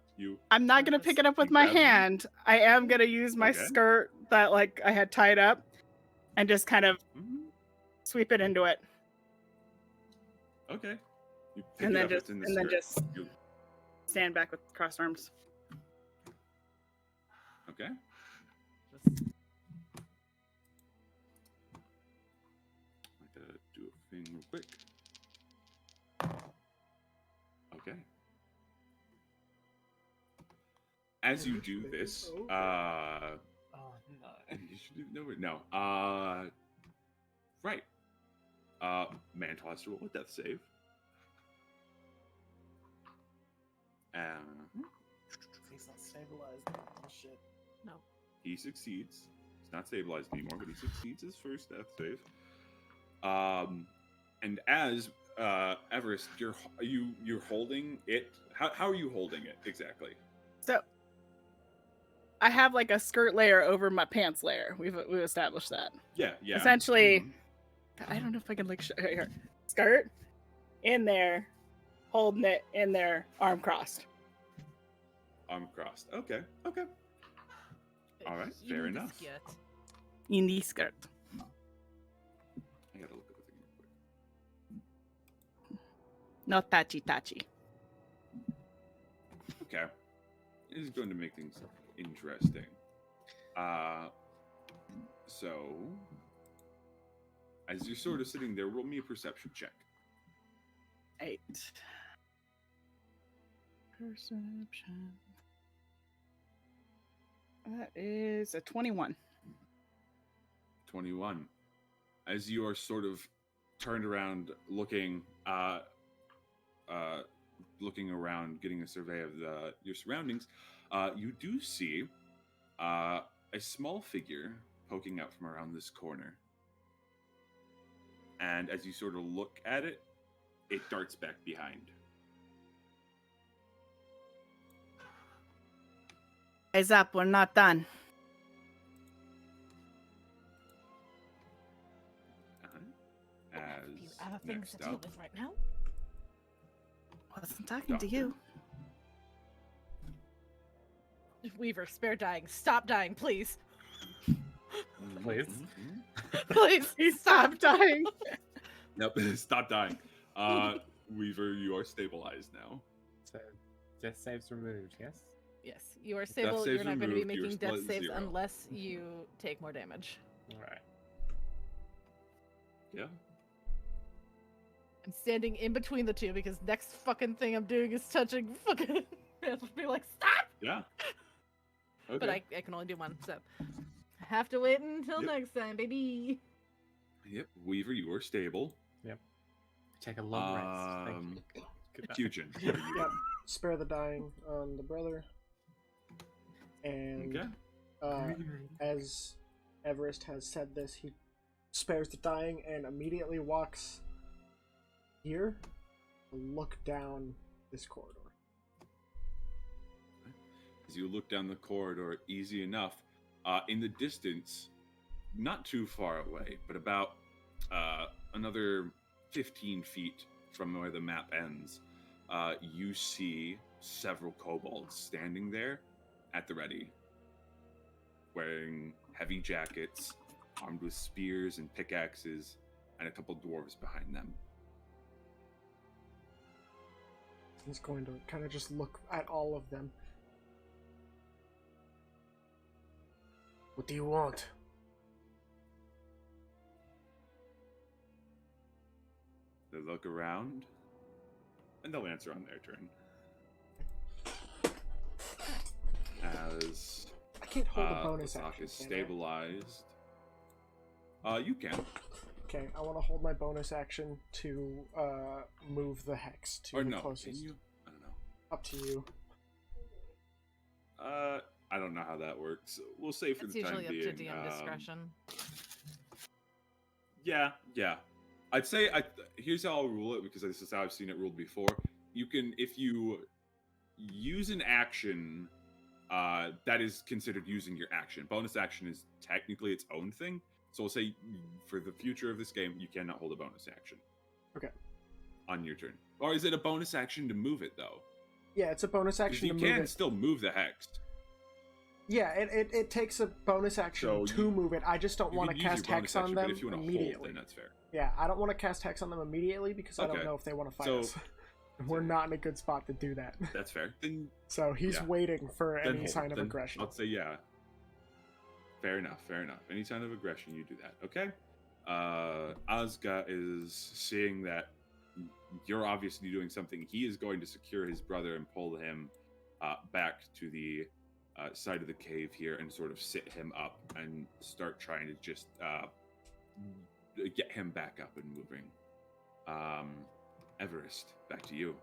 I'm not gonna pick it up with You my grab it? hand. I am gonna use my Okay. skirt that like I had tied up, and just kind of Mhm. sweep it into it, Okay. You pick and it then up. just It's in the and then skirt. just You- stand back with crossed arms. okay. I gotta do a thing real quick. Okay. As you do this, Oh no. initiative? No. Right. Mantle has to roll a death save. He's not stabilized. Oh shit. No. He succeeds. He's not stabilized anymore, but he succeeds his first death save. And as Everest, you're holding it. How are you holding it exactly? So I have like a skirt layer over my pants layer. We've established that. Yeah. Essentially, Mhm. I don't know if I can like show here. Skirt in there, holding it in there, arm crossed. Arm crossed. Okay. All right, You fair need the enough. skirt. In the skirt. I gotta look at the thing real quick. Not touchy. Okay. This is going to make things interesting. So, as you're sort of sitting there, roll me a perception check. 8. Perception. That is a 21. 21. As you are sort of turned around, looking around, getting a survey of your surroundings, you do see a small figure poking out from around this corner. And as you sort of look at it, it darts back behind. Eyes up, we're not done. I have a few As other things next to deal up, with right now. Wasn't talking to Doctor. you. Weaver, spare dying. Stop dying, please. Please. Please Stop dying. Nope, stop dying. Weaver, you are stabilized now. So, death saves removed, yes? Yes, you are stable. saves You're not going to be removed, you're making still death at saves 0. unless you take more damage. Alright. Yeah. I'm standing in between the two because next fucking thing I'm doing is touching fucking. I'll be like, stop! Yeah. Okay. But I can only do one, so I have to wait until Yep. next time, baby. Yep. Weaver, you are stable. Take a long rest. Thank you. Good night. Fusion. What are you Yep. Spare the dying on the brother. And doing? as Everest has said this, he spares the dying and immediately walks here to look down this corridor. As you look down the corridor, easy enough. In the distance, not too far away, but about another 15 feet from where the map ends, you see several kobolds standing there at the ready. wearing heavy jackets, armed with spears and pickaxes, and a couple dwarves behind them. He's going to kind of just look at all of them. What do you want? They look around, and they'll answer on their turn. As I can't hold a bonus the sock action. is can I? stabilized. You can. Okay, I want to hold my bonus action to move the hex to Or the no, closest. can you? I don't know. Up to you. I don't know how that works. We'll say for It's the time usually up being. to DM discretion. Yeah. I'd say here's how I'll rule it, because this is how I've seen it ruled before. You can, if you use an action, that is considered using your action. Bonus action is technically its own thing. So we'll say for the future of this game, you cannot hold a bonus action. Okay. On your turn. Or is it a bonus action to move it, though? Yeah, it's a bonus action You to move can it. still move the hex. Yeah, it takes a bonus action So to move it. I just don't You want to can use cast your bonus hex on action, them but if you want to immediately. hold, then that's fair. Yeah, I don't want to cast hex on them immediately because I don't Okay. know if they want to fight So- us. We're not in a good spot to do that. That's fair. Then So he's Yeah. waiting for then any hold. sign of Then aggression. I'll say yeah. Fair enough. Any sign of aggression, you do that. Okay. Azga is seeing that you're obviously doing something. He is going to secure his brother and pull him back to the side of the cave here and sort of sit him up and start trying to just get him back up and moving. Everest, back to you.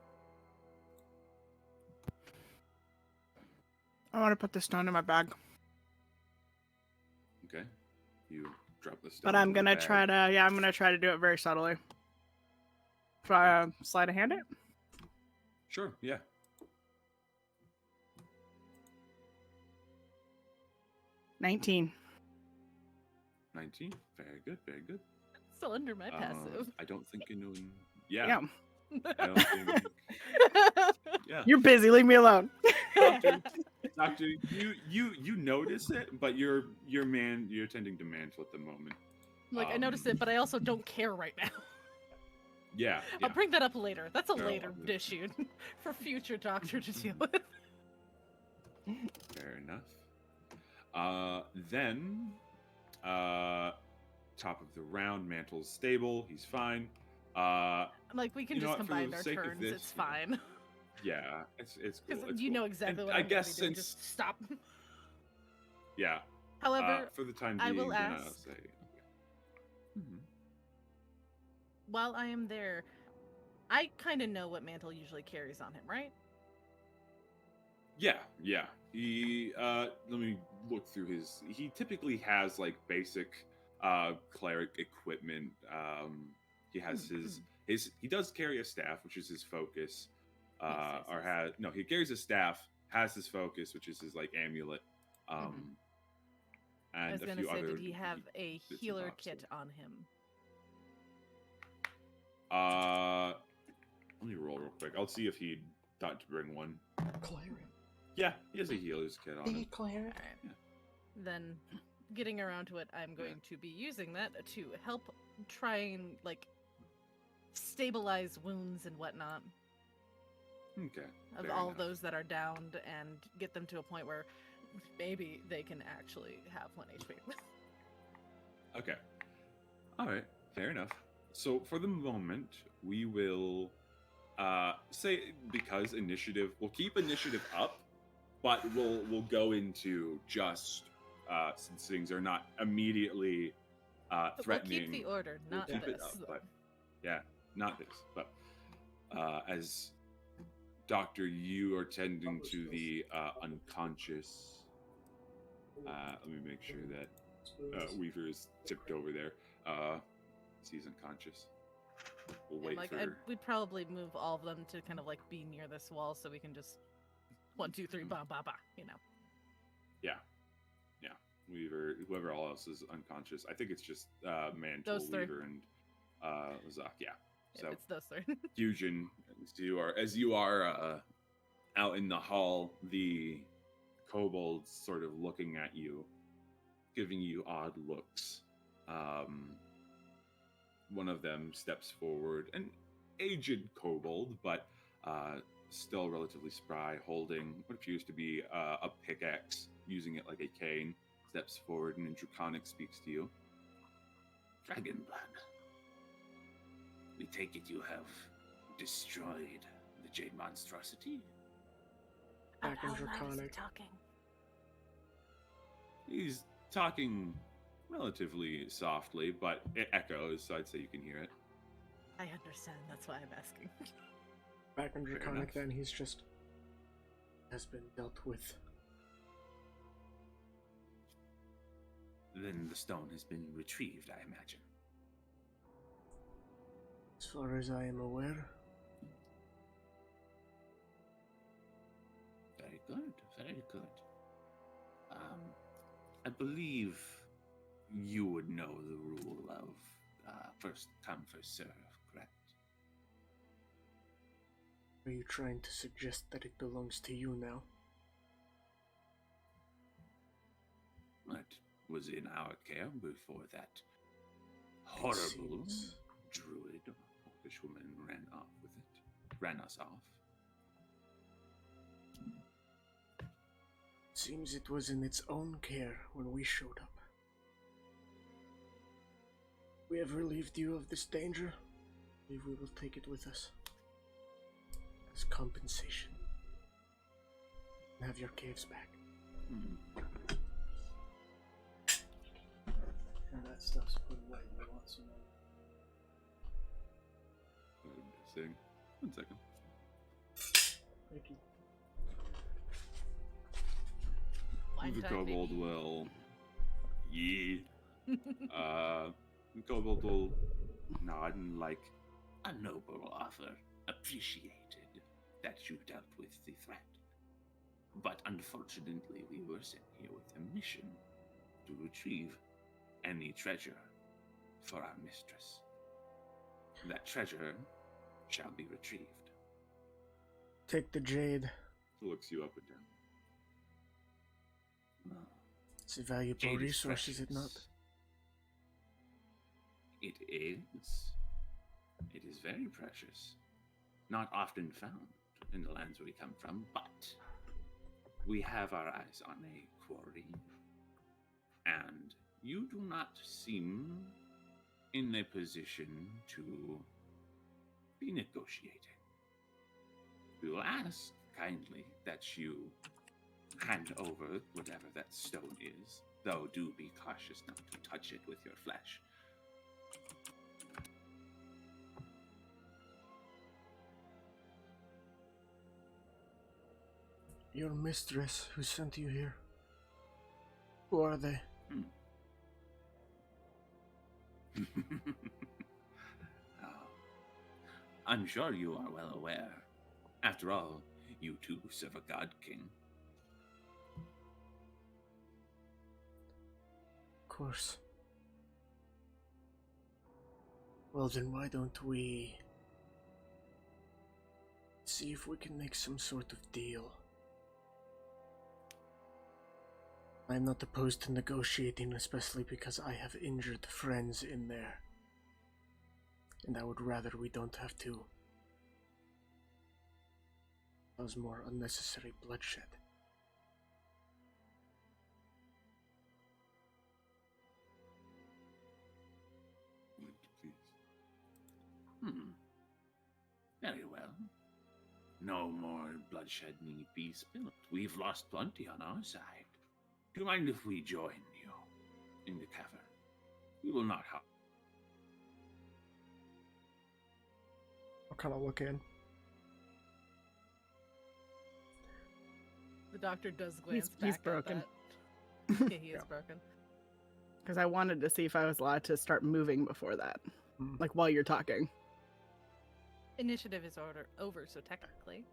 I want to put the stone in my bag, Okay. You drop the stone. but I'm into the gonna bag. try to. Yeah, I'm gonna try to do it very subtly. Try sleight of hand it. Sure, yeah. 19. 19. Very good, very good. Still under my passive. I don't think anyone. Yeah. Yeah. I don't think. Yeah. You're busy. Leave me alone. Doctor, you notice it, but you're tending to mantle at the moment. Like, I noticed it, but I also don't care right now. Yeah. I'll bring that up later. That's a Fair later enough. issue for future Doctor to deal with. Fair enough. Then, top of the round, Mantle's stable. He's fine. Like, we can You know just what, for the combine our sake of turns. this, it's fine. Yeah, it's cool. Because It's you cool. know exactly And what I I'm gonna guess be doing. since Just stop. yeah, However, for the time I being, will then ask- I'll say. Mhm. while I am there, I kind of know what Mantle usually carries on him, right? Yeah. He let me look through his. He typically has like basic cleric equipment. He has his. He does carry a staff, which is his focus. Yes. He carries a staff, has his focus, which is his like amulet. I And was a gonna few say, other. did he have a and healer bobs. kit on him? Let me roll real quick. I'll see if he thought to bring one. Cleric. Yeah, he has a healer's kit on him. Be cleric. Alright. Then, getting around to it, I'm going to be using that to help try and, like, stabilize wounds and whatnot Okay. of fair all enough. those that are downed and get them to a point where maybe they can actually have 1 HP. Okay. All right. Fair enough. So for the moment, we will say because initiative. We'll keep initiative up, but we'll go into just since things are not immediately But threatening. we'll keep the order, we'll not keep this. it up, but yeah, not this. But as Doctor, you are tending to the unconscious. Let me make sure that Weaver is tipped over there. He's unconscious. We'll Yeah, wait like, for. we'd probably move all of them to kind of like be near this wall so we can just 1, 2, 3, ba ba ba, you know. Yeah. Weaver, whoever all else is unconscious. I think it's just Mantle, Those three. Weaver, and Lazak. Yeah. So If it's those 3. Fusion, as you are out in the hall, the kobolds sort of looking at you. giving you odd looks. One of them steps forward, an aged kobold, but still relatively spry, holding what appears to be a pickaxe, using it like a cane, steps forward and in Draconic speaks to you. Dragonblood, we take it you have destroyed the Jade monstrosity? Back in How loud is he Draconic. talking? He's talking relatively softly, but it echoes, so I'd say you can hear it. I understand. That's why I'm asking. Back in Fair Draconic, enough. then he's just has been dealt with. Then the stone has been retrieved, I imagine. As far as I am aware, Very good, very good. I believe you would know the rule of first come, first serve, correct? are you trying to suggest that it belongs to you now? It was in our care before that horrible seems- druid, orcish woman, ran off with it. Ran us off. Seems it was in its own care when we showed up. We have relieved you of this danger. I believe we will take it with us as compensation. And have your caves back. And that stuff's put away. You want some more? I'm guessing. 1 second. Thank you. Blind The tag, kobold baby. will. Yeah. The kobold will nod and like. A noble offer, appreciated that you dealt with the threat. But unfortunately, we were sent here with a mission to retrieve any treasure for our mistress. That treasure shall be retrieved. Take the jade. Looks you up and down. Ah, It's a valuable jade is resource, is it not? precious. It is. It is very precious. Not often found in the lands we come from, but we have our eyes on a quarry. And you do not seem in a position to be negotiating. We will ask kindly that you hand over whatever that stone is, though do be cautious not to touch it with your flesh. Your mistress who sent you here. Who are they? Oh, I'm sure you are well aware. After all, you too serve a God King. Of course. Well then, why don't we see if we can make some sort of deal? I'm not opposed to negotiating, especially because I have injured friends in there. And I would rather we don't have to cause more unnecessary bloodshed. Please. Very well. No more bloodshed need be spilled. We've lost plenty on our side. Do you mind if we join you in the cavern? We will not harm. I'll kind of look in. The doctor does glance He's back broken. at that. Okay, he is Yeah. broken. Because I wanted to see if I was allowed to start moving before that. Hmm. Like while you're talking. Initiative is over, so technically.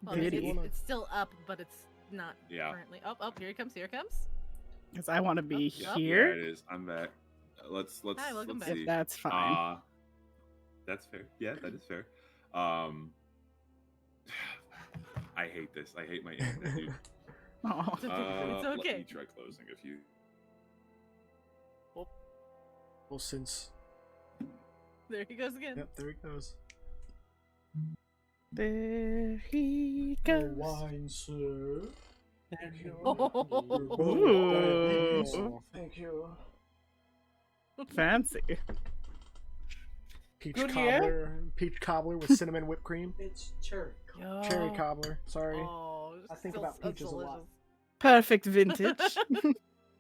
Well, I Goody. mean, it's still up, but it's not Yeah. currently. Oh, here he comes, here he comes. Because I want to be Oh, Yeah, here. it is. I'm back. Let's Hi, welcome let's back. see. If that's fine. That's fair. Yeah, that is fair. I hate this. I hate my internet, dude. Oh. It's okay. It's Let okay. me try closing a few. Well, since... There he goes again. Yep, there he goes. There he The goes. wine, sir. Ooh. Thank you. Fancy. Peach Good, cobbler. Peach cobbler with cinnamon whipped cream. It's cherry. Cherry cobbler. Sorry. Oh, I think still about so peaches a lot. delicious. Perfect vintage.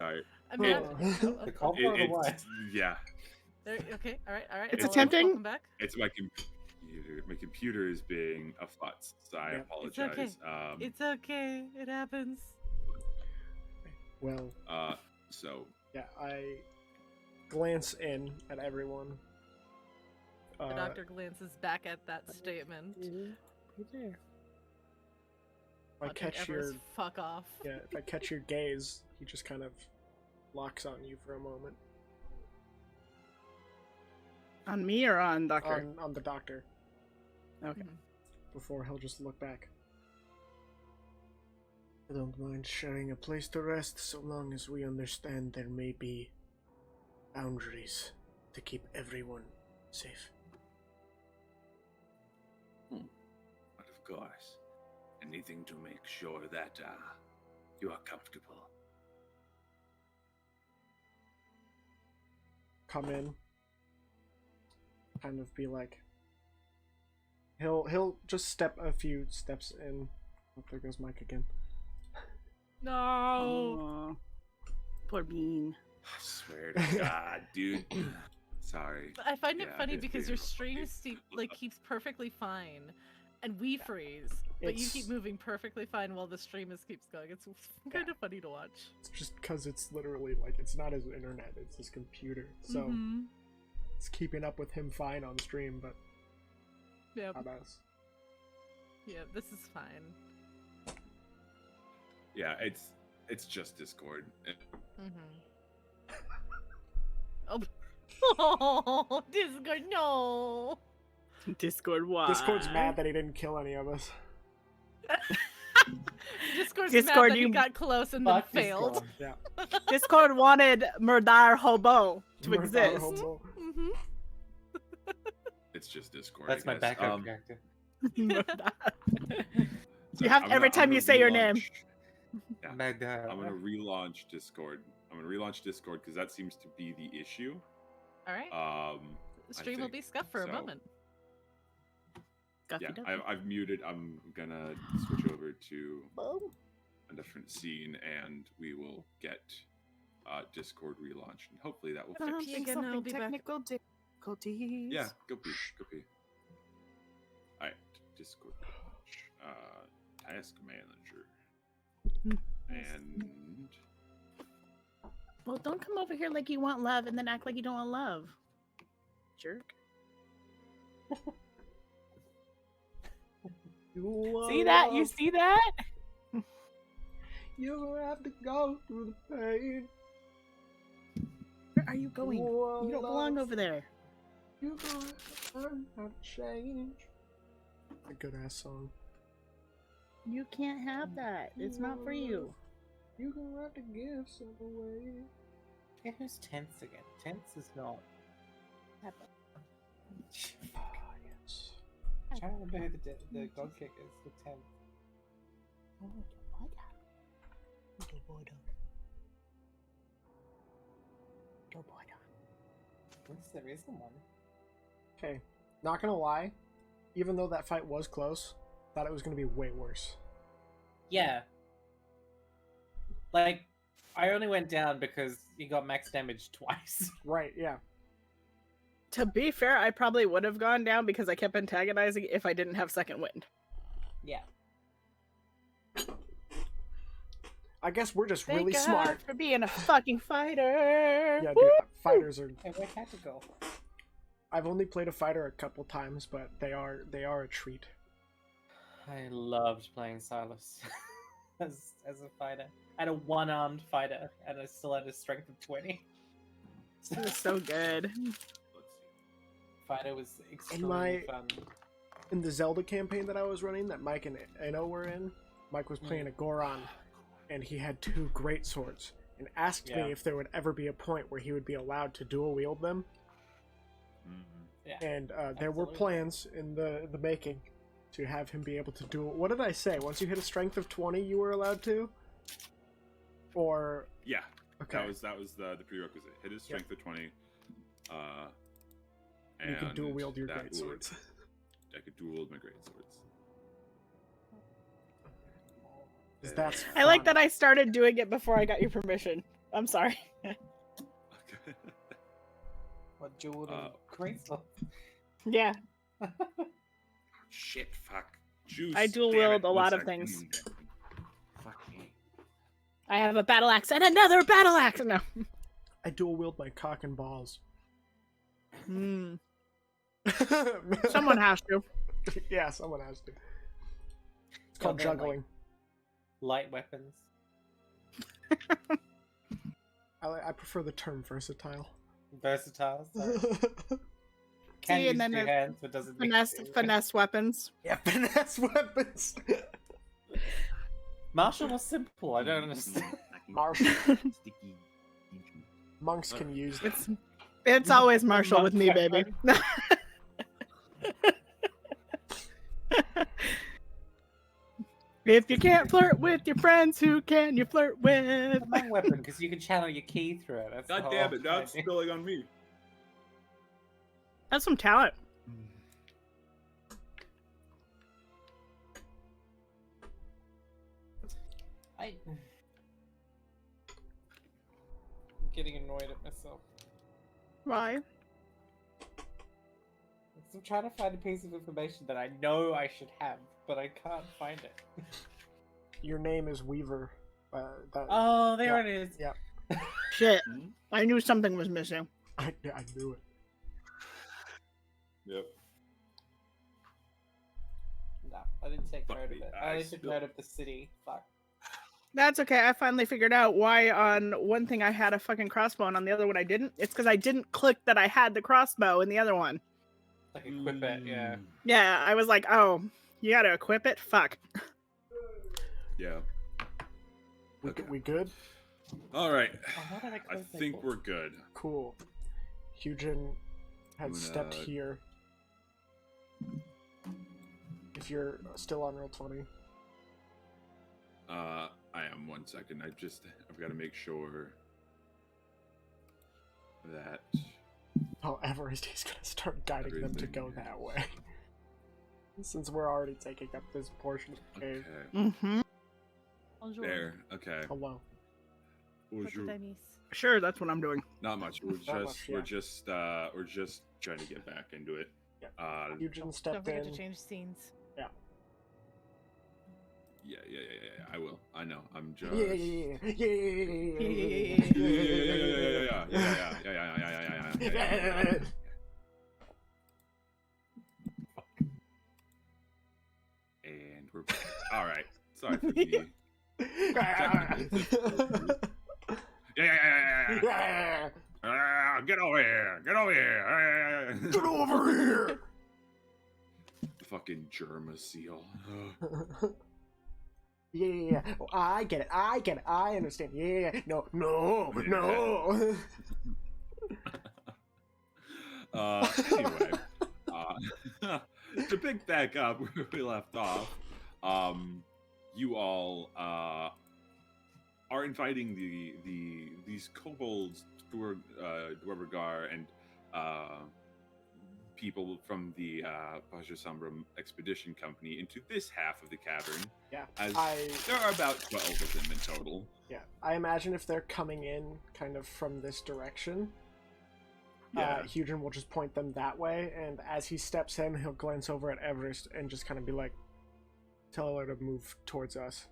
Alright. I'm happy. The cobbler or the wine? Yeah. There, okay, all right. It's I'll tempting. welcome back. It's my computer. My computer is being a futz, so I Yeah. It's okay. apologize. It's okay. It happens. Well, So yeah, I glance in at everyone. The doctor glances back at that statement. If I watching catch Everest your fuck off. if I catch your gaze, he just kind of locks on you for a moment. On me or on Doctor? On the doctor. Okay. Before he'll just look back. I don't mind sharing a place to rest so long as we understand there may be boundaries to keep everyone safe. But of course, anything to make sure that you are comfortable. Come in. Kind of be like, he'll just step a few steps in. Oh, there goes Mike again. No. Aw. Poor Bean. I swear to God, dude. Sorry. I find it Yeah, funny it's because your beautiful. stream keeps perfectly fine, and we freeze, but you keep It's- moving perfectly fine while the stream keeps going. It's kind of funny to watch. It's just because it's literally like, it's not his internet, it's his computer. So Mhm. it's keeping up with him fine on stream, but Yeah, not us. yeah, this is fine. Yeah, it's just Discord. Mm-hmm. Oh, Discord, no. Discord, why? Discord's mad that he didn't kill any of us. Discord's Discord, mad that he you- got close and then Fuck failed. Discord. Yeah. Discord wanted Murdar Hobo to Murder exist. Hobo. Mm-hmm. It's just Discord. That's I my guess. backup character. Murdar. So You have I'm every gonna- time I'm you gonna say your name. relaunch- Yeah. Murder. I'm gonna relaunch Discord. I'm gonna relaunch Discord because that seems to be the issue. All right. I Stream will think be scuffed for a so. moment. Guffy Yeah, Duffy. I've muted. I'm gonna switch over to Boom. a different scene, and we will get Discord relaunched, and hopefully that will I don't fix. think Again, I'll something be back. technical difficulties. Yeah, go pee. Go pee. All right, Discord relaunch. Task manager. And Well, don't come over here like you want love and then act like you don't want love. Jerk. See that? You see that? You have to go through the pain. Where are you going? You don't belong over there. You're gonna learn how to change. A good ass song. You can't have that. It's not for you. You're gonna have to give some away. Yeah, who's tense again? Tense is not. Ah, yes. I'm trying to remember who the god kick is for tense. Yes, there is one. Okay, not gonna lie. Even though that fight was close, thought it was gonna be way worse. Yeah. Like, I only went down because he got max damage twice. Right? Yeah. To be fair, I probably would have gone down because I kept antagonizing if I didn't have second wind. Yeah. I guess we're just Thank really God smart. for being a fucking fighter. Yeah, Woo! dude. Fighters are. Hey, where tactical? I've only played a fighter a couple times, but they are a treat. I loved playing Silas as a fighter. I had a one-armed fighter, and I still had a strength of 20. It was so good. let's see. Fighter was extremely my- fun. In the Zelda campaign that I was running, that Mike and Eno were in, Mike was playing a Goron, and he had 2 great swords, and asked Yeah. me if there would ever be a point where he would be allowed to dual wield them. Yeah. And there were Absolutely. plans in the making to have him be able to dual. What did I say? Once you hit a strength of 20, you were allowed to. Or Yeah, okay, that was the prerequisite. Hit his strength of 20. you can dual wield your that great would- swords. I could dual wield my great swords. 'Cause that's I like fun. that I started doing it before I got your permission. I'm sorry. What jeweled Uh, great stuff. Yeah. Shit, fuck. Juice. I dual damn wield it, a lot what's of that things. green thing? Fuck me. I have a battle axe and another battle axe. No. I dual wield my cock and balls. Hmm. Someone has to. Yeah, someone has to. It's Yeah, called then, like, juggling. Light weapons. I prefer the term versatile. Versatile. Sorry. Can See, use and then 2 there's hands, but doesn't need Finesse, to. finesse weapons. Yeah, finesse weapons. Martial was simple. I don't understand. Martial. Sticky. Monks can use them. It's always Marshall with me, Monk baby. If you can't flirt with your friends, who can you flirt with? It's a long weapon because you can channel your ki through it. That's the God whole damn it, now it's idea. spilling on me. That's some talent. I'm getting annoyed at myself. Why? I'm trying to find a piece of information that I know I should have, but I can't find it. Your name is Weaver. Oh, there Yeah, it is. yeah. Shit. Hmm? I knew something was missing. I knew it. Yep. No, I didn't take Fuck note of me, it. I I only took still- note of the city. Fuck. That's okay. I finally figured out why on one thing I had a fucking crossbow and on the other one I didn't. It's because I didn't click that I had the crossbow in the other one. Like equip it, yeah. Yeah, I was like, oh, you gotta equip it? Fuck. Yeah. Okay. We good? All right. Oh, why did I I close that think book? we're good. Cool. Hugin had I'm stepped gonna- here. If you're still on roll 20. I am 1 second. I've got to make sure that. Oh, Everest, he's gonna start guiding them to Everything go that is- way. Since we're already taking up this portion of the cave. Okay. Mm-hmm. Bonjour. There. Okay. Hello. Bonjour. What did I miss? Sure, that's what I'm doing. Not much. We're just Not much, we're just trying to get back into it. Yeah. Uh, Hugin Don't stepped forget in. to change scenes. yeah. I will. I know. I'm just. Yeah, yeah, yeah, yeah, Yeah. And we're back. All right. Sorry for the. Yeah. Get over here! Get over here! Get over here! Fucking Germa seal. Yeah. Oh, I get it. I understand. Yeah. No. Anyway, to pick back up where we left off, you all are inviting these kobolds, Dwarvergar, and people from the Bajasambram Expedition Company into this half of the cavern. Yeah. As there are about 12 of them in total. Yeah. I imagine if they're coming in kind of from this direction, Yeah. Hugin will just point them that way, and as he steps in, he'll glance over at Everest and just kind of be like, tell her to move towards us.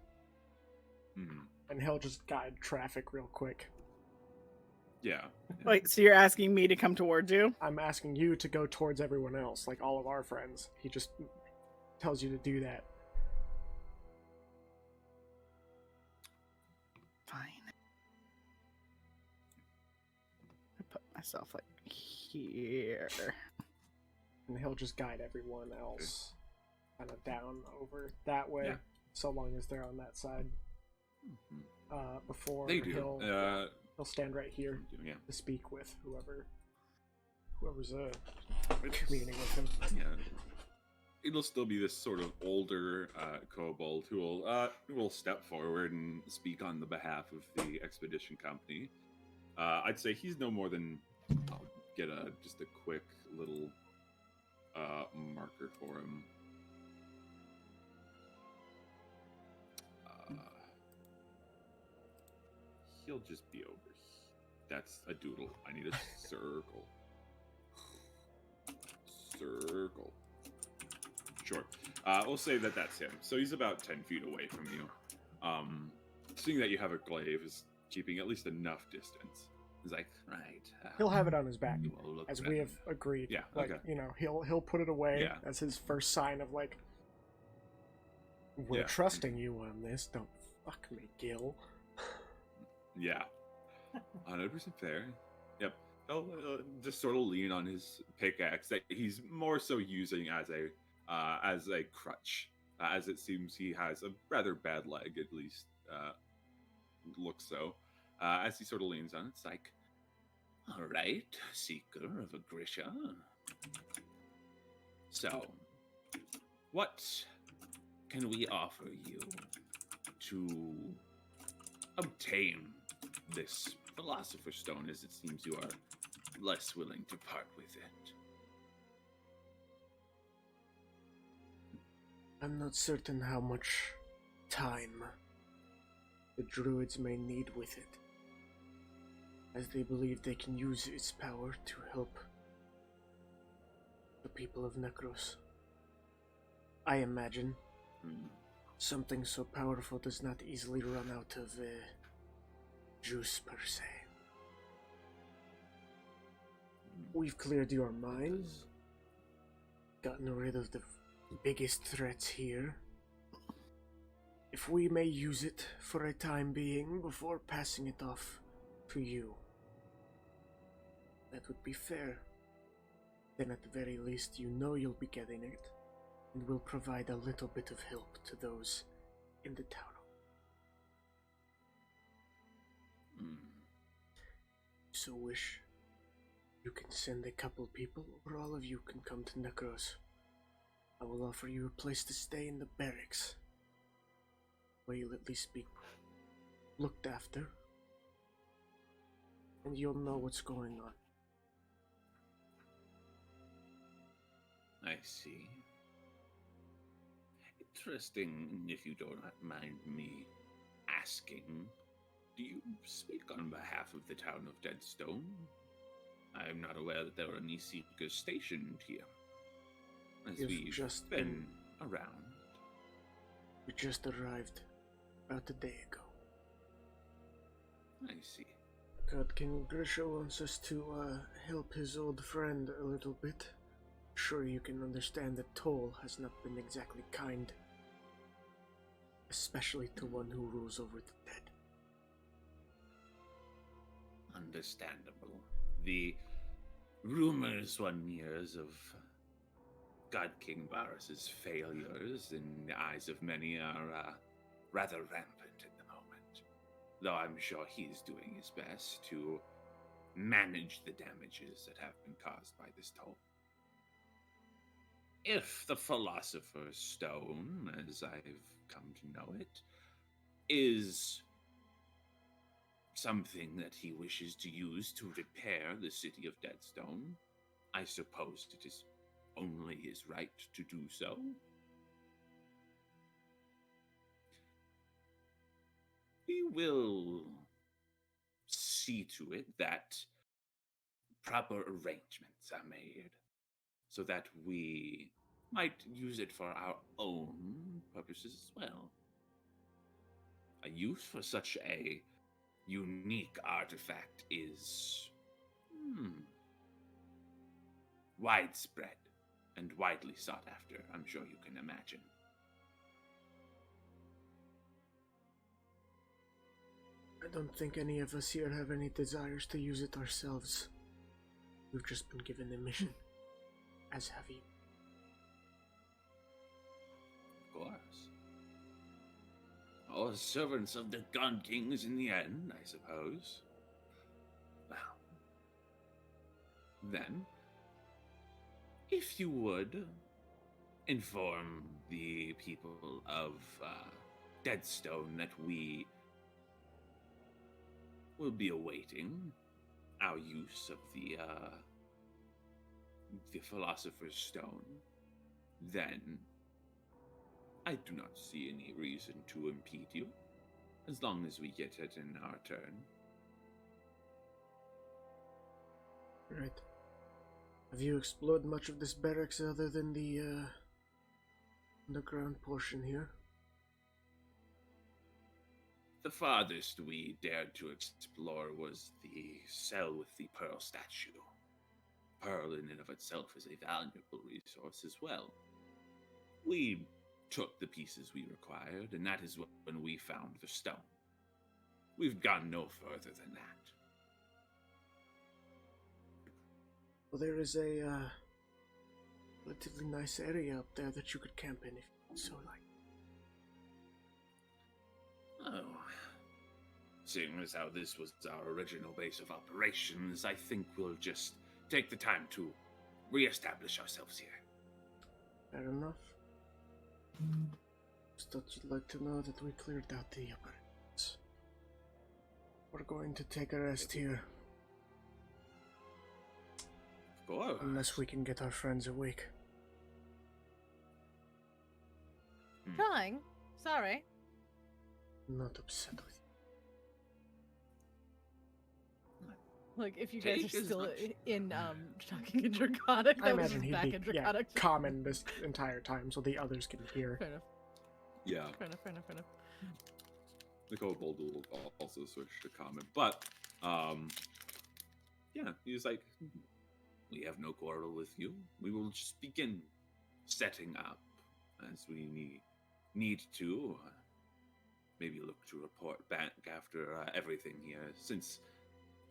Mhm. And he'll just guide traffic real quick. Yeah. Wait, so you're asking me to come towards you? I'm asking you to go towards everyone else, like all of our friends. He just tells you to do that. Fine. I put myself like here. And he'll just guide everyone else kind of down over that way, Yeah. so long as they're on that side. before They do. he'll stand right here Yeah. to speak with whoever's communing with him. Yeah. It'll still be this sort of older kobold who will step forward and speak on the behalf of the expedition company. I'd say he's no more than, I'll get just a quick little marker for him. He'll just be over here. That's a doodle. I need a circle. Circle. Sure. We'll say that that's him. So he's about 10 feet away from you. Seeing that you have a glaive is keeping at least enough distance. He's like, right. He'll have it on his back, you all look as ready. we have agreed. Yeah, Like, okay. you know, he'll put it away Yeah. as his first sign of like, we're Yeah. trusting you on this. Don't fuck me, Gil. Yeah. 100% fair. Yep. He'll just sort of lean on his pickaxe that he's more so using as a crutch, as it seems he has a rather bad leg, at least looks so. As he sort of leans on, it's like, all right, seeker of Agrisha. So, what can we offer you to obtain this Philosopher's Stone, as it seems you are less willing to part with it? I'm not certain how much time the druids may need with it, as they believe they can use its power to help the people of Necros. I imagine something so powerful does not easily run out of juice per se. We've cleared your minds, gotten rid of the biggest threats here. If we may use it for a time being before passing it off to you, that would be fair. Then at the very least you know you'll be getting it, and will provide a little bit of help to those in the town. So wish, you can send a couple people, or all of you can come to Necros. I will offer you a place to stay in the barracks, where you'll at least be looked after, and you'll know what's going on. I see. Interesting, if you do not mind me asking. Do you speak on behalf of the town of Deadstone? I am not aware that there are any seekers stationed here, as We've we've just been around. We just arrived about a day ago. I see. Godking Grisha wants us to help his old friend a little bit. Sure, you can understand that Toll has not been exactly kind, especially to one who rules over the dead. Understandable. The rumors one hears of Godking Varus's failures in the eyes of many are rather rampant at the moment, though I'm sure he's doing his best to manage the damages that have been caused by this toll. If the Philosopher's Stone, as I've come to know it, is something that he wishes to use to repair the city of Deadstone, I suppose it is only his right to do so. We will see to it that proper arrangements are made so that we might use it for our own purposes as well. A use for such a unique artifact is widespread and widely sought after, I'm sure you can imagine. I don't think any of us here have any desires to use it ourselves. We've just been given a mission, as have you. Of course. servants of the Godkings in the end, I suppose. Well, then, if you would inform the people of Deadstone that we will be awaiting our use of the Philosopher's Stone, then I do not see any reason to impede you, as long as we get it in our turn. Right. Have you explored much of this barracks other than the underground portion here? The farthest we dared to explore was the cell with the pearl statue. Pearl in and of itself is a valuable resource as well. We took the pieces we required, and that is when we found the stone. We've gone no further than that. Well, there is a relatively nice area up there that you could camp in if you so like. Oh. Seeing as how this was our original base of operations, I think we'll just take the time to re-establish ourselves here. Fair enough. Just thought you'd like to know that we cleared out the apparatus. We're going to take a rest here. Of course. Unless we can get our friends awake. Trying. Sorry. I'm not upset with Like, if you guys Take are as still much. in talking in Draconic, I that was imagine just he'd back be in Draconic. common this entire time so the others can hear. Fair enough. Yeah, Fair enough. Fair enough. Fair enough. the kobold will also switch to common, but yeah, he's like, We have no quarrel with you. We will just begin setting up as we need to. Maybe look to report back after everything here, since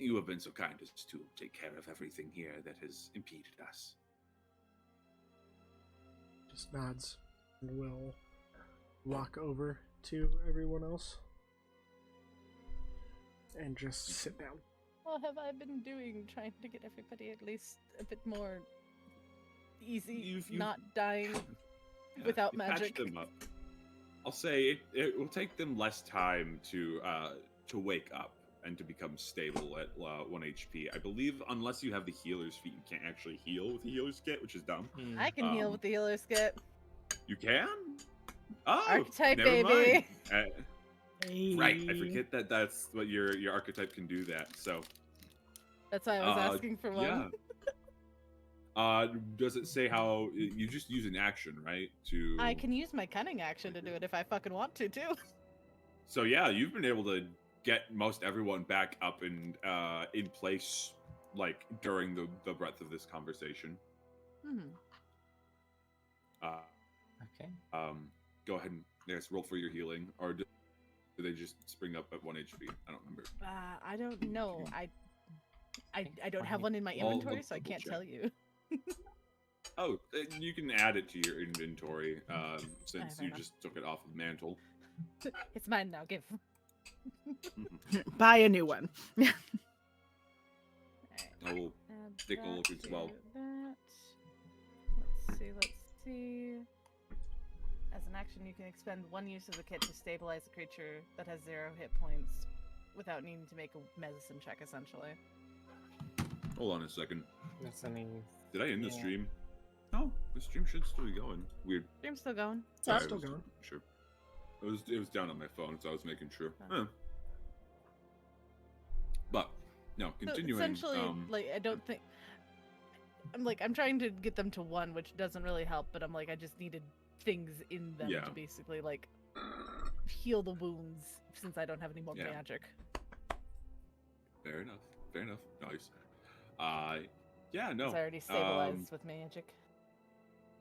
you have been so kind as to take care of everything here that has impeded us. Just nods and will walk over to everyone else and just sit down. What have I been doing trying to get everybody at least a bit more easy, You've- not dying yeah, without you patched magic? them up. I'll say it will take them less time to wake up and to become stable at 1 HP. I believe unless you have the healer's feat, you can't actually heal with the healer's kit, which is dumb. I can heal Um, with the healer's kit. You can? Oh, Archetype, never baby. mind. Right, I forget that that's what your archetype can do that. So That's why I was asking for one. yeah. Does it say how you just use an action, right? To I can use my cunning action to do it if I fucking want to, too. So yeah, you've been able to get most everyone back up in place, like during the breadth of this conversation. Hmm. Okay. Go ahead and yes, roll for your healing, or do they just spring up at 1 HP? I don't remember. I don't know. I don't have Fine. one in my I'll inventory, so I double can't check. tell you. Oh, you can add it to your inventory since fair you enough. just took it off of mantle. It's mine now. Give. Buy a new one. I will Add take a look that as well. to that. Let's see. As an action, you can expend one use of the kit to stabilize a creature that has 0 hit points without needing to make a medicine check, essentially. Hold on a second. That's any. Did I end the Yeah. stream? No, the stream should still be going. Weird. Stream's still going. Yeah, Sorry, it's still I was going. Sure. It was down on my phone, so I was making sure. Oh. Huh. But no, So continuing. essentially, like, I don't think. I'm trying to get them to 1, which doesn't really help, but I'm like, I just needed things in them Yeah. to basically, like, heal the wounds since I don't have any more Yeah. magic. Fair enough. Fair enough. Nice. Yeah, no. 'Cause I already stabilized with magic.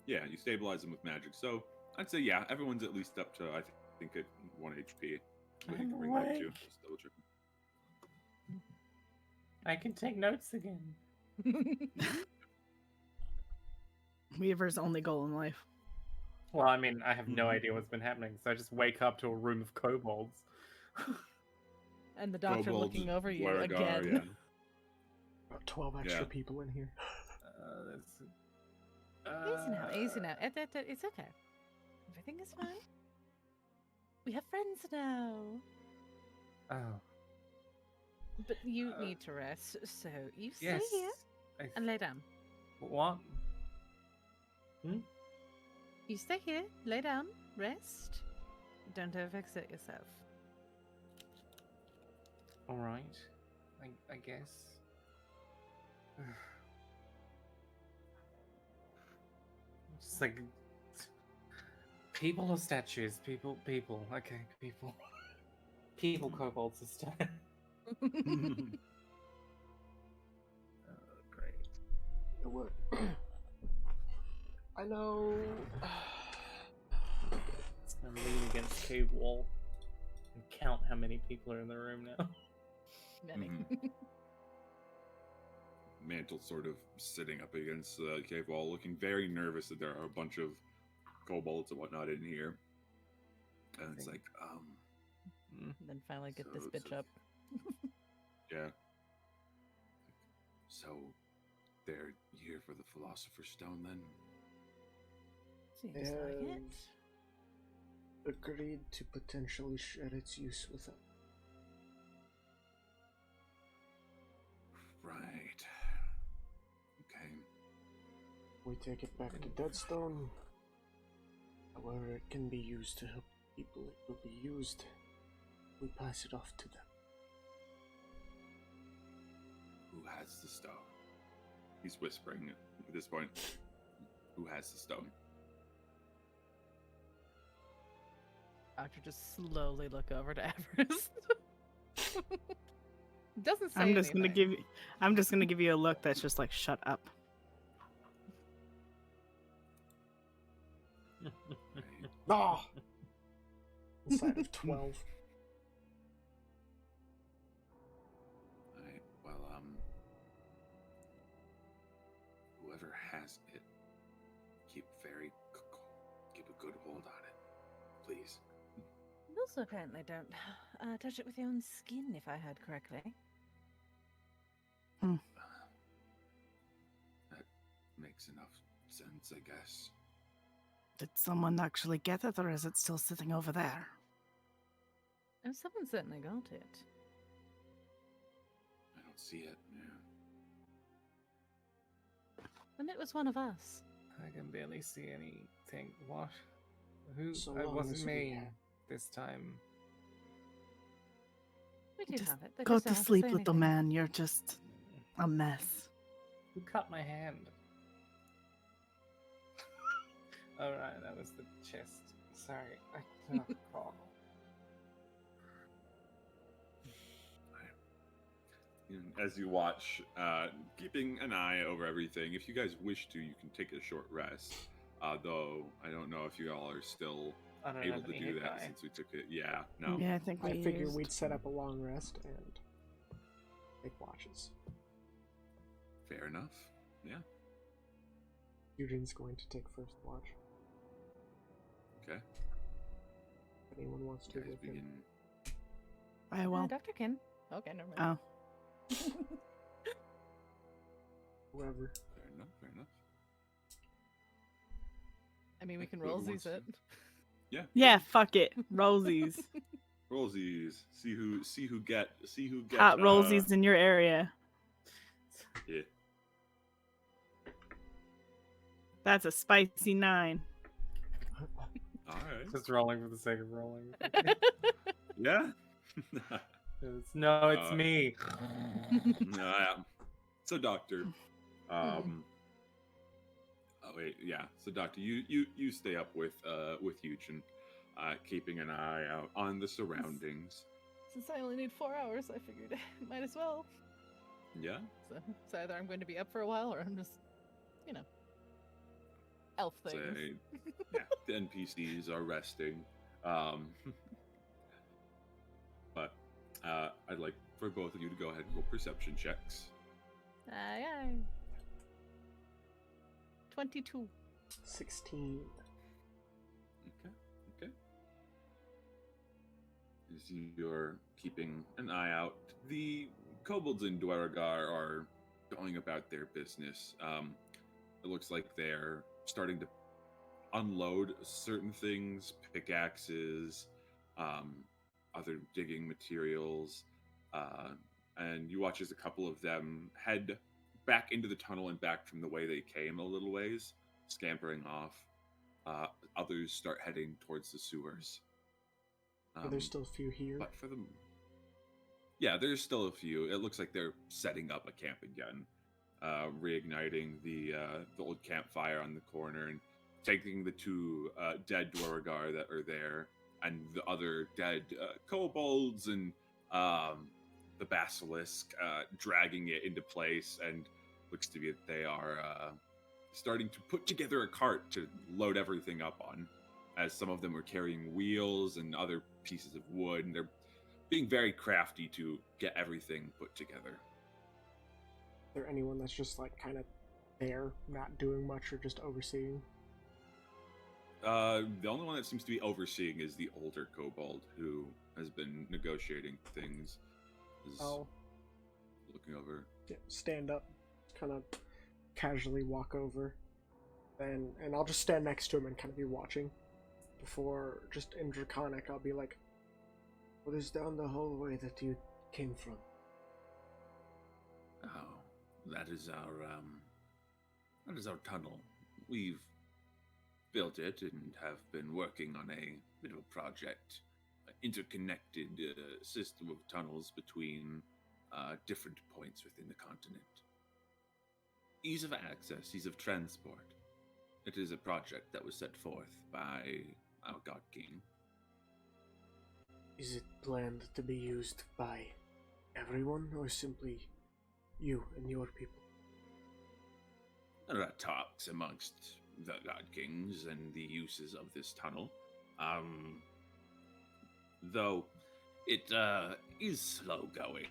Yeah, you stabilize them with magic. So I'd say yeah, everyone's at least up to I think at 1 HP. But you can bring that too. awake. Just double check. I can take notes again. Weaver's only goal in life. Well, I mean, I have no Mhm. idea what's been happening, so I just wake up to a room of kobolds. And the doctor Kobolds, looking over you Dwargar, again. yeah. About 12 extra Yeah. people in here. Easy now, easy now. It's okay. Everything is fine. We have friends now. Oh, But you Uh, need to rest, so you stay yes. here and lay down. What? You stay here, lay down, rest. Don't overexert yourself. All right. I guess. Just like people or statues? People. Okay, people. People kobolds this time. Oh, great. You know what? I know. It's gonna lean against cave wall and count how many people are in the room now. Many. Mantle sort of sitting up against the cave wall, looking very nervous that there are a bunch of kobolds and whatnot in here. And it's like, And then finally get this So- bitch so- up. yeah. So, they're here for the Philosopher's Stone then? Seems like it. Agreed to potentially share its use with them. Right. Okay. We take it back to Deadstone. However it can be used to help people, it will be used. We pass it off to them. Who has the stone? He's whispering at this point. Who has the stone? Doctor just slowly look over to Everest. Doesn't say I'm just anything. gonna give you a look that's just like, shut up. Right. Ah! Inside of 12. Right. Well, whoever has it, keep a good hold on it, please. You also apparently don't touch it with your own skin, if I heard correctly. That makes enough sense, I guess. Did someone actually get it, or is it still sitting over there? Oh, someone certainly got it. I don't see it. Yeah. And it was one of us. I can barely see anything. What? Who? So It long wasn't as we me have- this time. We do Just have it. They Go just to don't want sleep, say little anything. man. You're just a mess. Who cut my hand? All right, that was the chest. Sorry. Oh. As you watch, keeping an eye over everything. If you guys wish to, you can take a short rest. Though I don't know if you all are still I don't able have to any do hit that die. since we took it. Yeah, no. Yeah, I think we I figure used- we'd set up a long rest and take watches. Fair enough. Yeah. Eugene's going to take first watch. Okay. If anyone wants to You guys with him. begin. I will. Dr. Kin. Okay, never mind. Oh, Whoever. Fair enough. Fair enough. I mean, we can Whoever roll these wants it. Yeah. yeah, fuck it. Rosies. Rollsies. See who get. Hot Rosies in your area. Yeah. That's That's a spicy 9. All right. Just rolling for the sake of rolling. Yeah. It's me. Yeah. So, Doctor. Oh wait, yeah. So, Doctor, you stay up with Eugen, keeping an eye out on the surroundings. Since I only need 4 hours, I figured might as well. Yeah. So it's either I'm going to be up for a while or I'm just, elf things. Say, yeah. The NPCs are resting. But I'd like for both of you to go ahead and roll perception checks. Aye, aye. 22. 16. as you're keeping an eye out, the kobolds in Dwaragar are going about their business. It looks like they're starting to unload certain things, pickaxes, other digging materials, and you watch as a couple of them head back into the tunnel and back from the way they came a little ways, scampering off. Others start heading towards the sewers. Are there still a few here? But for them, yeah, there's still a few. It looks like they're setting up a camp again, reigniting the old campfire on the corner and taking the two dead Dwaragar that are there and the other dead kobolds and the basilisk, dragging it into place. And looks to be that they are starting to put together a cart to load everything up on, as some of them are carrying wheels and other pieces of wood, and they're being very crafty to get everything put together. Is there anyone that's just like kind of there, not doing much or just overseeing? The only one that seems to be overseeing is the older kobold who has been negotiating things. Is looking over. Yeah, stand up, kind of casually walk over, and I'll just stand next to him and kind of be watching. Before, just in Draconic, I'll be like, "What is down the hallway that you came from?" Oh, that is our tunnel. We've built it and have been working on a bit of a project, an interconnected system of tunnels between different points within the continent. Ease of access, ease of transport. It is a project that was set forth by our God King. Is it planned to be used by everyone, or simply you and your people? There are talks amongst the God Kings and the uses of this tunnel. Though it is slow going.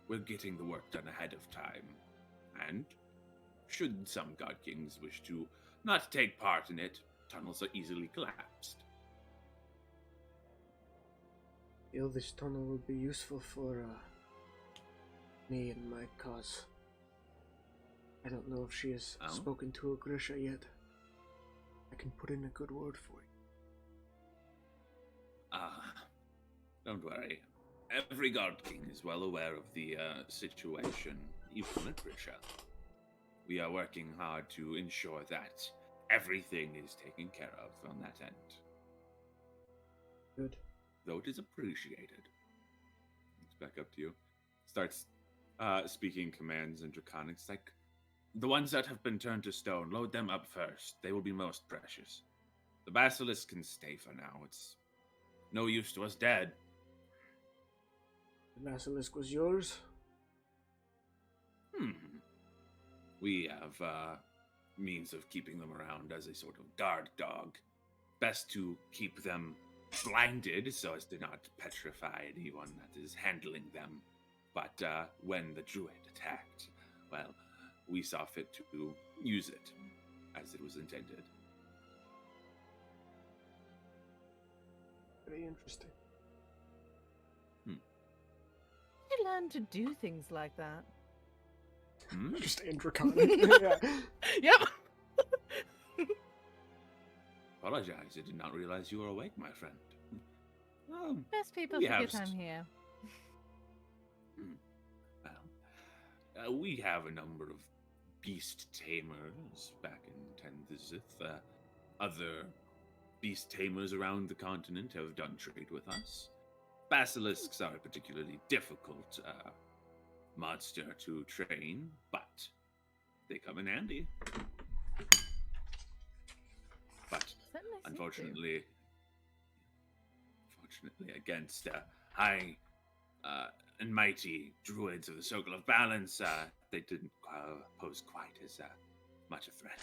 We're getting the work done ahead of time. And should some God Kings wish to not take part in it, tunnels are easily collapsed. Feel this tunnel will be useful for me and my cause. I don't know if she has spoken to Grisha yet. I can put in a good word for you. Don't worry. Every God King is well aware of the situation, even at Grisha. We are working hard to ensure that everything is taken care of on that end. Good. Though it is appreciated. It's back up to you. Starts speaking commands in Draconic. It's like, The ones that have been turned to stone, load them up first. They will be most precious. The basilisk can stay for now. It's no use to us dead. The basilisk was yours? We have means of keeping them around as a sort of guard dog. Best to keep them blinded so as to not petrify anyone that is handling them. But when the druid attacked, well, we saw fit to use it as it was intended. Very interesting. You learn to do things like that. Just in Draconic. Yeah. Yep. Apologize, I did not realize you were awake, my friend. Best people we forget have I'm here. Well, we have a number of beast tamers back in Tendizith. Other beast tamers around the continent have done trade with us. Basilisks are a particularly difficult monster to train, but they come in handy. But unfortunately, against high and mighty druids of the Circle of Balance, they didn't pose quite as much a threat.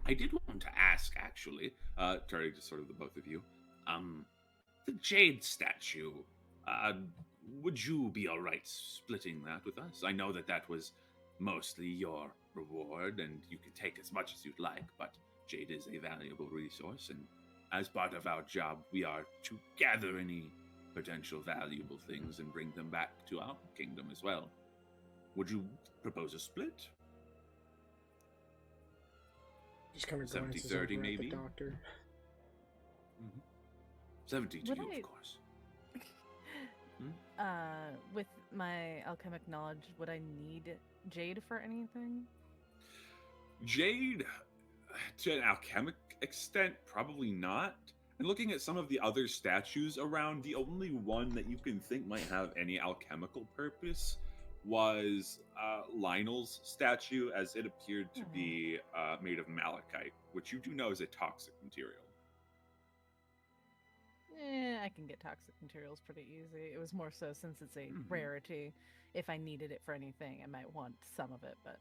I did want to ask, actually, turning to sort of the both of you, the Jade statue, would you be all right splitting that with us? I know that was mostly your reward, and you can take as much as you'd like, but Jade is a valuable resource, and as part of our job, we are to gather any potential valuable things and bring them back to our kingdom as well. Would you propose a split? Just kind of 70-30 glances over at maybe? the doctor. 70 to Would you, I- of course. With my alchemic knowledge, would I need jade for anything? Jade, to an alchemic extent, probably not. And looking at some of the other statues around, the only one that you can think might have any alchemical purpose was Lionel's statue, as it appeared to be made of malachite, which you do know is a toxic material. I can get toxic materials pretty easy. It was more so since it's a Mhm. rarity. If I needed it for anything, I might want some of it, but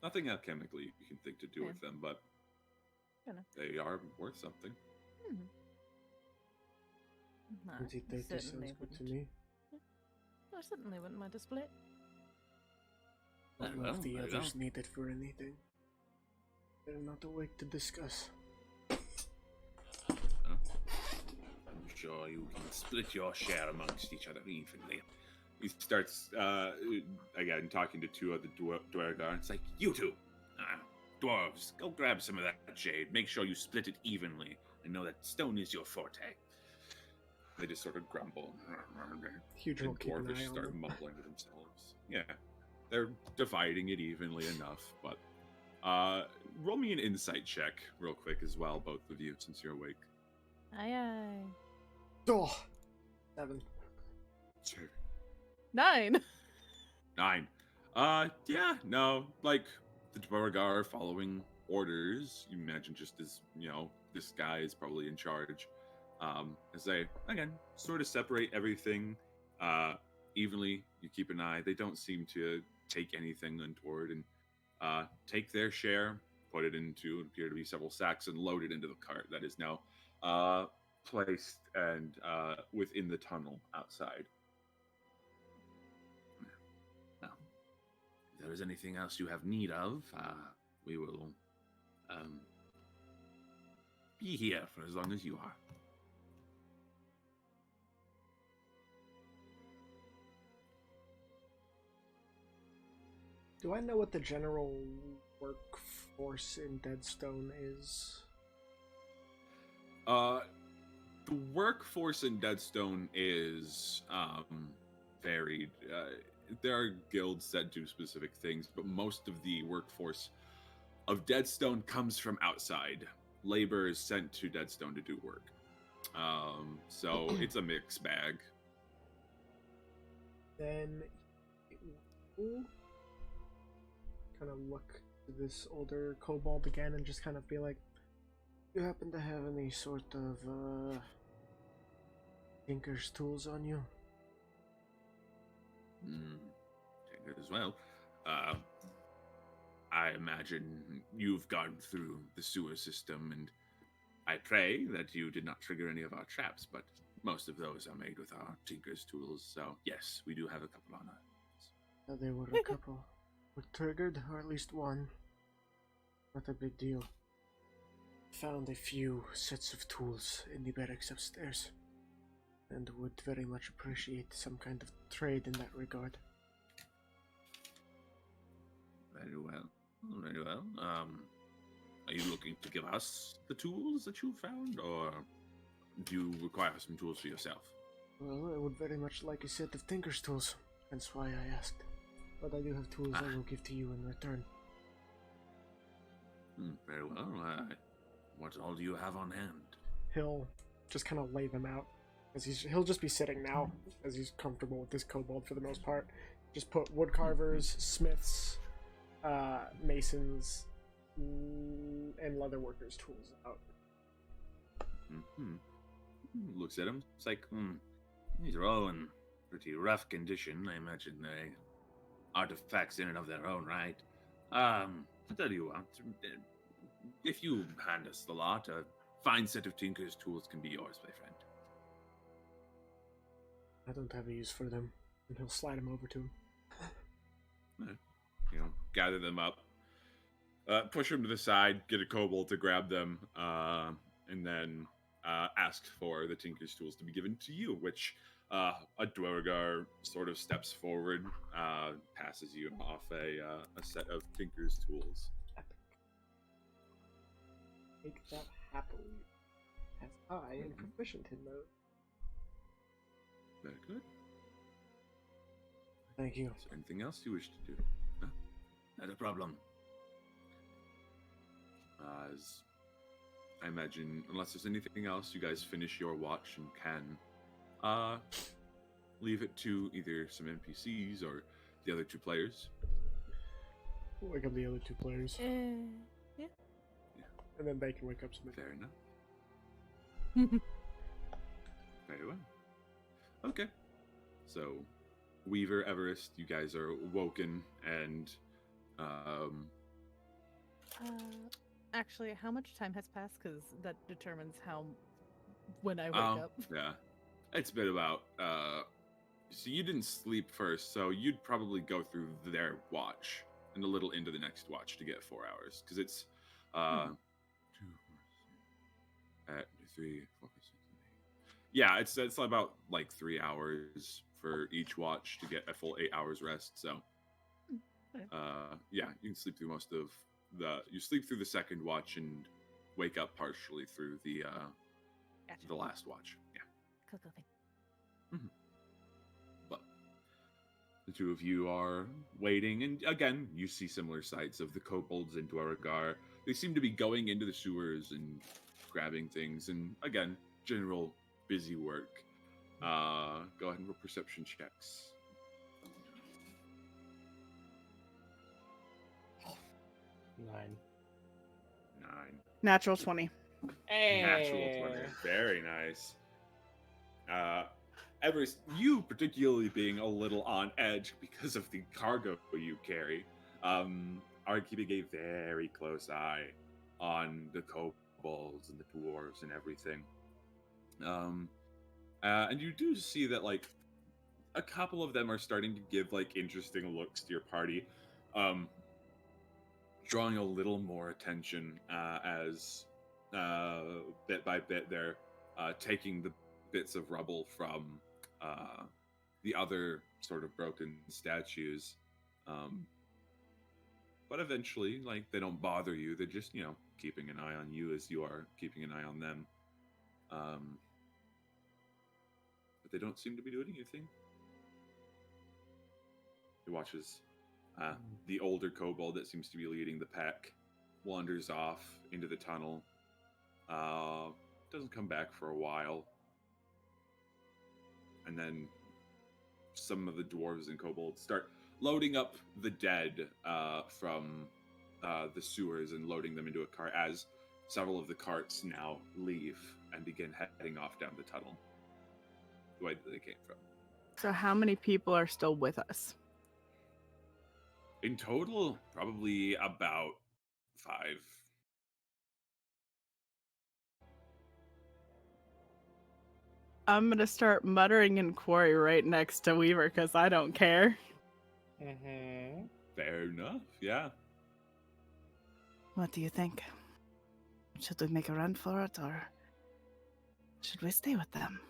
Nothing alchemically you can think to do Yeah. with them, but Fair enough. they are worth something. No, 20-30 sounds certainly good to wouldn't. me. I certainly wouldn't mind a split. I don't know if the Very well. others need it for anything. They're not awake to discuss. I'm sure you can split your share amongst each other evenly. He starts, again, talking to two of the Dwergar. It's like, you two, dwarves, go grab some of that jade. Make sure you split it evenly. I know that stone is your forte. They just sort of grumble. Huge And will keep an dwarves eye on start them. mumbling to themselves. Yeah, they're dividing it evenly enough, but roll me an insight check real quick as well, both of you, since you're awake. Aye, aye. Oh! 7. Sure. 9! 9. Yeah, no, like, the Dwargar are following orders. You imagine just as, this guy is probably in charge. As they, again, sort of separate everything evenly. You keep an eye. They don't seem to take anything untoward and take their share, put it into what appear to be several sacks, and load it into the cart that is now placed and within the tunnel outside. Well, if there is anything else you have need of, we will be here for as long as you are. Do I know what the general workforce in Deadstone is? The workforce in Deadstone is varied. There are guilds that do specific things, but most of the workforce of Deadstone comes from outside. Labor is sent to Deadstone to do work. So it's a mixed bag. Then kind of look to this older kobold again and just kind of be like, you happen to have any sort of tinker's tools on you? Take it as well. I imagine you've gone through the sewer system, and I pray that you did not trigger any of our traps, but most of those are made with our tinker's tools, so yes, we do have a couple on us. There were a couple. Were triggered, or at least one. Not a big deal. Found a few sets of tools in the barracks upstairs, and would very much appreciate some kind of trade in that regard. Very well. Very well. Are you looking to give us the tools that you found, or do you require some tools for yourself? Well, I would very much like a set of tinker's tools, hence why I asked. But I do have tools I will give to you in return. Very well. What all do you have on hand? He'll just kind of lay them out, as he'll just be sitting now, as he's comfortable with this kobold for the most part. Just put wood carvers, smiths, masons, and leather workers' tools out. Looks at him. It's like, these are all in pretty rough condition. I imagine they artifacts in and of their own right. I'll tell you what. If you hand us the lot, a fine set of tinker's tools can be yours, my friend. I don't have a use for them, and he'll slide them over to him. Gather them up. push them to the side, get a kobold to grab them, and then ask for the Tinker's tools to be given to you, which a Dwergar sort of steps forward, passes you off a set of Tinker's tools. Take that happily, as I am proficient in those. Very good. Thank you. Is there anything else you wish to do? No? Not a problem. As I imagine, unless there's anything else, you guys finish your watch and can leave it to either some NPCs or the other two players. Wake up the other two players, Yeah. and then they can wake up some. Fair enough. Very well. Okay. So, Weaver, Everest, you guys are woken and Actually, how much time has passed? Because that determines how when I wake up. Yeah. It's been about so you didn't sleep first, so you'd probably go through their watch and a little into the next watch to get 4 hours. Because it's 2, 4, 6, 3, 4, 5, 6, 8. Yeah, it's about like 3 hours for each watch to get a full 8 hours rest. So Okay. yeah, you can sleep through most of you sleep through the second watch and wake up partially through the Gotcha. the last watch. Yeah. Cool, cool thing. But the two of you are waiting, and again, you see similar sights of the kobolds in Dwaragar. They seem to be going into the sewers and grabbing things, and again, general busy work. Go ahead and roll perception checks. 9. 9. Natural 20. Hey. Natural 20. Very nice. Everest, you particularly being a little on edge because of the cargo you carry, are keeping a very close eye on the kobolds and the dwarves and everything. And you do see that, like, a couple of them are starting to give, like, interesting looks to your party, drawing a little more attention as bit by bit they're taking the bits of rubble from the other sort of broken statues. But eventually, like, they don't bother you. They're just, keeping an eye on you as you are keeping an eye on them. But they don't seem to be doing anything. He watches the older kobold that seems to be leading the pack wanders off into the tunnel. Doesn't come back for a while. And then some of the dwarves and kobolds start loading up the dead from the sewers and loading them into a cart as several of the carts now leave and begin heading off down the tunnel the way that they came from. So how many people are still with us? In total, probably about 5. I'm gonna start muttering in quarry right next to Weaver because I don't care. Mm-hmm. Fair enough, yeah. What do you think? Should we make a run for it, or should we stay with them?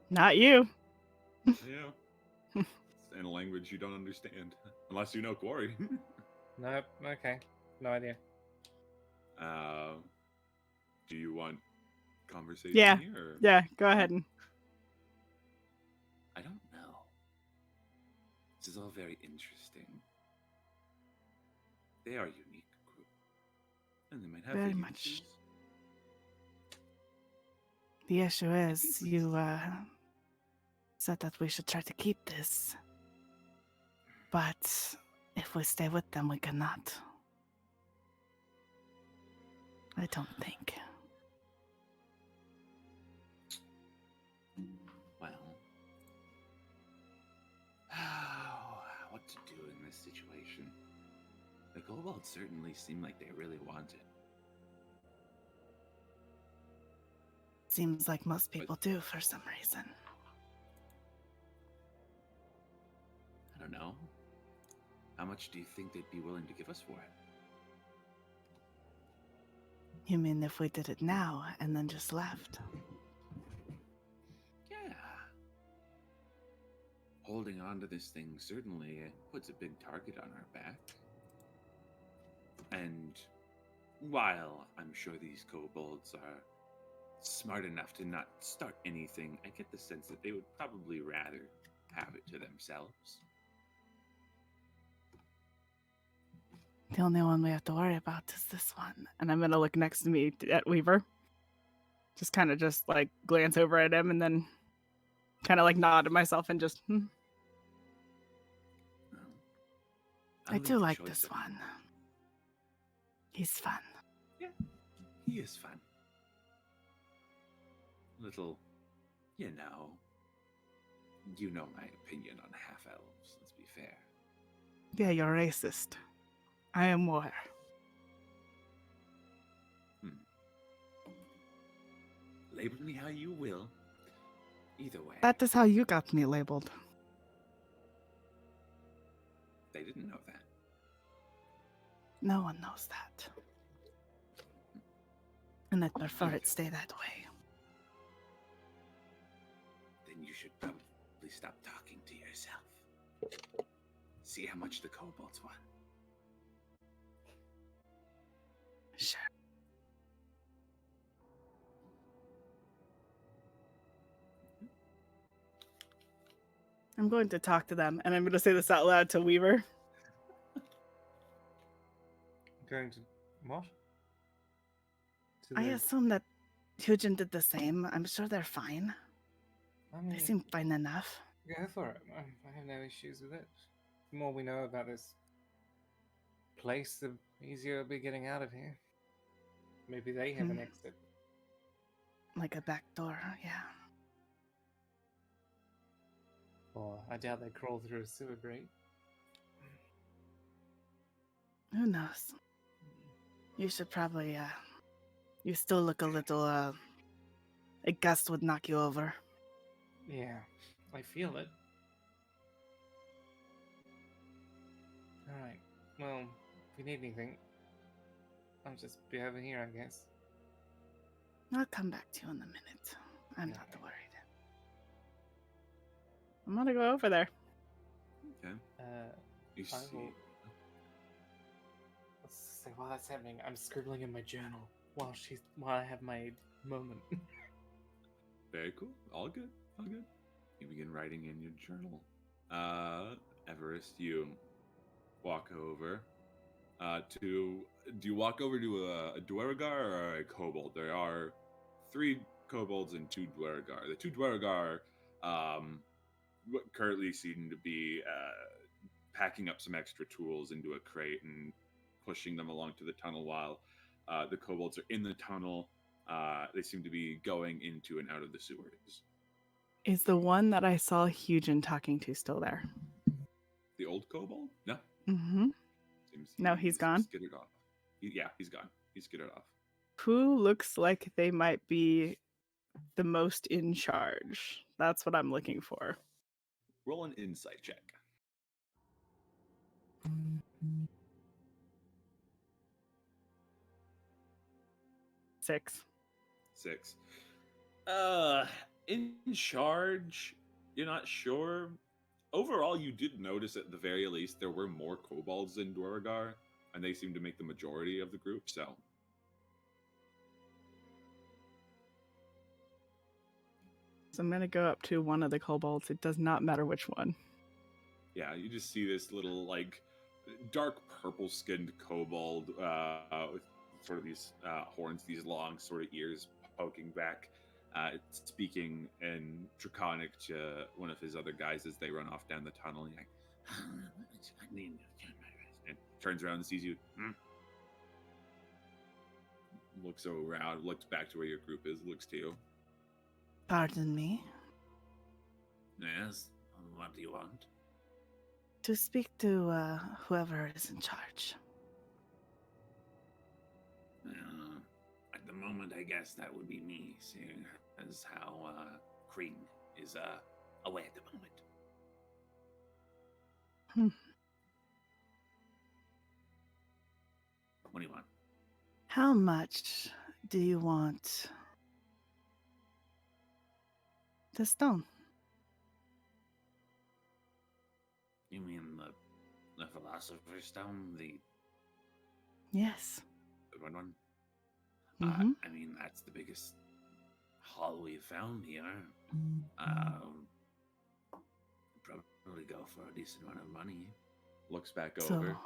Not you. Yeah. In a language you don't understand. Unless you know Quarry. Nope. Okay. No idea. Do you want conversation Yeah. here? Or? Yeah, go ahead. I don't know. This is all very interesting. They are a unique group. And they might have Very their much. uses. The issue is, you said that we should try to keep this. But if we stay with them, we cannot. I don't think. Well, what to do in this situation? The kobolds certainly seem like they really want it. Seems like most people do for some reason. I don't know. How much do you think they'd be willing to give us for it? You mean if we did it now and then just left? Yeah. Holding on to this thing certainly puts a big target on our back. And while I'm sure these kobolds are smart enough to not start anything, I get the sense that they would probably rather have it to themselves. The only one we have to worry about is this one. And I'm gonna look next to me at Weaver. Just kind of just like glance over at him and then kind of like nod to myself and just, Well, I'll I leave do the like choice this up to you. one. He's fun. He is fun. Little, you know my opinion on half-elves, let's be fair. Yeah, you're racist. I am aware. Label me how you will. Either way, That is how you got me labeled. they didn't know that. No one knows that. And I'd prefer it stay that way. Then you should probably stop talking to yourself. See how much the kobolds want. Sure. I'm going to talk to them, and I'm going to say this out loud to Weaver. Going to what? To I the- assume that Hugin did the same. I'm sure they're fine. I They mean, seem fine enough. go for it. I have no issues with it. The more we know about this place, the easier it'll be getting out of here. Maybe they have an exit. Like a back door, yeah. Or I doubt they crawl through a sewer grate. Who knows? You should probably, you still look a little, a gust would knock you over. Yeah, I feel it. Alright, well, if you need anything, I'll just be over here, I guess. I'll come back to you in a minute. I'm not Okay. worried. I'm gonna go over there. Okay. You I see. will- Let's say while that's happening, I'm scribbling in my journal while I have my moment. Very cool. All good. All good. You begin writing in your journal. Everest, you walk over to. Do you walk over to a Dweregar or a kobold? There are 3 kobolds and 2 Dweregar. The 2 Dweregar currently seem to be packing up some extra tools into a crate and pushing them along to the tunnel while the kobolds are in the tunnel. They seem to be going into and out of the sewers. Is the one that I saw Hugin talking to still there? The old kobold? No. Mm-hmm. Seems No, he's gone? Skittered off. Yeah, he's gone. He's skittered off. Who looks like they might be the most in charge? That's what I'm looking for. Roll an insight check. 6. 6. In charge, you're not sure. Overall, you did notice at the very least there were more kobolds in Dweregar, and they seem to make the majority of the group, so. So I'm gonna go up to one of the kobolds. It does not matter which one. Yeah, you just see this little, like, dark purple-skinned kobold with sort of these horns, these long sort of ears poking back, speaking in Draconic to one of his other guys as they run off down the tunnel. He's like, and turns around and sees you. Looks around, looks back to where your group is, looks to you. Pardon me. Yes? What do you want? To speak to whoever is in charge. At the moment, I guess that would be me, seeing as how Cream is away at the moment. What do you want? How much do you want the stone? You mean the Philosopher's Stone, the Yes. good one? Mm-hmm. I mean, that's the biggest haul we've found here. Probably go for a decent amount of money. Looks back So over.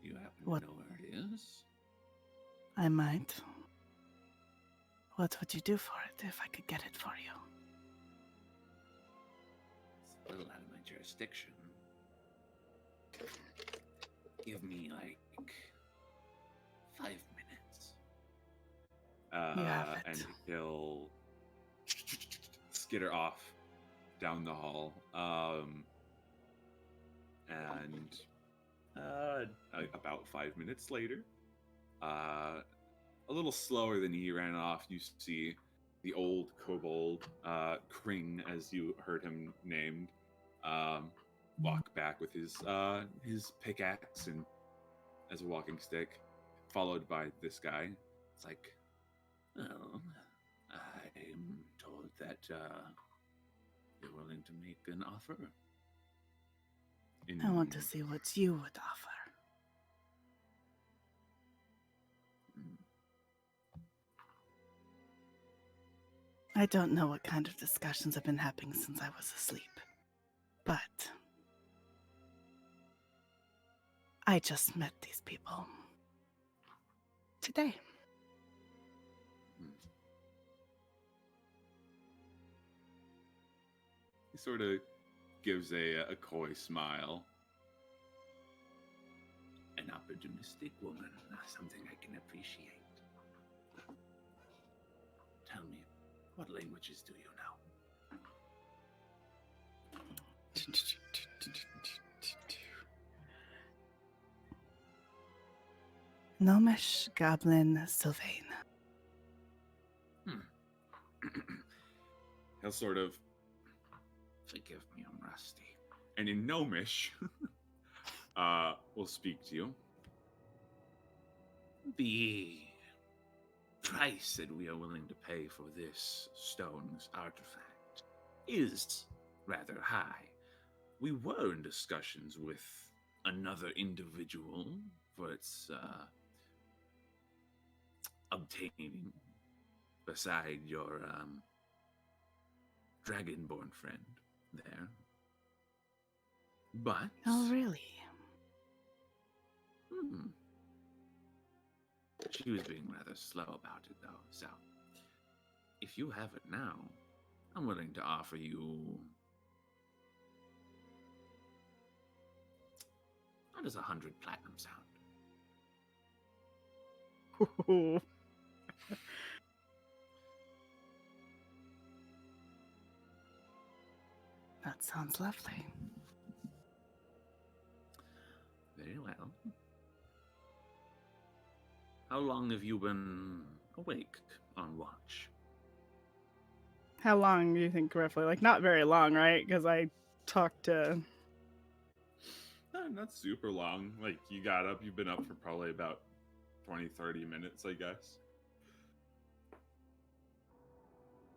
You happen What- to know where it is? I might. What would you do for it if I could get it for you? It's a little out of my jurisdiction. Give me like 5 minutes. You have it. And he'll skitter off down the hall. About 5 minutes later, a little slower than he ran off, you see the old kobold, Kring, as you heard him named, walk back with his pickaxe and as a walking stick, followed by this guy. It's like, Well, I'm told that you're willing to make an offer. I want to see what you would offer. I don't know what kind of discussions have been happening since I was asleep, but I just met these people today. He sort of gives a coy smile. An opportunistic woman, something I can appreciate. Tell me, what languages do you know? Gnomish, Goblin, Sylvain. He'll sort of, Forgive me, I'm rusty. and in Gnomish, will speak to you. The price that we are willing to pay for this stone's artifact is rather high. We were in discussions with another individual for its obtaining beside your dragonborn friend there. But Oh, really? She was being rather slow about it, though, so if you have it now, I'm willing to offer you... How does 100 platinum sound? That sounds lovely. Very well. How long have you been awake on watch? How long do you think roughly? Like, not very long, right? Because I talked to... Not super long. Like, you got up, you've been up for probably about 20-30 minutes, I guess.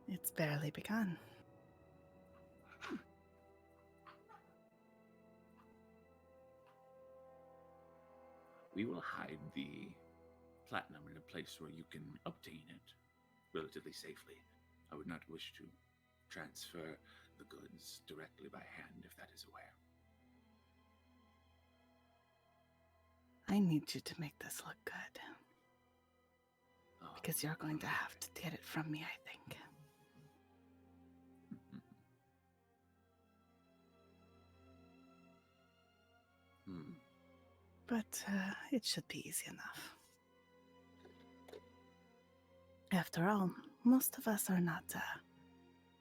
It's barely begun. We will hide the platinum in a place where you can obtain it relatively safely. I would not wish to transfer the goods directly by hand, if that is aware. I need you to make this look good. Oh, Because you're going to have to get it from me, I think. But it should be easy enough. After all, most of us are not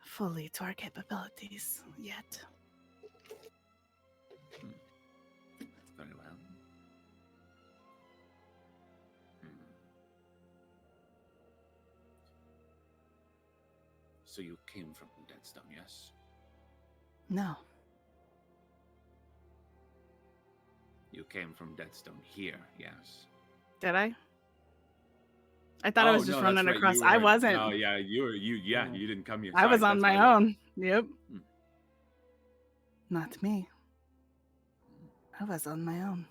fully to our capabilities yet. Very well. So you came from Deadstone, yes? No, You came from Deadstone here, yes? Did I? I thought I was just no, running that's right. across. You I were. wasn't. No, yeah, yeah, Mm. you didn't come here. I was on That's my right. own. Yep. Hmm. Not me. I was on my own.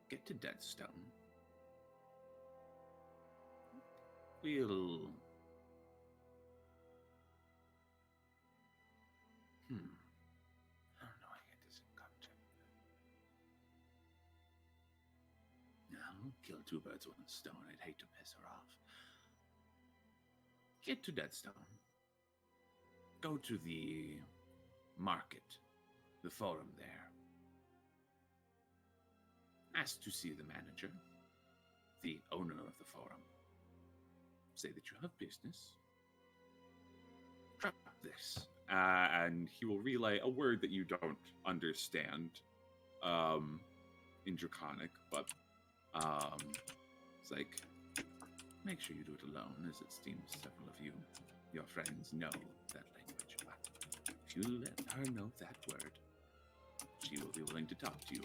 Get to Deadstone. We'll. How do I get this in contact? Now, kill two birds with one stone. I'd hate to piss her off. Get to Deadstone. Go to the market, the forum there. Ask to see the manager, the owner of the forum. Say that you have business. Drop this. And he will relay a word that you don't understand in Draconic, but it's like, make sure you do it alone, as it seems several of you, your friends, know that language. But if you let her know that word, she will be willing to talk to you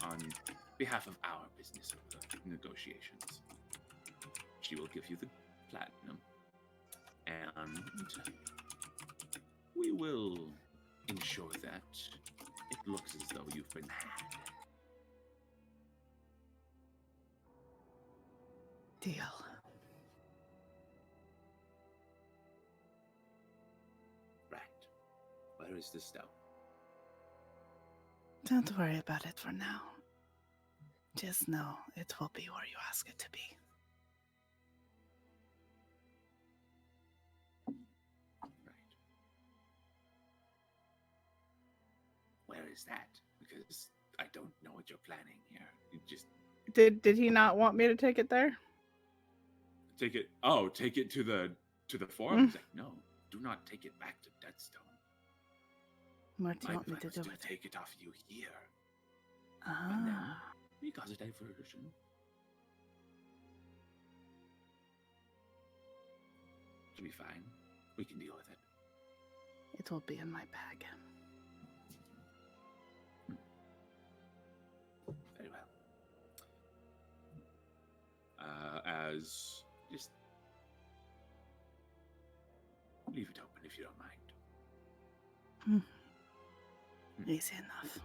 on behalf of our business negotiations. She will give you the platinum, and we will ensure that it looks as though you've been had. Deal. Right. Where is the stone? Don't worry about it for now. Just know it will be where you ask it to be. Right. Where is that? Because I don't know what you're planning here. You just Did he not want me to take it there? take it. Oh, take it to the forum. He's like, no. Do not take it back to Deadstone. What do you My want me plan to was do to with it? take it off you here. And then Ah, we cause a diversion. It'll be fine. We can deal with it. it will be in my bag. Very well. As Just leave it open if you don't mind. Easy enough.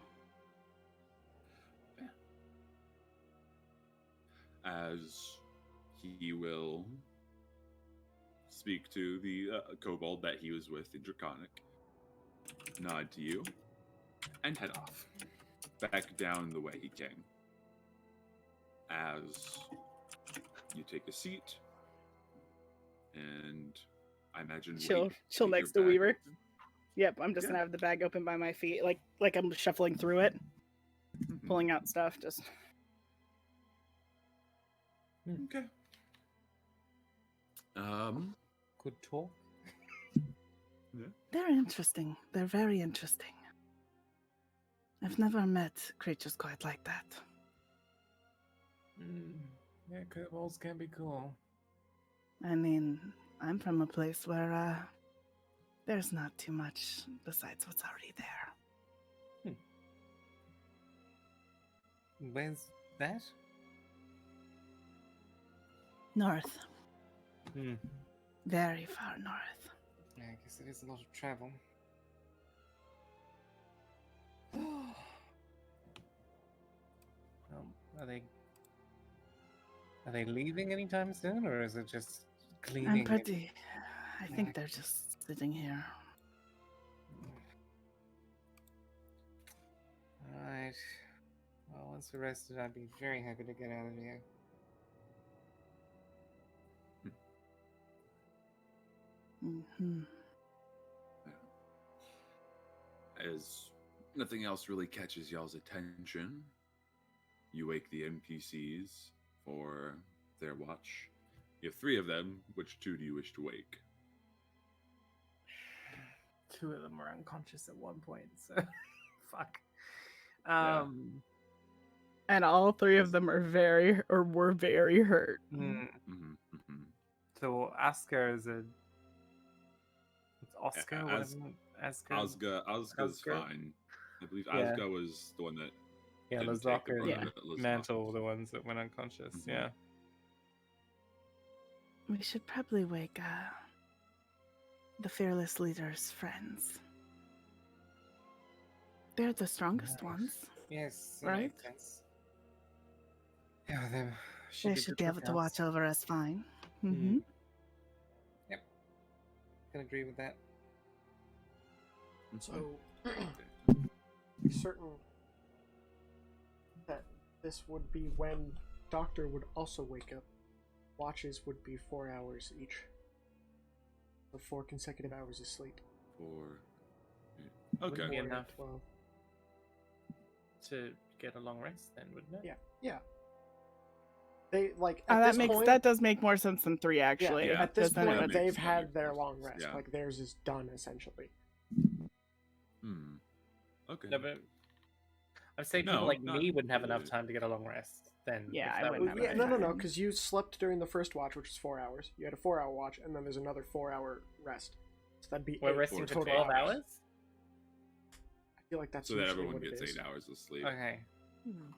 as he will speak to the kobold that he was with in Draconic, nod to you, and head off back down the way he came. As you take a seat, and I imagine Chill wait chill with your next to bag Weaver. open. Yep, I'm just Yeah. gonna have the bag open by my feet, like I'm shuffling through it, Mhm. pulling out stuff. Just Okay. Good talk. they're interesting. They're very interesting. I've never met creatures quite like that. Yeah, kobolds can be cool. I mean, I'm from a place where there's not too much besides what's already there. Where's that? North, Hmm. very far north. Yeah, I guess it is a lot of travel. Are they leaving anytime soon, or is it just cleaning? I'm and- pretty. I Yeah. think they're just sitting here. Alright. Well, once we're rested, I'd be very happy to get out of here. Hmm. As nothing else really catches y'all's attention, you wake the NPCs for their watch. You have 3 of them. Which 2 do you wish to wake? 2 of them were unconscious at one point, so fuck. Yeah. And all 3 of them are were very hurt. Hmm. Mm-hmm. So Oscar is a. It's Oscar. As- Whatever. Oscar. Ozga's Oscar? fine. I believe Yeah. Ozga was the one that Yeah, didn't Lazak take the and brother- Lazak. Mantle were the ones that went unconscious. Mhm. Yeah. We should probably wake the fearless leader's friends. They're the strongest Nice. ones. Yes, that Right? makes sense. Yeah, they They should be able to watch over us fine. Mm-hmm. Yep. Can agree with that. So, certain that this would be when Doctor would also wake up. Watches would be 4 hours each. So 4 consecutive hours of sleep. Okay. Wouldn't be Four, enough 12. to get a long rest then, wouldn't it? Yeah. They like at That this point, that does make more sense than 3 actually. Yeah. At this Doesn't point, it? they've that had makes their sense. long rest. Yeah. Like theirs is done essentially. Hmm. Okay. No, but I'd say No, people like not me wouldn't have enough really. time to get a long rest then. Yeah, if I that wouldn't was have the enough No, time. because you slept during the first watch, which is 4 hours. You had a 4-hour watch, and then there's another 4-hour rest. So that'd be We're 8 resting for total 12 hours? I feel like that's So that usually everyone what gets it is. 8 hours of sleep. Okay.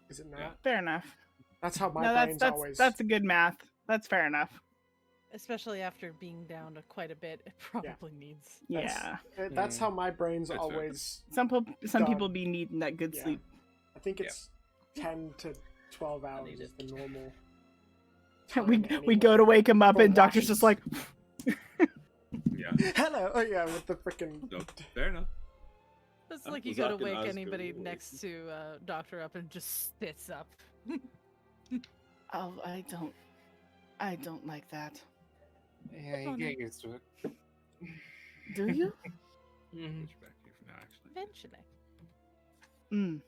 Is it not? Yeah. Fair enough. That's how my No, brain's that's always. that's a good math. That's fair enough. Especially after being down to quite a bit, it probably needs. Yeah. That's how my brain's That's fair. always. Some Done. people be needing that good Yeah. sleep. I think it's 10 to 12 hours need is it. the normal. We time we go anyway. to wake him up For and doctor's just like watches. Yeah. Hello. Oh yeah, with the freaking. No, fair enough. It's I'm like you go to Lazak and wake Ozgo anybody rules. next to Doctor up and just sits up. oh I don't like that. Yeah, you Funny. get used to it. Do you? Put you back here for now, actually. Eventually. Mm.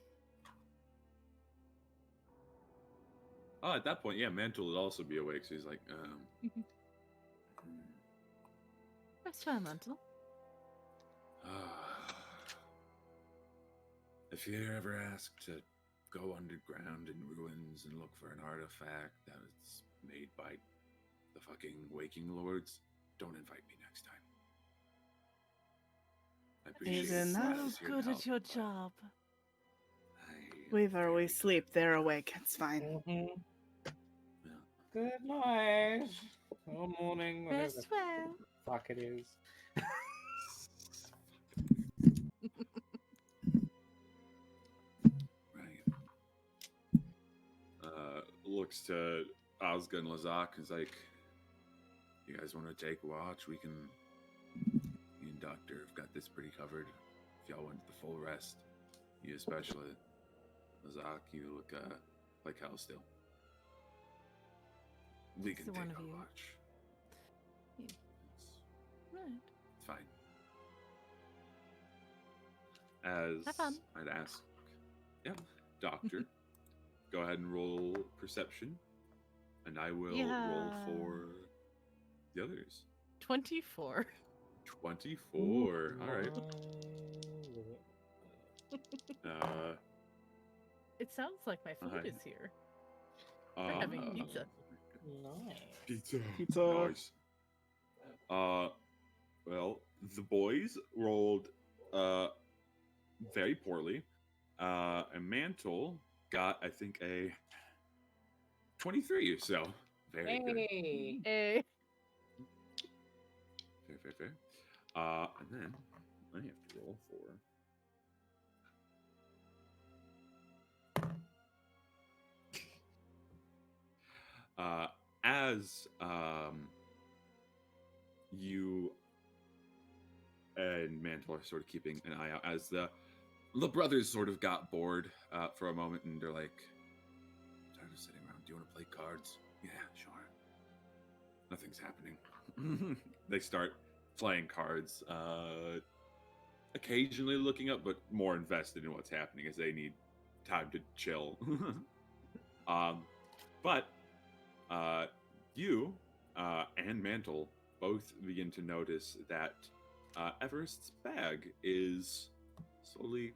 Oh, at that point, yeah, Mantle would also be awake. So he's like, Rest well, Mantle. if you're ever asked to go underground in ruins and look for an artifact that was made by the fucking Waking Lords, don't invite me next time. I appreciate He's it. in I that was here to Good help, at your but job. I am Whether very we good sleep, at they're my job. awake. It's fine. Mhm. Yeah. Good night. Or morning. Whatever the Rest well. fuck it is. Right. Looks to Ozga and Lazak and is like, you guys want to take a watch? Me and Doctor have got this pretty covered. If y'all want the full rest, you especially. Lazak, you look like hell still. We can So one take of a you- watch. Yeah. It's Right. fine. As Have fun. I'd ask, yeah, Doctor, go ahead and roll perception, and I will roll Yeah. for the others. 24. 24. All right. It sounds like my food Hi. is here. We're having uh, pizza. Nice. Pizza. Pizza. Nice. Well, the boys rolled very poorly. And Mantle got, I think, a 23 or so. Very good. Hey. Eh. Fair. And then I have to roll for. As you and Mantle are sort of keeping an eye out, as the brothers sort of got bored for a moment, and they're like, "I'm tired of sitting around. Do you want to play cards?" Yeah, sure. Nothing's happening. They start playing cards, occasionally looking up, but more invested in what's happening as they need time to chill. But you and Mantle both begin to notice that Everest's bag is slowly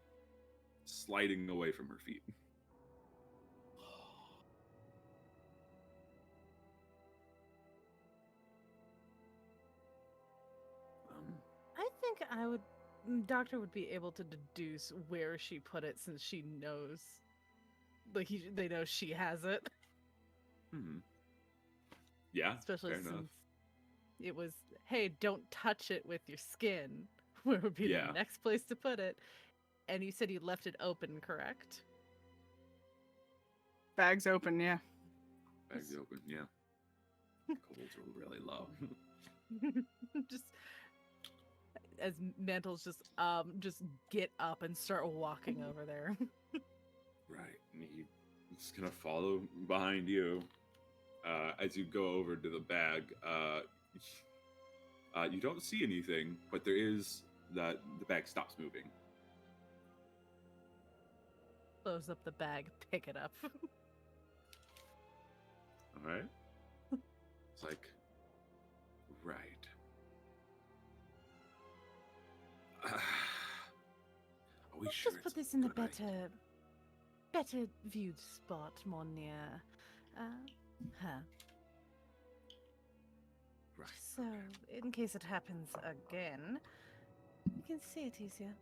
sliding away from her feet. I think Doctor would be able to deduce where she put it since she knows like they know she has it, Hmm. Yeah, especially fair since enough. it was, hey, don't touch it with your skin. Where would be Yeah. the next place to put it? And you said you left it open, correct? Bag's open, yeah. Bags open, yeah. Kobolds are really low. Just as Mantles just get up and start walking over there. Right, and he's gonna follow behind you. As you go over to the bag, you don't see anything, but there is that the bag stops moving. Close up the bag, pick it up. All right. It's like, right. Are we Let's sure just it's put this in a good idea? better viewed spot, more near her. Right. So, in case it happens again, you can see it easier.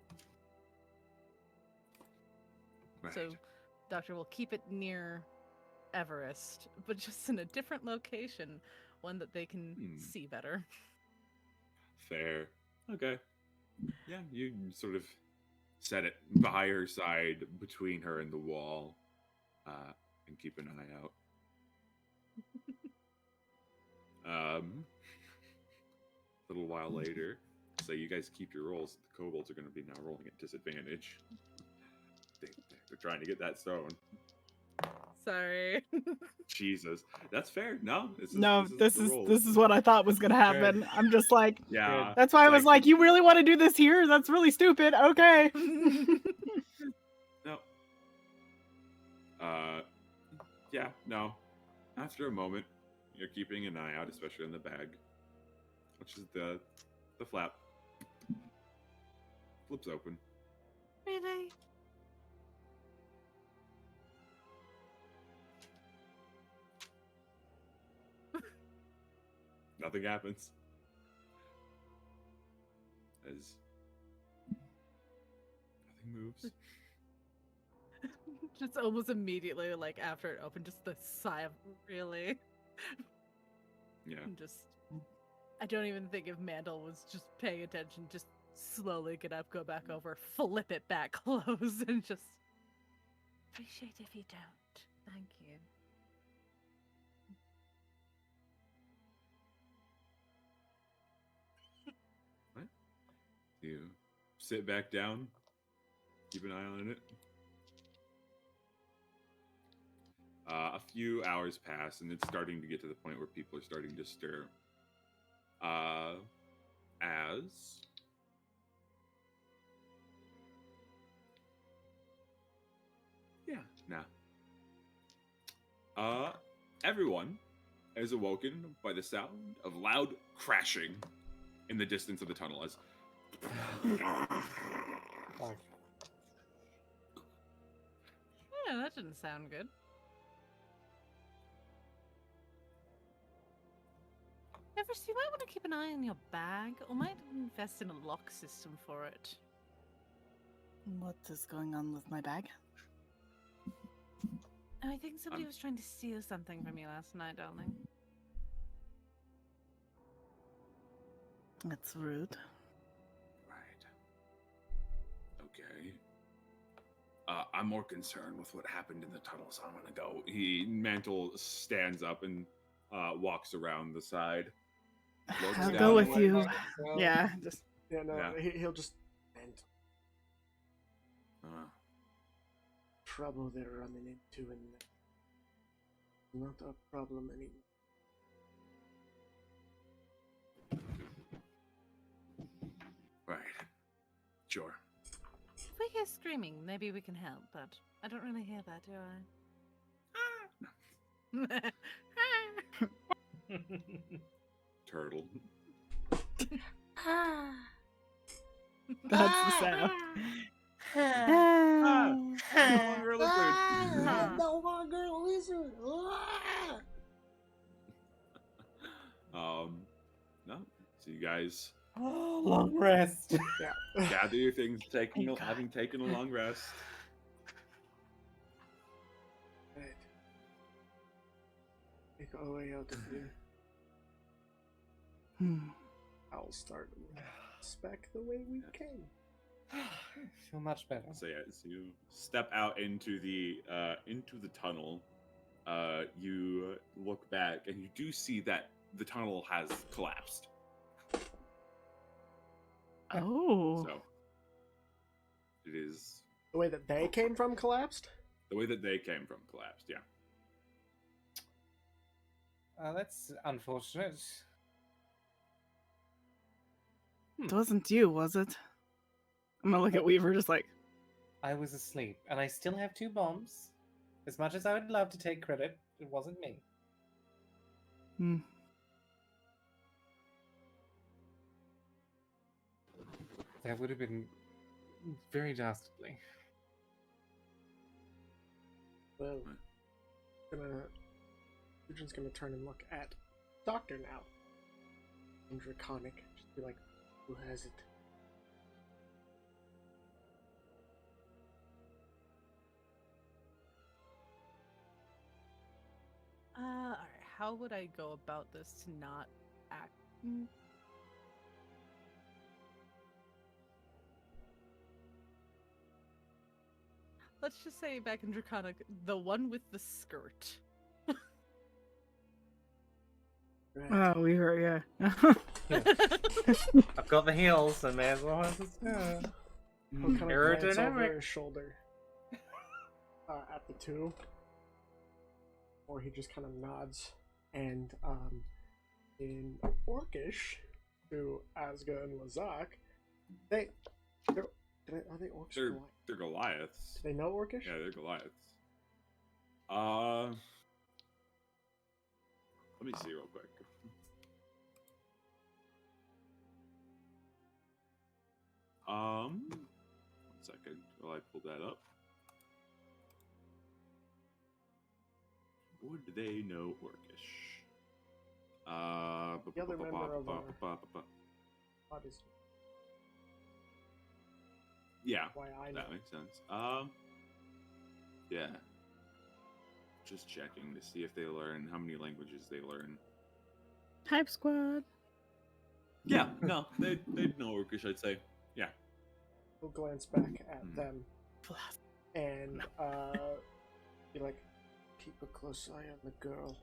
Right. So, Doctor will keep it near Everest, but just in a different location, one that they can see better. Fair. Okay. Yeah, you sort of set it by her side between her and the wall, and keep an eye out. A little while later, so you guys keep your rolls. The kobolds are going to be now rolling at disadvantage. They're trying to get that stone. Sorry. Jesus, that's fair. No, This the is rolls. this is what I thought was gonna happen. I'm just like, Yeah. that's why I it's was like, you really want to do this here? That's really stupid. Okay. No. Yeah, no. After a moment, you're keeping an eye out, especially in the bag, which is the flap. Flips open. Really? Nothing happens. As nothing moves. Just almost immediately, like after it opened, just the sigh of really. Yeah. And just, I don't even think if Mandel was just paying attention, just slowly get up, go back over, flip it back close, and just. Appreciate if you don't. Thank you. You sit back down, keep an eye on it. A few hours pass, and it's starting to get to the point where people are starting to stir. As everyone is awoken by the sound of loud crashing in the distance of the tunnel. As Yeah, that didn't sound good. Everest, you might want to keep an eye on your bag, or might invest in a lock system for it. What is going on with my bag? Oh, I think somebody was trying to steal something from you last night, darling. That's rude. right. Okay. I'm more concerned with what happened in the tunnel, so I'm gonna go. Mantle stands up and walks around the side. Looks I'll down. go with Way you. back, so- Yeah, just Yeah, no, Yeah. he'll just end trouble they're running into, and it's not a problem anymore. Right. Sure. If we hear screaming, maybe we can help, but I don't really hear that, do I? Turtle. that's the sound. No longer a lizard. No longer a lizard. No. So you guys Oh, long rest. gather your things, Thank God. having taken a long rest. our way out of here. I'll start spec the way we came. I feel much better. So yeah, so you step out into the tunnel. You look back and you do see that the tunnel has collapsed. Oh. So it is The way that they came from collapsed? the way that they came from collapsed. Yeah. That's unfortunate. It wasn't you, was it? I'm gonna look at Weaver just like, I was asleep, and I still have 2 bombs. As much as I would love to take credit, it wasn't me. That would have been very dastardly. Well, Eugen's gonna turn and look at Doctor now. And Draconic. Just be like, who has it? Alright, how would I go about this to not act? Let's just say back in Draconic, the one with the skirt. Right. oh, Weaver, yeah. I've got the heels, so may as well have the skirt. He'll kind of glance over Aerodynamic. his shoulder at the two, or he just kind of nods, and in Orcish to Asga and Lazak, are they orcs? or Goliaths? They're Goliaths. Do they know Orcish? Yeah, they're Goliaths. Let me see real quick. One second while I pull that up. Would they know Orcish? The other member of our pod is yeah, why I know. that makes sense. Yeah. Just checking to see if they learn how many languages they learn. Hype squad. Yeah, no, they'd know Orcish, I'd say. Yeah. He'll glance back at them and be like, keep a close eye on the girl.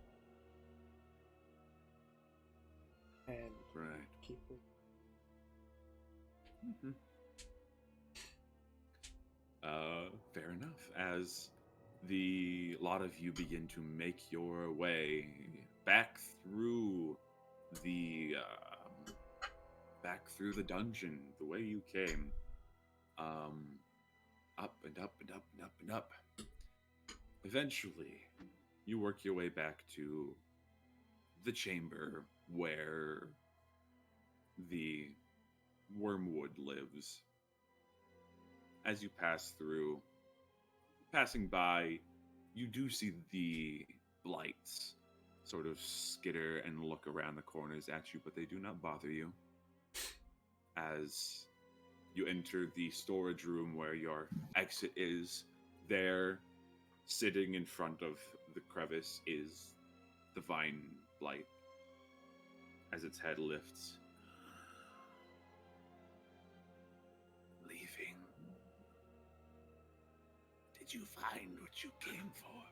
And Right. keep it. Mm-hmm. Fair enough. As the lot of you begin to make your way back through the dungeon, the way you came, up and up and up and up and up. Eventually, you work your way back to the chamber where the wormwood lives. As you passing by, you do see the blights sort of skitter and look around the corners at you, but they do not bother you. As you enter the storage room where your exit is, there, sitting in front of the crevice, is the vine blight. As its head lifts. Leaving. Did you find what you came for?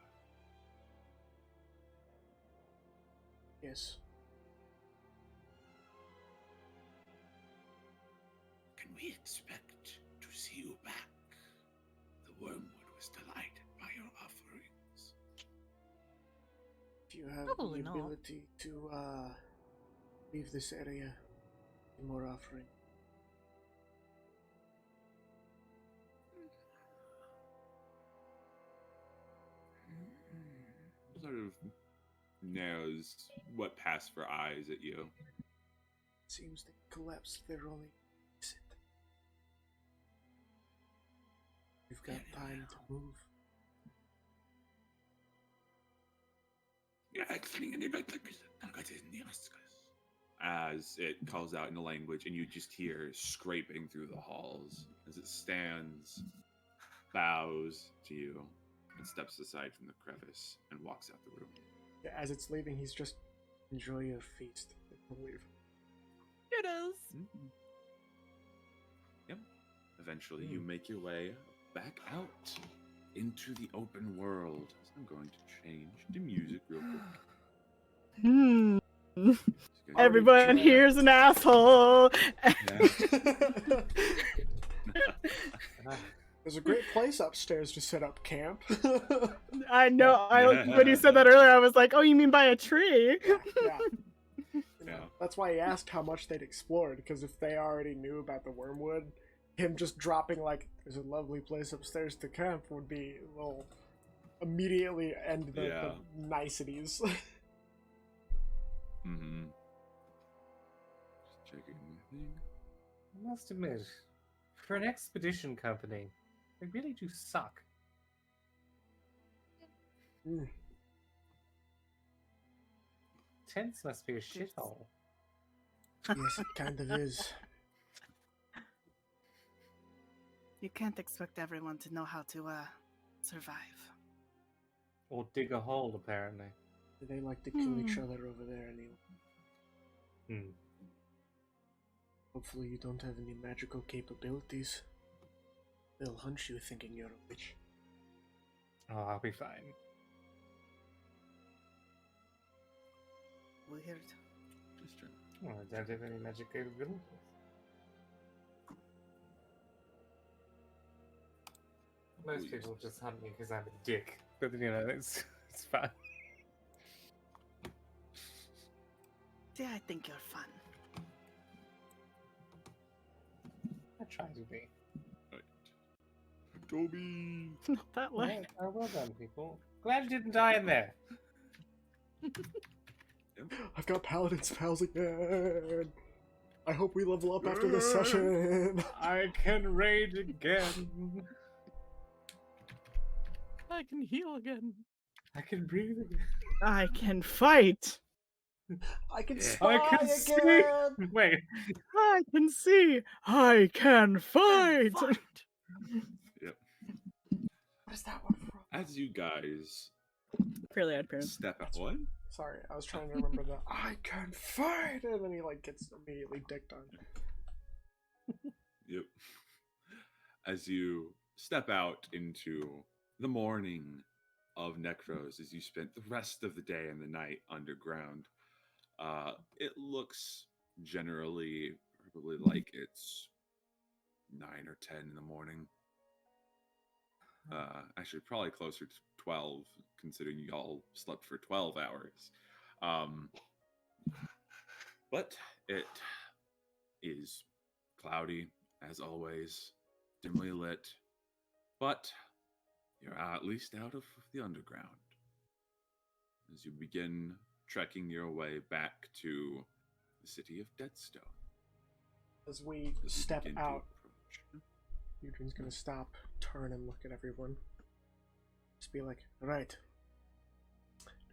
Yes. Can we expect to see you back? The wormwood was delighted by your offerings. If you have Probably the not. ability to leave this area, more offering. Sort of narrows what passed for eyes at you. Seems they collapsed their only exit. We've got Very time well. to move. As it calls out in a language, and you just hear scraping through the halls as it stands, bows to you, and steps aside from the crevice and walks out the room. As it's leaving, he's just enjoy your feast. We'll leave. It is. Mhm. Yep. Eventually, you make your way back out into the open world. So I'm going to change the music real quick. Hmm. Just gonna Everyone enjoy here's an asshole. that. There's a great place upstairs to set up camp. I know. When you said that earlier, I was like, "Oh, you mean by a tree?" Yeah. Yeah. That's why he asked how much they'd explored, because if they already knew about the wormwood, him just dropping like, "There's a lovely place upstairs to camp," would be a little immediately end the niceties. Mm-hmm. Just checking anything. I must admit, for an expedition company, they really do suck. Mm. Tents must be a shithole. Yes, it kind of is. You can't expect everyone to know how to survive. Or dig a hole, apparently. They like to kill each other over there anyway. Hmm. Hopefully you don't have any magical capabilities. They'll hunt you thinking you're a witch. Oh, I'll be fine. Weird. Just trying. Oh, I don't have any magic capabilities. Most people just hunt me because I'm a dick. But, you know, it's fun. See, I think you're fun. I try to be. Right. Toby. Not that way. Yeah, oh, well done, people. Glad you didn't die in there. I've got paladin spells again. I hope we level up after this session. I can rage again. I can heal again. I can breathe again. I can fight. I can I spy can again. see. Wait. I can see. I can fight. Yep. What is that one from? As you guys Fairly Odd Parents. step out, what? Sorry, I was trying to remember the I can fight, and then he like gets immediately dicked on. Yep. As you step out into the morning of Necros, as you spent the rest of the day and the night underground, it looks generally probably like it's 9 or 10 in the morning. Actually, probably closer to 12, considering y'all slept for 12 hours. But it is cloudy, as always, dimly lit, but you're at least out of the underground. As you begin trekking your way back to the city of Deadstone. As we As you step begin to out, approach. Eugene's gonna stop, turn, and look at everyone. Just be like, right.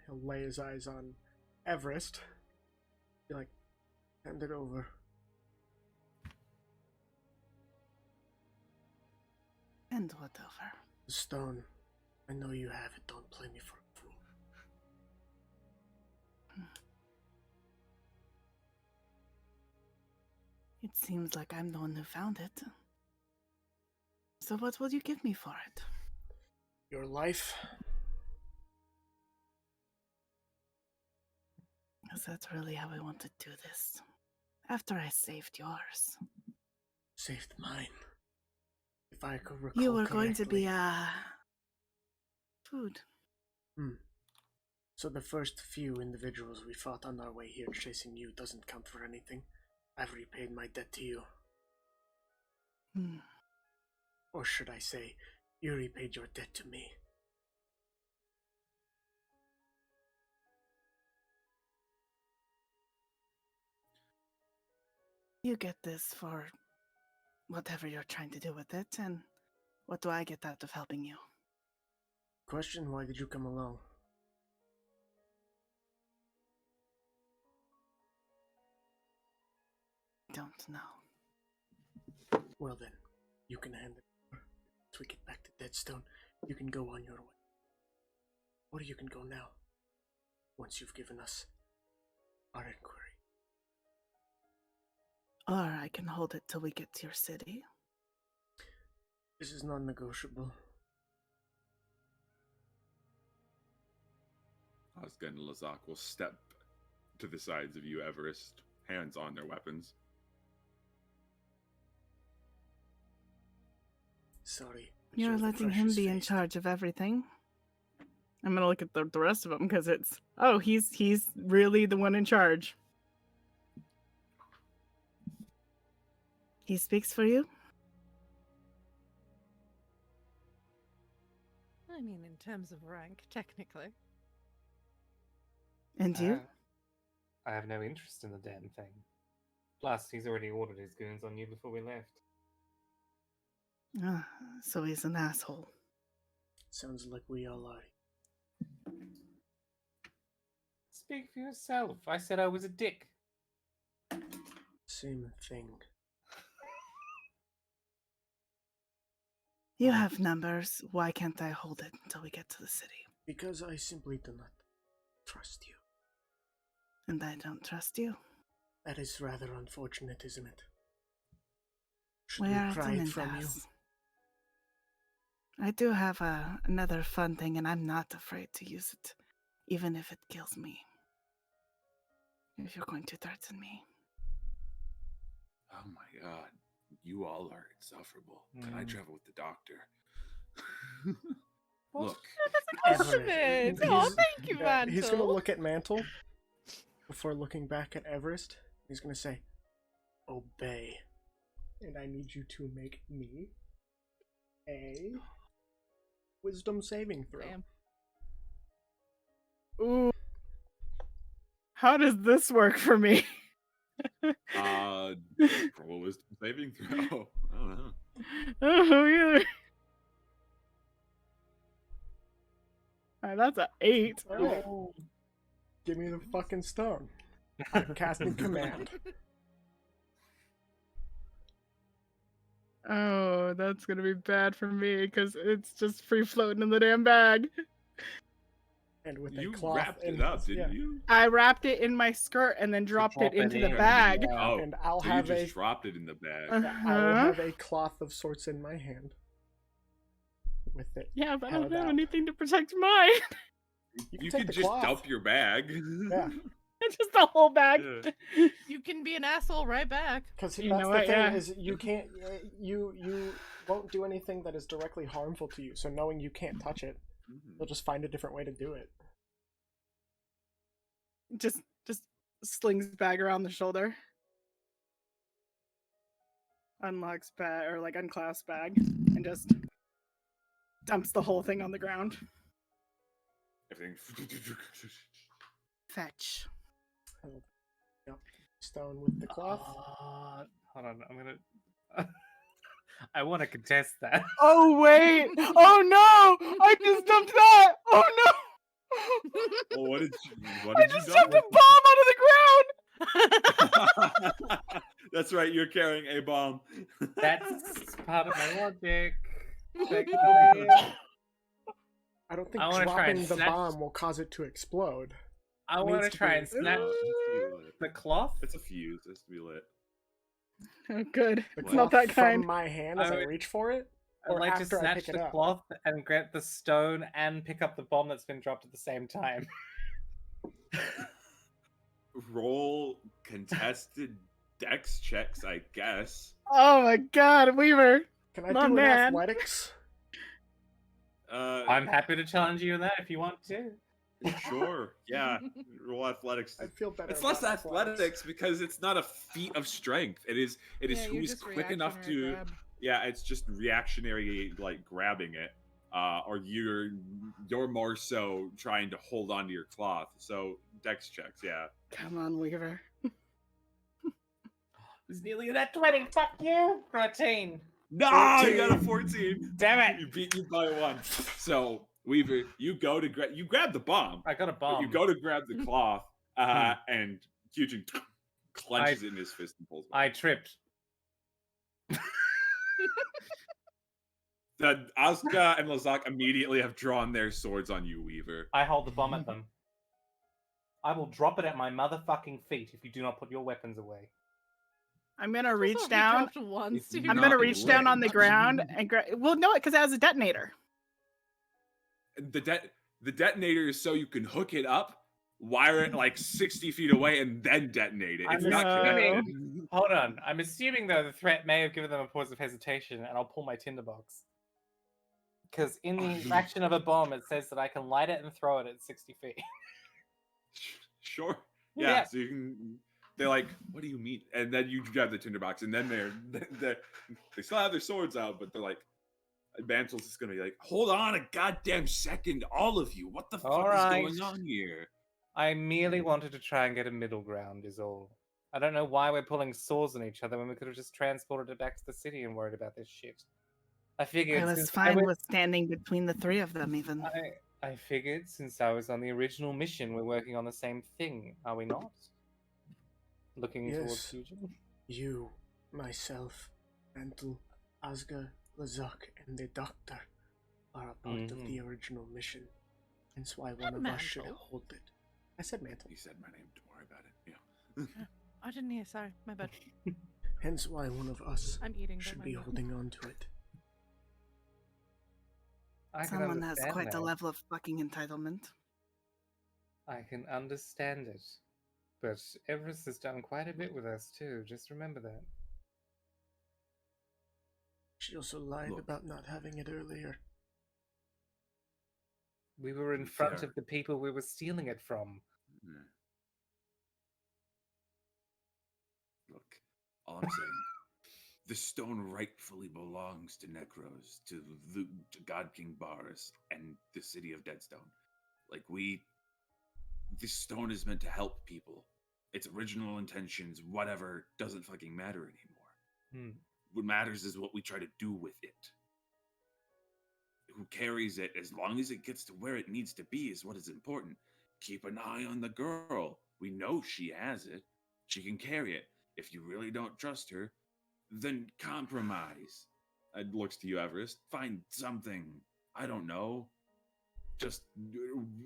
He'll lay his eyes on Everest. Be like, hand it over. And whatever. The stone. I know you have it. Don't play me for a fool. It seems like I'm the one who found it. So what will you give me for it? Your life? Is that really how I want to do this? After I saved yours. Saved mine. If I could recall You were going to correctly. be, food. So the first few individuals we fought on our way here chasing you doesn't count for anything. I've repaid my debt to you. Or should I say, you repaid your debt to me. You get this for whatever you're trying to do with it, and what do I get out of helping you? Question, why did you come along? Don't know. Well then, you can hand it over. Once we get back to Deadstone, you can go on your way. Or you can go now. once you've given us our inquiry. Or I can hold it till we get to your city. This is non-negotiable. Oscar and Lazak will step to the sides of you, Everest, hands on their weapons. Sorry. You're the letting him freshest be in face. charge of everything. I'm gonna look at the rest of them because it's he's really the one in charge. He speaks for you? I mean, in terms of rank, technically. And you? I have no interest in the damn thing. Plus, he's already ordered his goons on you before we left. Ah, so he's an asshole. Sounds like we all are. Speak for yourself. I said I was a dick. Same thing. You have numbers. Why can't I hold it until we get to the city? Because I simply do not trust you. And I don't trust you. That is rather unfortunate, isn't it? Should We we are at pry an it from you? impasse. I do have another fun thing, and I'm not afraid to use it, even if it kills me. If you're going to threaten me. Oh my god. You all are insufferable. Can I travel with the doctor? Look. Compliment! Oh, He's- thank you, Mantle. He's gonna look at Mantle before looking back at Everest. He's gonna say, "Obey," and I need you to make me a wisdom saving throw. Damn. Ooh. How does this work for me? Roll a wisdom saving throw. I don't know. Oh, either. Alright, that's an 8. Alright. Give me the fucking stone. I'm casting command. Oh, that's gonna be bad for me because it's just free floating in the damn bag. And with You a cloth wrapped in it up, his- didn't yeah. you? I wrapped it in my skirt and then dropped it drop it into the in. bag. Yeah. Oh, And I'll so you have just a dropped it in the bag. I will Uh-huh. have a cloth of sorts in my hand. With it. Yeah, but I held don't have out. anything to protect mine. You take could the just cloth. dump your bag. Yeah. It's just the whole bag. Yeah. You can be an asshole right back. Because You that's know the what, thing yeah. is you can't you won't do anything that is directly harmful to you. So knowing you can't touch it, you'll just find a different way to do it. Just slings bag around the shoulder. Unlocks bag or like unclasps bag and just dumps the whole thing on the ground. Everything. Fetch. Yep. Stone with the cloth. Hold on, I'm gonna. I want to contest that. Oh wait! Oh no! I just dumped that! Oh no! Well, what did I you just dump? dumped a bomb out of the ground! That's right, you're carrying a bomb. That's part of my logic. I don't think I wanna try and dropping the snatch- bomb will cause it to explode. I It want to needs to try be- and snatch the cloth. It's a fuse. It has to be lit. Oh, good. The It's cloth not that kind. from my hand as I I would- reach for it. I'd Or like to after I snatch pick it the up. cloth and grab the stone and pick up the bomb that's been dropped at the same time. Roll contested dex checks, I guess. Oh my god, Weaver! Can I My do an man. athletics? I'm happy to challenge you in that if you want to. Sure. Yeah. Roll athletics. I feel better. It's less about athletics because it's not a feat of strength. It is Yeah, who you're is just quick enough reactionary to grab. yeah, it's just reactionary like grabbing it. Or you're more so trying to hold onto your cloth. So dex checks, yeah. Come on, Weaver. It's nearly that 20. Fuck you. 13. No, you got a 14. Damn it. You beat you by one. So Weaver, you go to you grab the bomb. I got a But bomb. you go to grab the cloth, and Kyujin clenches it in his fist and pulls it. I tripped. The Asuka and Lazak immediately have drawn their swords on you, Weaver. I hold the bomb at them. I will drop it at my motherfucking feet if you do not put your weapons away. I'm gonna That's reach what we down. dropped once. It's You I'm not gonna dropped reach it down way on the much. ground and grab. Well, no, because it has a detonator. The detonator is so you can hook it up, wire it like 60 feet away, and then detonate it. It's I'm not assuming- connected. Hold on. I'm assuming, though, the threat may have given them a pause of hesitation, and I'll pull my tinderbox. Because in the action of a bomb, it says that I can light it and throw it at 60 feet. Sure. Yeah. So you can. They're like, what do you mean? And then you grab the tinderbox, and then they still have their swords out, but they're like, Mantle's just gonna be like, hold on a goddamn second, all of you. What the All fuck right. is going on here? I merely wanted to try and get a middle ground, is all. I don't know why we're pulling swords on each other when we could have just transported it back to the city and worried about this shit. I figured I was since fine with standing between the three of them, even. I figured since I was on the original mission, we're working on the same thing, are we not? Looking towards Yes. fusion. You, myself, Mantle, Asga, Lazak, and the Doctor are a part of the original mission. Hence why one of us should Mantle. hold it. I said Mantle. He said my name. Don't worry about it. Yeah. I didn't hear. Sorry, my bad. Hence why one of us I'm eating. don't should mind be me. holding on to it. I can Someone has understand quite that. a level of fucking entitlement. I can understand it. But Everest has done quite a bit with us too, just remember that. She also lied Look. about not having it earlier. We were in be front fair. of the people we were stealing it from. Yeah. Look, all I'm saying, the stone rightfully belongs to Necros, to God King Baris, and the city of Deadstone. Like, this stone is meant to help people. Its original intentions, whatever, doesn't fucking matter anymore. What matters is what we try to do with it. Who carries it, as long as it gets to where it needs to be, is what is important. Keep an eye on the girl. We know she has it. She can carry it. If you really don't trust her, then compromise. It looks to you, Everest. Find something. I don't know.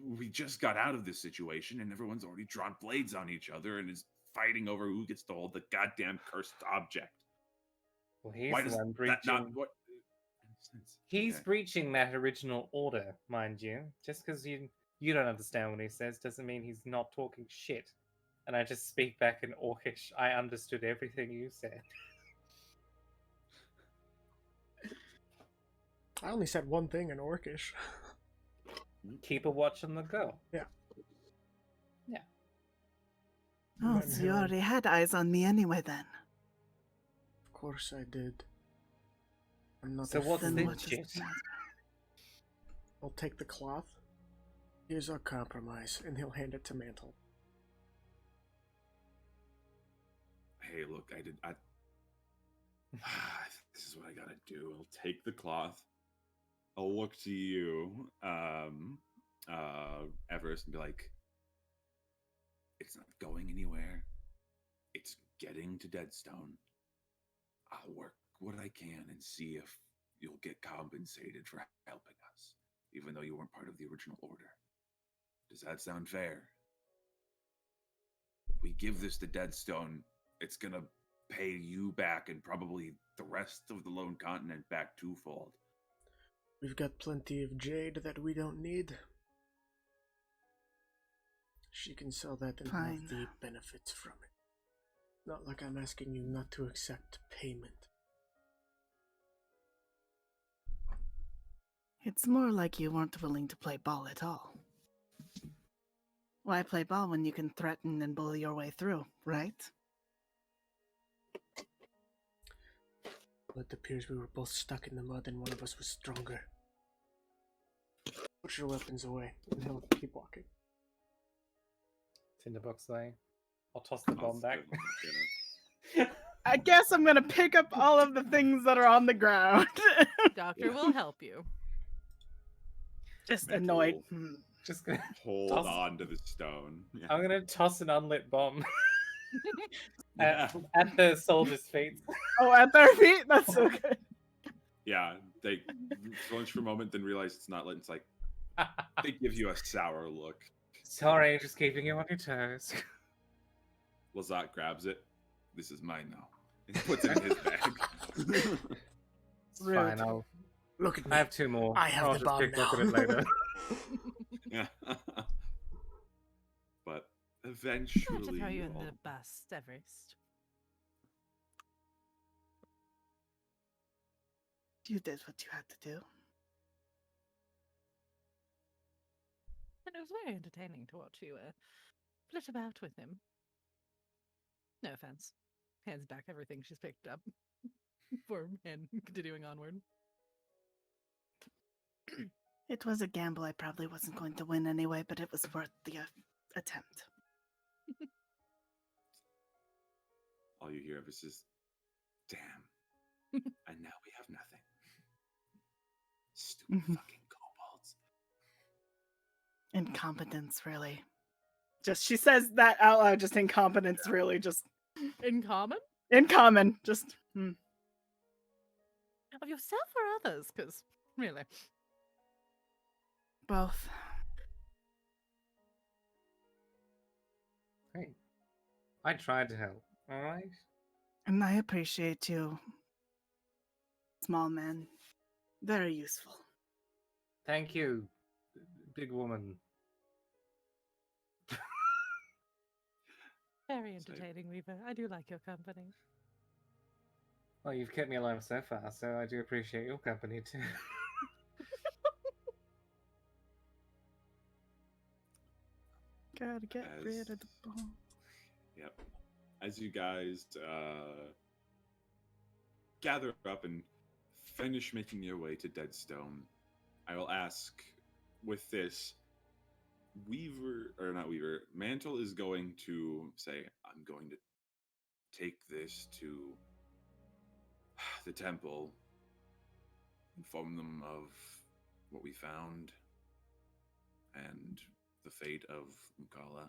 We just got out of this situation, and everyone's already drawn blades on each other and is fighting over who gets to hold the goddamn cursed object. Well, he's Why the does one that breaching. not what? He's Okay. breaching that original order, mind you. Just because you don't understand what he says doesn't mean he's not talking shit. And I just speak back in Orcish. I understood everything you said. I only said one thing in Orcish. Keep a watch on the girl. Oh, Then so you he'll- already had eyes on me anyway, then. Of course I did. I'm not So a what's fool. Then this what does shit? it matter? I'll take the cloth. Here's our compromise, and he'll hand it to Mantle. Hey, look, this is what I gotta do. I'll take the cloth. I'll look to you, Everest, and be like, it's not going anywhere. It's getting to Deadstone. I'll work what I can and see if you'll get compensated for helping us, even though you weren't part of the original order. Does that sound fair? If we give this to Deadstone, it's gonna pay you back and probably the rest of the Lone Continent back twofold. We've got plenty of jade that we don't need. She can sell that and Fine. have the benefits from it. Not like I'm asking you not to accept payment. It's more like you weren't willing to play ball at all. Why play ball when you can threaten and bully your way through, right? But it appears we were both stuck in the mud and one of us was stronger. Put your weapons away, and he'll keep walking. Tinderbox away. I'll toss the bomb back. I guess I'm gonna pick up all of the things that are on the ground. Doctor will help you. Just Mantle annoyed. will Just gonna. Hold Toss- on to the stone. Yeah. I'm gonna toss an unlit bomb Yeah. at the soldier's feet. Oh, at their feet? That's so good. Yeah, they flinch for a moment, then realize it's not lit. It's like they give you a sour look. Sorry, just keeping you on your toes. Lazat grabs it. This is mine now. And puts it in his bag. It's Rude. fine. I'll. Look at me. I have two more. I have I'll the just bomb pick up now. at it later. Yeah. But Try to eventually, throw you you in all- the bus, Everest. You did what you had to do. And it was very entertaining to watch you flit about with him. No offense. Hands back everything she's picked up for and continuing onward. It was a gamble I probably wasn't going to win anyway, but it was worth the attempt. all you hear of is, damn. And now we have nothing. Stupid Mhm. fucking kobolds. Incompetence, really. Just she says that out loud. Just incompetence, really. Just In common? in common. Just Of yourself or others? Because, really. both. Hey, I tried to help. All right. And I appreciate you, small man. Very useful. Thank you, big woman. Very So- entertaining, Weaver. I do like your company. Well, you've kept me alive so far, so I do appreciate your company too. Gotta get As- rid of the ball. Yep. As you guys gather up and finish making your way to Deadstone, I will ask with this, Mantle is going to say, I'm going to take this to the temple, inform them of what we found and the fate of Mukala,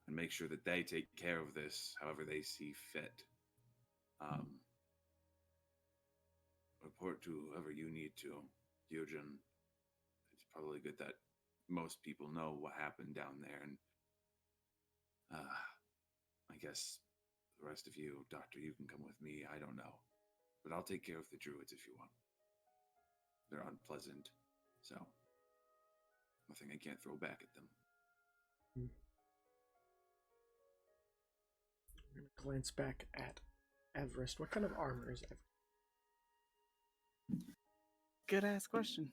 and make sure that they take care of this however they see fit. Report to whoever you need to. Eugen, it's probably good that most people know what happened down there, and I guess the rest of you, Doctor, you can come with me. I don't know. But I'll take care of the druids if you want. They're unpleasant, so nothing I can't throw back at them. I'm gonna glance back at Everest. What kind of armor is Everest? Good ass question.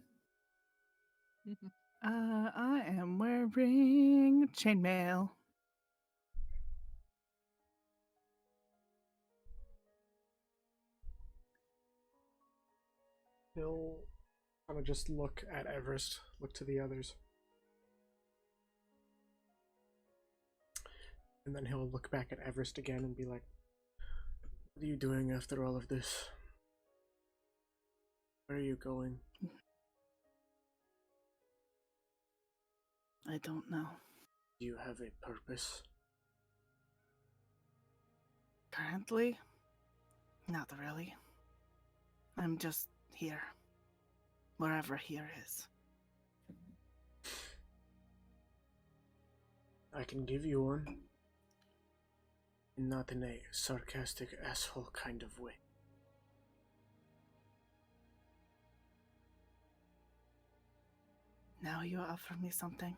I am wearing chainmail. He'll kind of just look at Everest, look to the others. And then he'll look back at Everest again and be like, what are you doing after all of this? Where are you going? I don't know. Do you have a purpose? Currently, not really. I'm just here. Wherever here is. I can give you one. Not in a sarcastic asshole kind of way. Now you offer me something.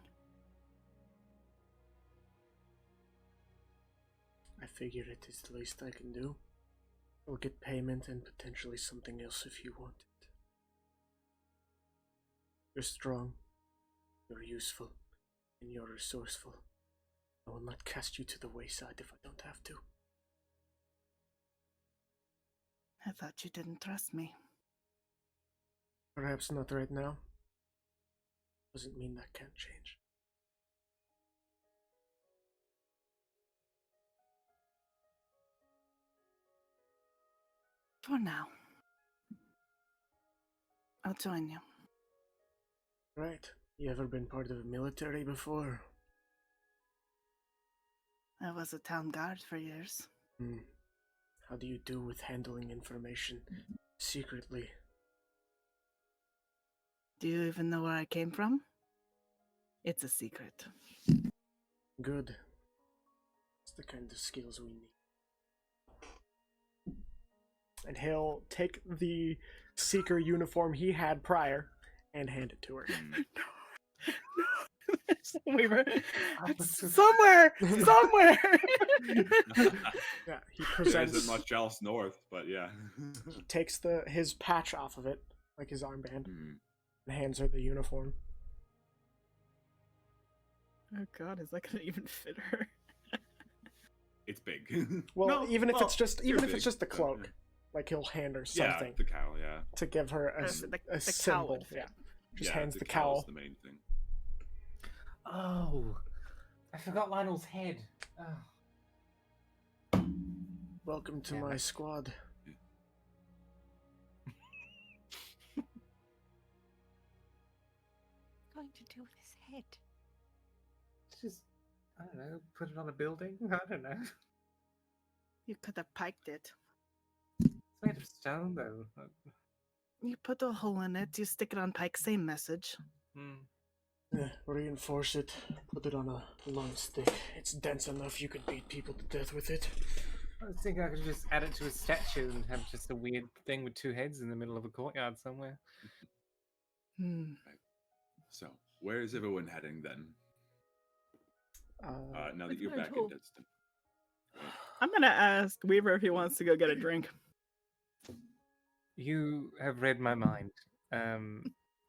I figure it is the least I can do. I'll get payment and potentially something else if you want it. You're strong, you're useful, and you're resourceful. I will not cast you to the wayside if I don't have to. I thought you didn't trust me. Perhaps not right now. Doesn't mean that can't change. For now. I'll join you. Right. You ever been part of the military before? I was a town guard for years. How do you do with handling information secretly? Do you even know where I came from? It's a secret. Good. It's the kind of skills we need. And he'll take the Seeker uniform he had prior and hand it to her. Weaver. It's somewhere! Somewhere! Yeah, he There presents. isn't much else north, but yeah. He takes his patch off of it, like his armband, Hmm. and hands her the uniform. Oh god, is that gonna even fit her? It's big. Well, No, even if well, it's just you're the big, cloak, but, like he'll hand her yeah, something the cowl, yeah. to give her a The cowl symbol. would fit. Yeah, just Yeah, hands the cowl's cowl. the main thing. Oh, I forgot Lionel's head. Oh. Welcome to Damn my it. squad. Going to do with his head? Just, I don't know, put it on a building? I don't know. You could have piked it. It's made of stone, though. You put a hole in it, you stick it on pike, same message. Hmm. Yeah, reinforce it. Put it on a long stick. It's dense enough you could beat people to death with it. I was thinking I could just add it to a statue and have just a weird thing with two heads in the middle of a courtyard somewhere. Hmm. So, where is everyone heading then? Now that With you're my back in tool. Deadston. I'm gonna ask Weaver if he wants to go get a drink. You have read my mind.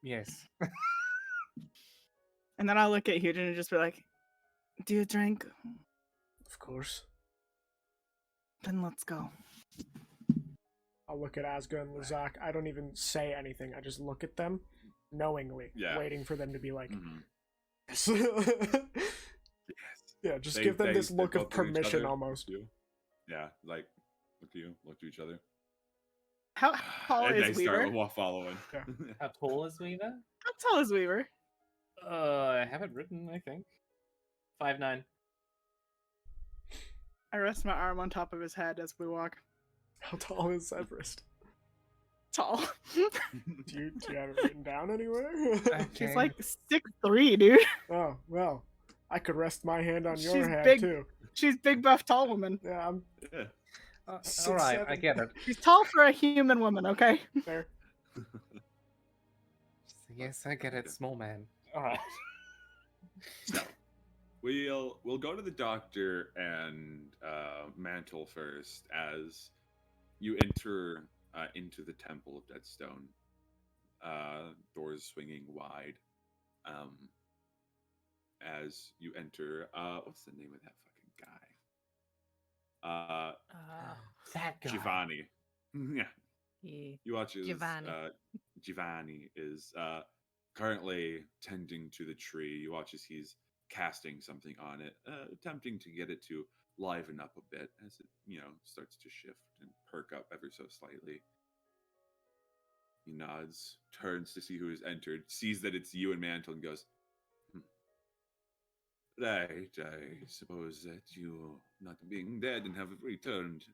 Yes. And then I'll look at Hugin and just be like, do you drink? Of course. Then let's go. I'll look at Asga and Lazak. I don't even say anything. I just look at them knowingly, Yeah. waiting for them to be like, Mhm. yes. Yes. Yeah, just They- give them they- this they look of both look at each permission other, almost. look at you. Yeah, like, look at you, look to each other. How tall and is they start Weaver? following. Yeah. How tall is Weaver? How tall is Weaver? I have it written, I think. 5'9". I rest my arm on top of his head as we walk. How tall is Everest? Tall. Do you have it written down anywhere? She's like 6'3", dude. Oh, well, I could rest my hand on your She's head big. too. She's big, buff, tall woman. Yeah, I'm Yeah. All right, I 6'7". get it. She's tall for a human woman, okay? There. Yes, I get it, small man. All right. So, we'll go to the doctor and Mantle first as you enter into the Temple of Deadstone. Doors swinging wide. As you enter, what's the name of that fucking guy? That guy. Giovanni. Yeah. Yeah. You watch as Giovanni. Giovanni is currently tending to the tree. You watch as he's casting something on it, attempting to get it to liven up a bit as it, starts to shift and perk up ever so slightly. He nods, turns to see who has entered, sees that it's you and Mantle, and goes, Right, I suppose that you not being dead and have returned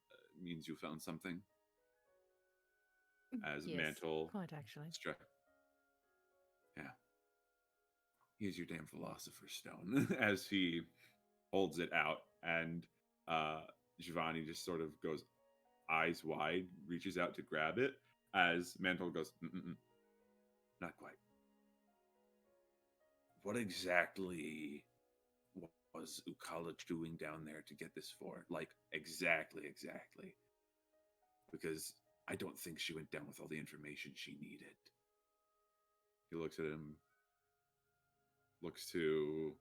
means you found something. As Yes, Mantle quite actually. struck. Yeah. Here's your damn philosopher's stone. As he holds it out, and Giovanni just sort of goes eyes wide, reaches out to grab it, as Mantle goes, not quite. What exactly was Ukala doing down there to get this for? Like, exactly. Because I don't think she went down with all the information she needed. He looks at him, looks to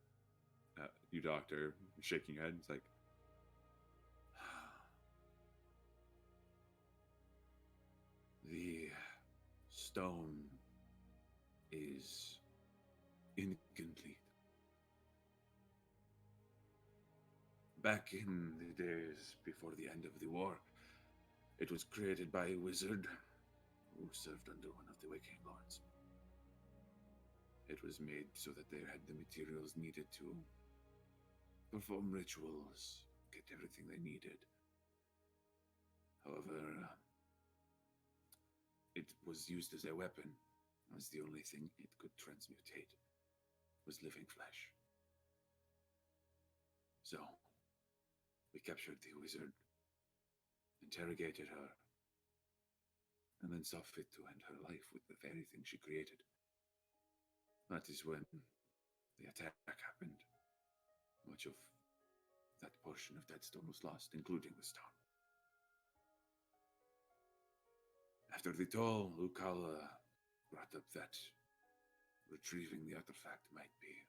you, Doctor, shaking your head. It's like, the stone is incomplete. Back in the days before the end of the war, it was created by a wizard who served under one of the Waking Lords. It was made so that they had the materials needed to perform rituals, get everything they needed. However, it was used as a weapon. It was the only thing it could transmutate. was living flesh. So, we captured the wizard, interrogated her, and then saw fit to end her life with the very thing she created. That is when the attack happened. Much of that portion of Deadstone was lost, including the stone. After the toll, Lucala brought up that retrieving the artifact might be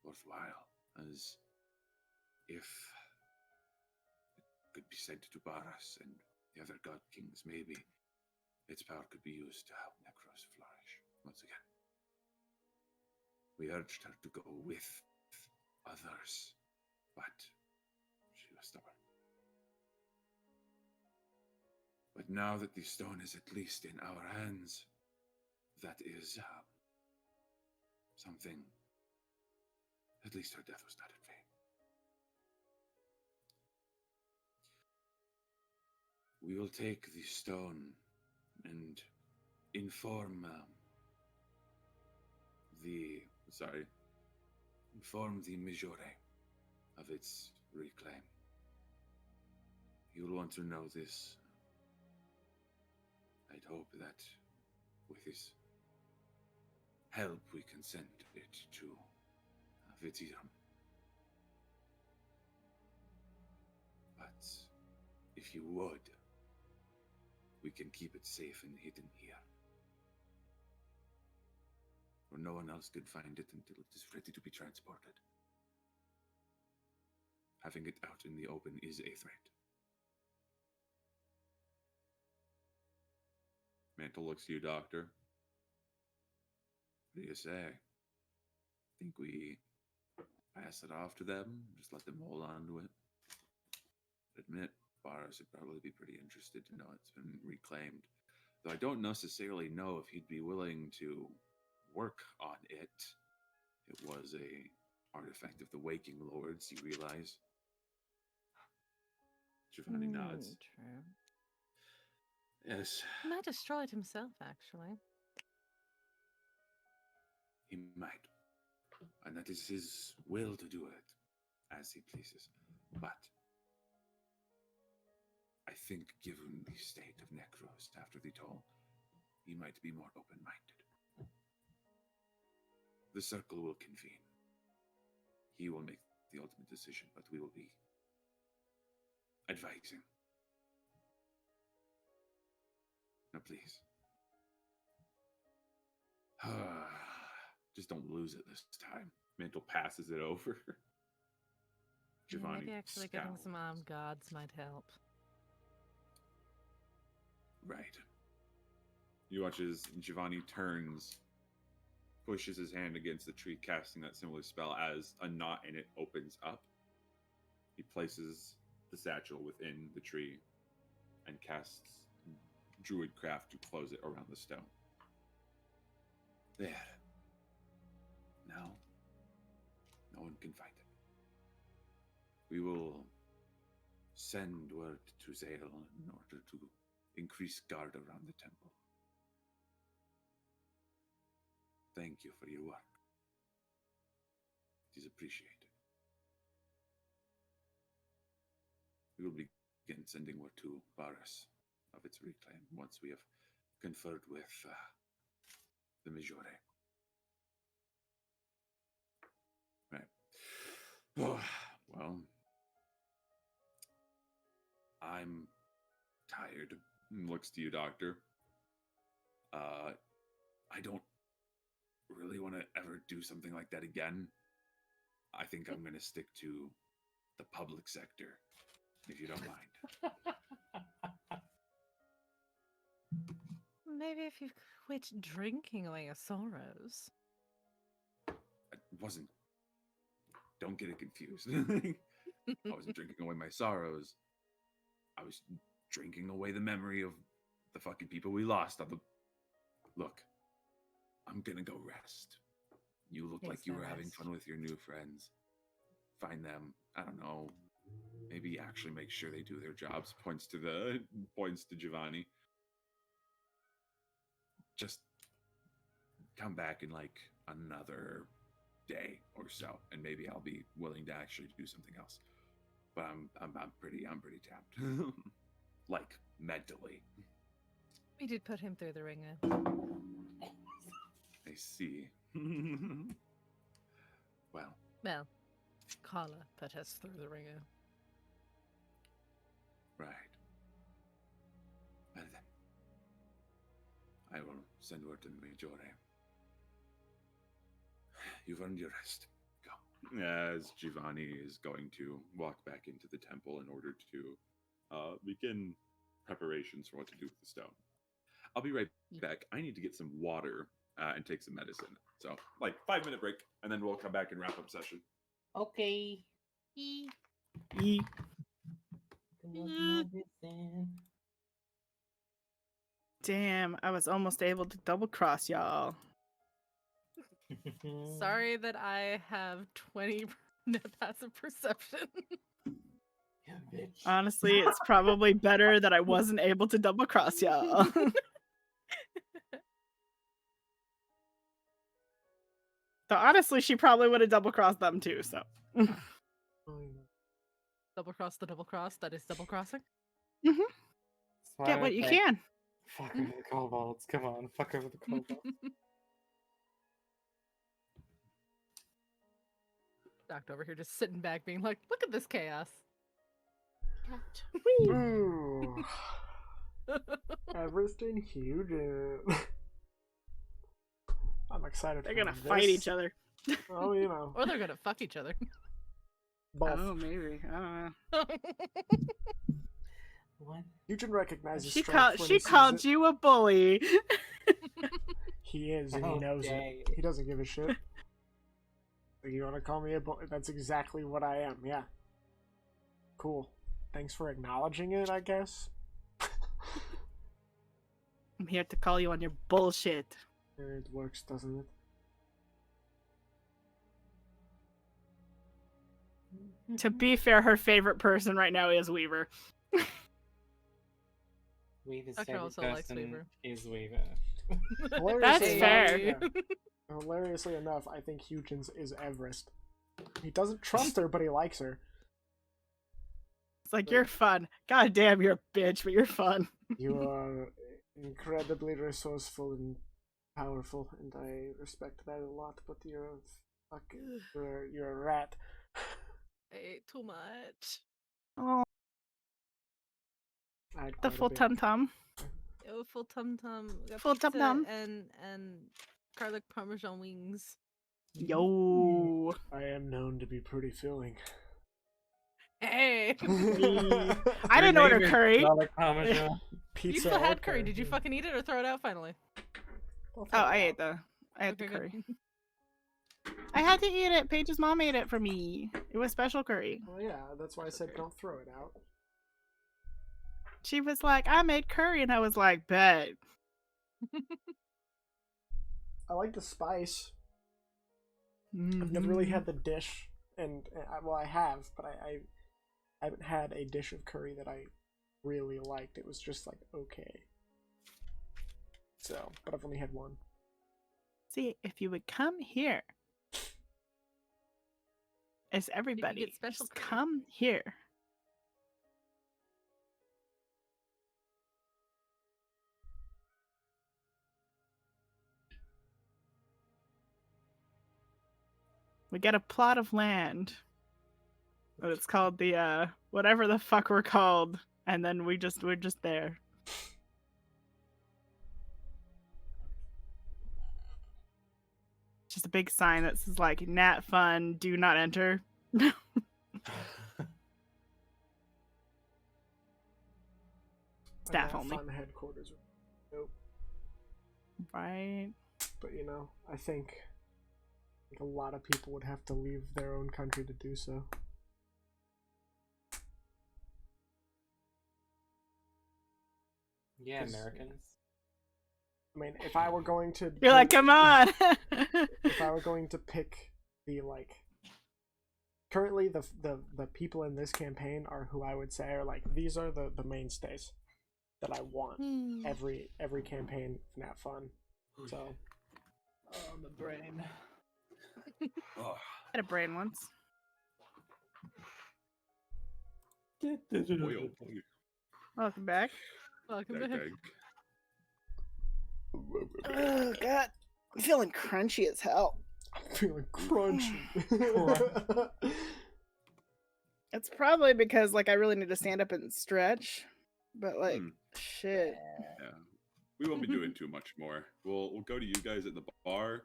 worthwhile, as if it could be sent to Barras and the other Godkings, maybe its power could be used to help Necros flourish once again. We urged her to go with others, but she was stubborn. But now that the stone is at least in our hands, that is something. At least her death was not in vain. We will take the stone and inform the Majore of its reclaim. You'll want to know this. I'd hope that with his help we can send it to Vitiram. But if you would, we can keep it safe and hidden here, where no one else could find it until it is ready to be transported. Having it out in the open is a threat. Mantle looks to you, Doctor. What do you say? Think we pass it off to them? Just let them hold on to it? Admit, Barras would probably be pretty interested to know it's been reclaimed. Though I don't necessarily know if he'd be willing to work on it. It was a artifact of the Waking Lords, you realize? Giovanni nods. True. Yes, He might destroy it himself, actually. he might. And that is his will to do it as he pleases. But I think, given the state of Necros after the toll, he might be more open-minded. The circle will convene. He will make the ultimate decision, but we will be advising. Now, please. Just don't lose it this time. Mantle passes it over. Yeah, Giovanni maybe actually getting some scowls. gods might help. Right. You watch as Giovanni turns, pushes his hand against the tree, casting that similar spell as a knot in it opens up. He places the satchel within the tree and casts Druidcraft to close it around the stone. There. Now, no one can find it. We will send word to Zale in order to increase guard around the temple. Thank you for your work. It is appreciated. We will begin sending word to Barras of its reclaim once we have conferred with the Majore. Right. Well, I'm tired. Looks to you, Doctor. I don't really want to ever do something like that again. I think I'm going to stick to the public sector, if you don't mind. Maybe if you quit drinking away your sorrows. I wasn't. Don't get it confused. I wasn't drinking away my sorrows. I was drinking away the memory of the fucking people we lost on the... Look, I'm gonna go rest. You look like you were having fun with your new friends. Find them, I don't know, maybe actually make sure they do their jobs. Points to Giovanni. Just come back in like another day or so, and maybe I'll be willing to actually do something else. But I'm pretty tapped, like mentally. We did put him through the ringer. I see. Well, Well, Carla put us through the ringer. right. Well then, I will send word to Majore. You've earned your rest. Go. As Giovanni is going to walk back into the temple in order to begin preparations for what to do with the stone. I'll be right back. I need to get some water and take some medicine. So, like 5-minute break, and then we'll come back and wrap up session. Okay. Ye- Damn, I was almost able to double cross y'all. Sorry that I have 20 net passive perception. Yeah, bitch. Honestly, it's probably better that I wasn't able to double cross y'all. So honestly, she probably would have double crossed them too, so. Double cross the double cross. That is double crossing. That's why Get I what you think, can. Fuck over the kobolds. Come on, fuck over the kobolds. Doctor over here just sitting back being like, look at this chaos. Ooh. Everest and Hugin. I'm excited. They're for gonna this. fight each other. Oh, you know. Or they're gonna fuck each other. Both. Oh, maybe. I don't know. What? Hugin recognizes She strength called. when She he sees called it. you a bully. He is, and he knows Okay. it. He doesn't give a shit. Like, you want to call me a bully? That's exactly what I am. Yeah. Cool. Thanks for acknowledging it, I guess. I'm here to call you on your bullshit. It works, doesn't it? To be fair, her favorite person right now is Weaver. Weaver's Doctor favorite also likes person Weaver. is Weaver. That's Hilariously fair. enough, yeah. Hilariously enough, I think Hugin's is Everest. He doesn't trust her, but he likes her. It's like, you're fun. God damn, you're a bitch, but you're fun. You are incredibly resourceful and powerful, and I respect that a lot. But you're a fucking you're a rat. I ate too much. Oh, I had the quite a full bit. tum tum. Oh, full tum tum. Full tum-tum. And garlic parmesan wings. Yo. I am known to be pretty filling. Hey, I didn't order Your name is curry. garlic parmesan. Pizza. you still had okay. curry. Did you fucking eat it or throw it out finally? I'll Oh, throw I it ate out. the Okay, good. curry. I had to eat it. Paige's mom made it for me. It was special curry. Well, yeah, that's why I said don't throw it out. She was like, I made curry, and I was like, bet. I like the spice. I've never really had the dish, and well, I have, but I haven't had a dish of curry that I really liked. It was just like okay. So, but I've only had one. See, if you would come here, as everybody, special just curry. come here. We get a plot of land. But it's called the whatever the fuck we're called. And then we're just there. Just a big sign that says like NatFun, do not enter. Staff only. Fun headquarters. Nope. Right. But you know, I think a lot of people would have to leave their own country to do so. Yeah, 'Cause- Americans. I mean, if I were going to You're like, come on. if I were going to pick the like currently the people in this campaign are who I would say are like these are the mainstays that I want every campaign of NatFun. So Oh, the brain. Oh, had a brain once. boy, oh boy. Welcome back. Welcome Dag, back. dag. Oh god, I'm feeling crunchy as hell. I'm feeling crunchy. It's probably because like I really need to stand up and stretch, but like shit. Yeah, we won't be doing too much more. We'll go to you guys at the bar.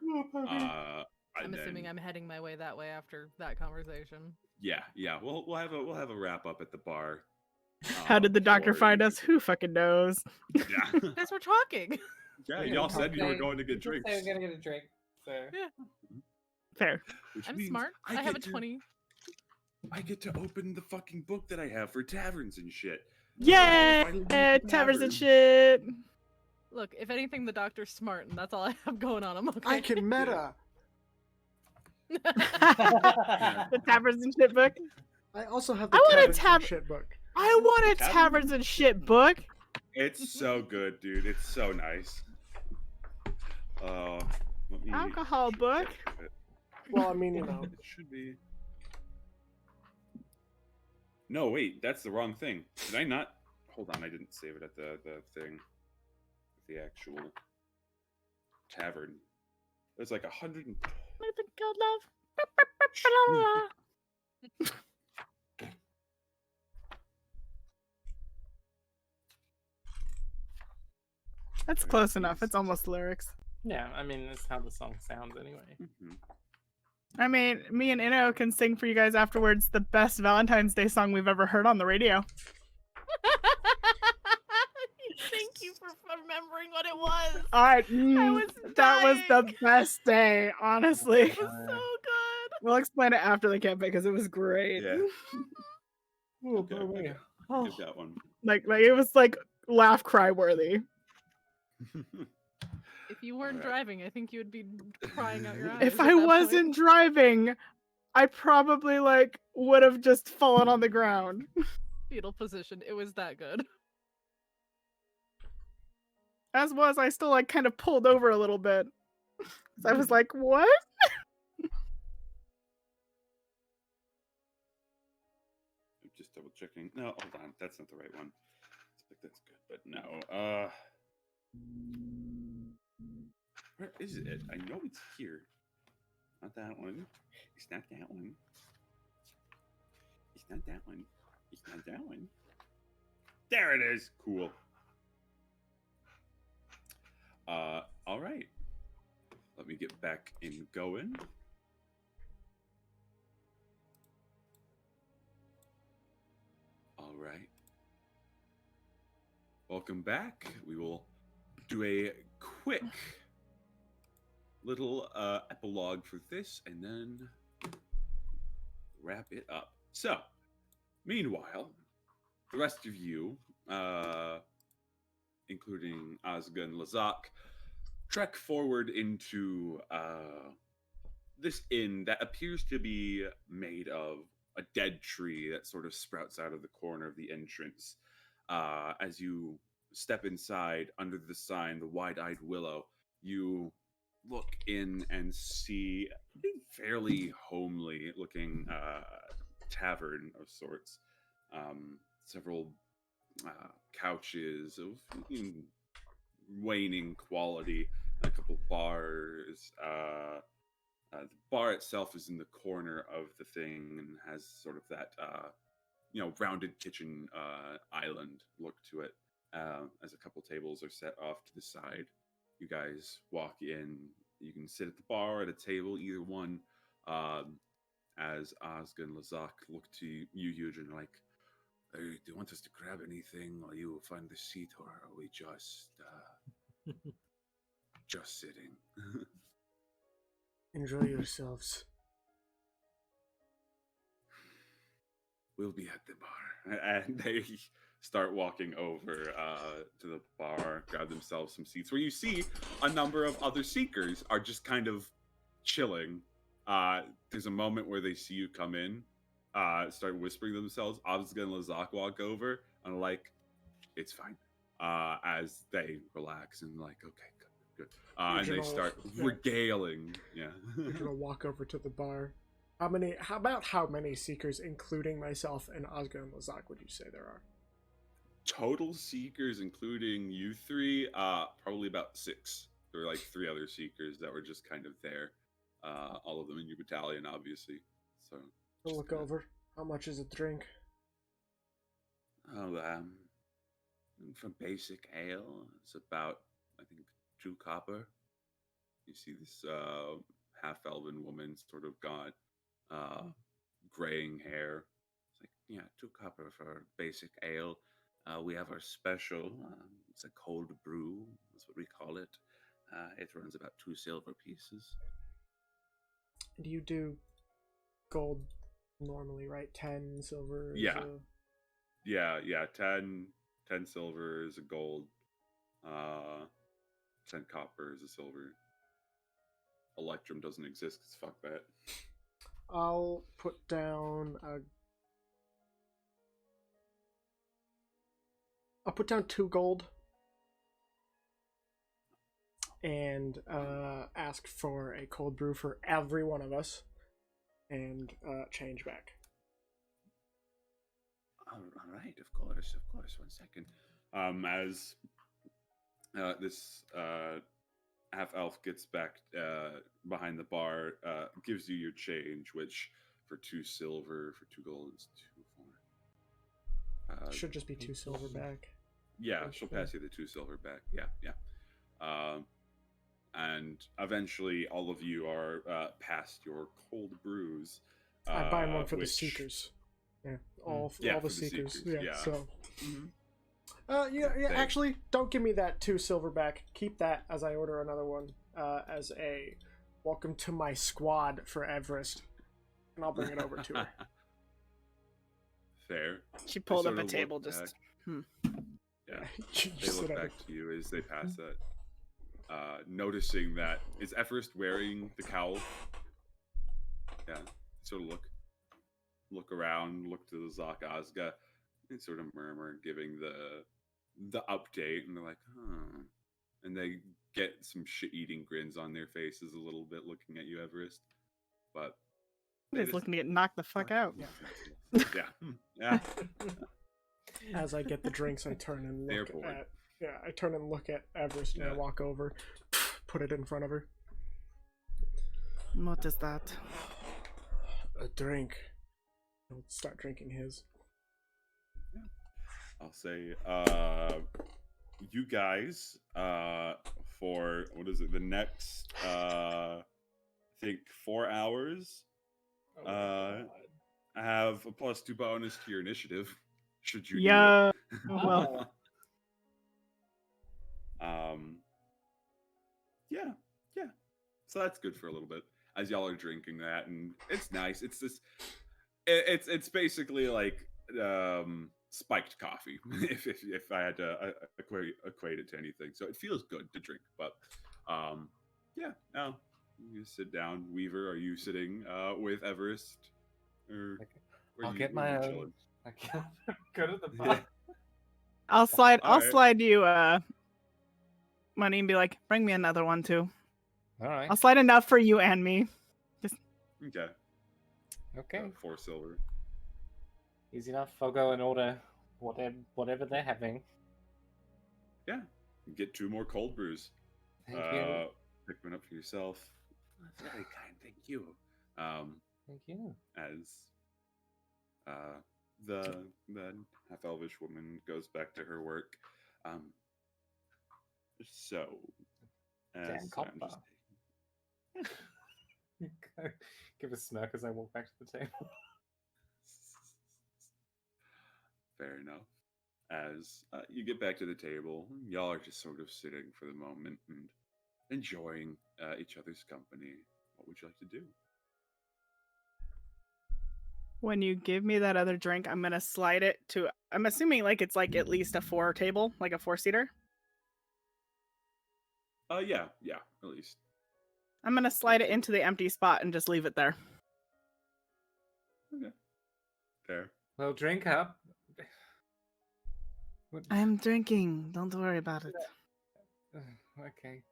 I'm assuming I'm heading my way that way after that conversation. Yeah. We'll have a wrap up at the bar. How did the doctor before find you us? Who fucking knows? Yeah. Guys, we're talking. Yeah, We y'all didn't said you were say- going to we get did drinks. say we're gonna get a drink. So Fair. Which I'm means smart. I have a get to- 20. I get to open the fucking book that I have for taverns and shit. Yay! Finally be at the Taverns and tavern. shit. Look, if anything, the doctor's smart, and that's all I have going on. I'm okay. I can meta. The taverns and shit book. I also have the I want a taverns and tab- shit book. I want a taverns and shit book. It's so good, dude. It's so nice. Let me Alcohol book. check it. Well, I mean, you know. It should be. No, wait, that's the wrong thing. Did I not? Hold on, I didn't save it at the thing. The actual tavern. There's like 100. Nothing called love. That's close enough. It's almost lyrics. yeah, I mean that's how the song sounds anyway. I mean, me and Inno can sing for you guys afterwards the best Valentine's Day song we've ever heard on the radio. Thank you for remembering what it was. That was the dying. best day, honestly. It was so good. We'll explain it after the campaign because it was great. Yeah. Oh, Okay, okay. Give that one. Like it was like laugh cry worthy. If you weren't Alright. driving, I think you would be crying out your eyes. If at I that wasn't point. driving, I probably like would have just fallen on the ground. Fetal position, it was that good. As was, I still like kind of pulled over a little bit. So I was like, what? I'm just double checking. No, hold on. That's not the right one. I think that's good, but no. Where is it? I know it's here. Not that one. It's not that one. It's not that one. It's not that one. There it is. Cool. All right. Let me get back in going. All right. Welcome back. We will do a quick little epilogue for this and then wrap it up. So, meanwhile, the rest of you, including Ozga and Lazak, trek forward into this inn that appears to be made of a dead tree that sort of sprouts out of the corner of the entrance. As you step inside under the sign, the Wide-Eyed Willow, you look in and see a fairly homely looking tavern of sorts. Several couches of waning quality, a couple bars. The bar itself is in the corner of the thing and has sort of that rounded kitchen island look to it. As a couple tables are set off to the side, you guys walk in. You can sit at the bar, at a table, either one. As Ozga and Lazak look to you, Eugen, like, hey, do you want us to grab anything while you find the seat, or are we just sitting? Enjoy yourselves. We'll be at the bar. And they start walking over to the bar, grab themselves some seats, where you see a number of other seekers are just kind of chilling. There's a moment where they see you come in, start whispering to themselves. Ozga and Lazak walk over and are like, it's fine. As they relax and like, okay, good. Good. And they Regional- start yeah. regaling. Yeah. You're gonna walk over to the bar. How many seekers, including myself and Oscar and Lazak, would you say there are? Total seekers, including you three, probably about 6. There were like 3 other seekers that were just kind of there. All of them in your battalion, obviously. So I'll just look kinda- over. How much is a drink? Oh, for basic ale, it's about, I think, 2 copper. You see this half-elven woman, sort of got graying hair. It's like, yeah, 2 copper for basic ale. We have our special. It's a cold brew. That's what we call it. It runs about 2 silver pieces. Do you do gold normally, right? 10 silver? is Yeah. a- Yeah. 10 silver is a gold. 10 copper is a silver. Electrum doesn't exist because fuck that. I'll put down I'll put down 2 gold and ask for a cold brew for every one of us and change back. All right, of course. 1 second. As this half elf gets back behind the bar, gives you your change, which for 2 silver, for 2 gold is 2 4. Should just be 2 silver back. Yeah, she'll pass you the 2 silver back. Yeah. And eventually, all of you are past your cold brews. I buy one for the which- seekers. Yeah, all Yeah, the for the seekers. seekers, yeah. So, Mhm. yeah. Thanks. Actually, don't give me that 2 silver back. Keep that as I order another one. As a welcome to my squad for Everest, and I'll bring it over to her. Fair. She They pulled sort up a of look table back. just. Yeah. She They just look sit at back to you as they pass that, noticing that is Everest wearing the cowl. Yeah, sort of look around, look to the Zakazga, and sort of murmur, giving the update, and they're like, huh. And they get some shit-eating grins on their faces a little bit, looking at you, Everest. But they Just looking to get knocked the fuck out. Yeah. As I get the drinks, I turn and They're look bored. at. Yeah, I turn and look at Everest, and I Yeah. walk over, put it in front of her. What is that? A drink. I'll start drinking his. I'll say, you guys, for what is it? The next, I think 4 hours, have a +2 bonus to your initiative. Should you? Yeah. Need it. Well, Yeah. So that's good for a little bit as y'all are drinking that, and it's nice. It's this. It's basically like spiked coffee, if I had to equate it to anything. So it feels good to drink, but yeah. Now you sit down. Weaver, are you sitting with Everest, or I'll get my you own. chilling? I can go to the bar. I'll slide. I'll Alright. slide you money and be like, bring me another one too. All right. I'll slide enough for you and me. Okay. Okay. 4 silver. Easy enough. I'll go and order whatever they're having. Yeah. Get 2 more cold brews. Thank you. Pick one up for yourself. That's very kind. Thank you. Thank you. As the half elvish woman goes back to her work. So Damn as I'm copper. just Give a smirk as I walk back to the table. fair enough. As you get back to the table, y'all are just sort of sitting for the moment and enjoying each other's company. What would you like to do? When you give me that other drink, I'm gonna slide it to. I'm assuming like it's like at least a 4 table, like a 4-seater. Yeah, at least. I'm gonna slide it into the empty spot and just leave it there. Okay. Fair. Well, drink up. I'm drinking. Don't worry about it. Okay.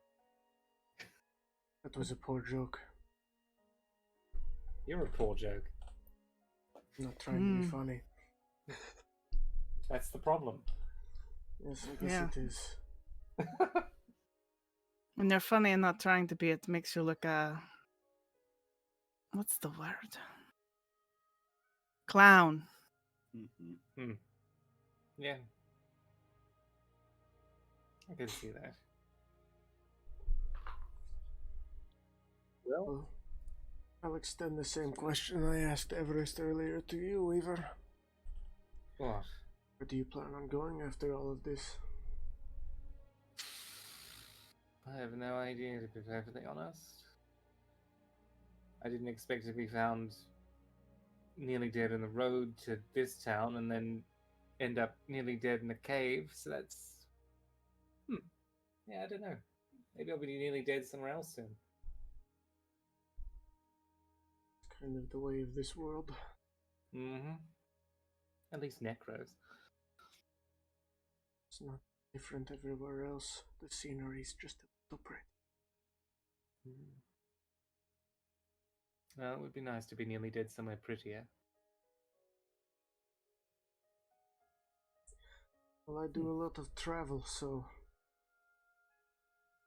That was a poor joke. You're a poor joke. I'm not trying to be Hmm. funny. That's the problem. Yes, I guess Yeah. it is. When they're funny and not trying to be, it makes you look what's the word? Clown. Mm-hmm. Yeah. I can see that. Well, Well, I'll extend the same question I asked Everest earlier to you, Weaver. what? Where do you plan on going after all of this? I have no idea, to be perfectly honest. I didn't expect to be found nearly dead on the road to this town and then end up nearly dead in a cave, so that's... Yeah, I don't know. Maybe I'll be nearly dead somewhere else soon. It's kind of the way of this world. Mm-hmm. At least necros. It's not different everywhere else. The scenery's just a little pretty. Well, it would be nice to be nearly dead somewhere prettier. Well, I do a lot of travel, so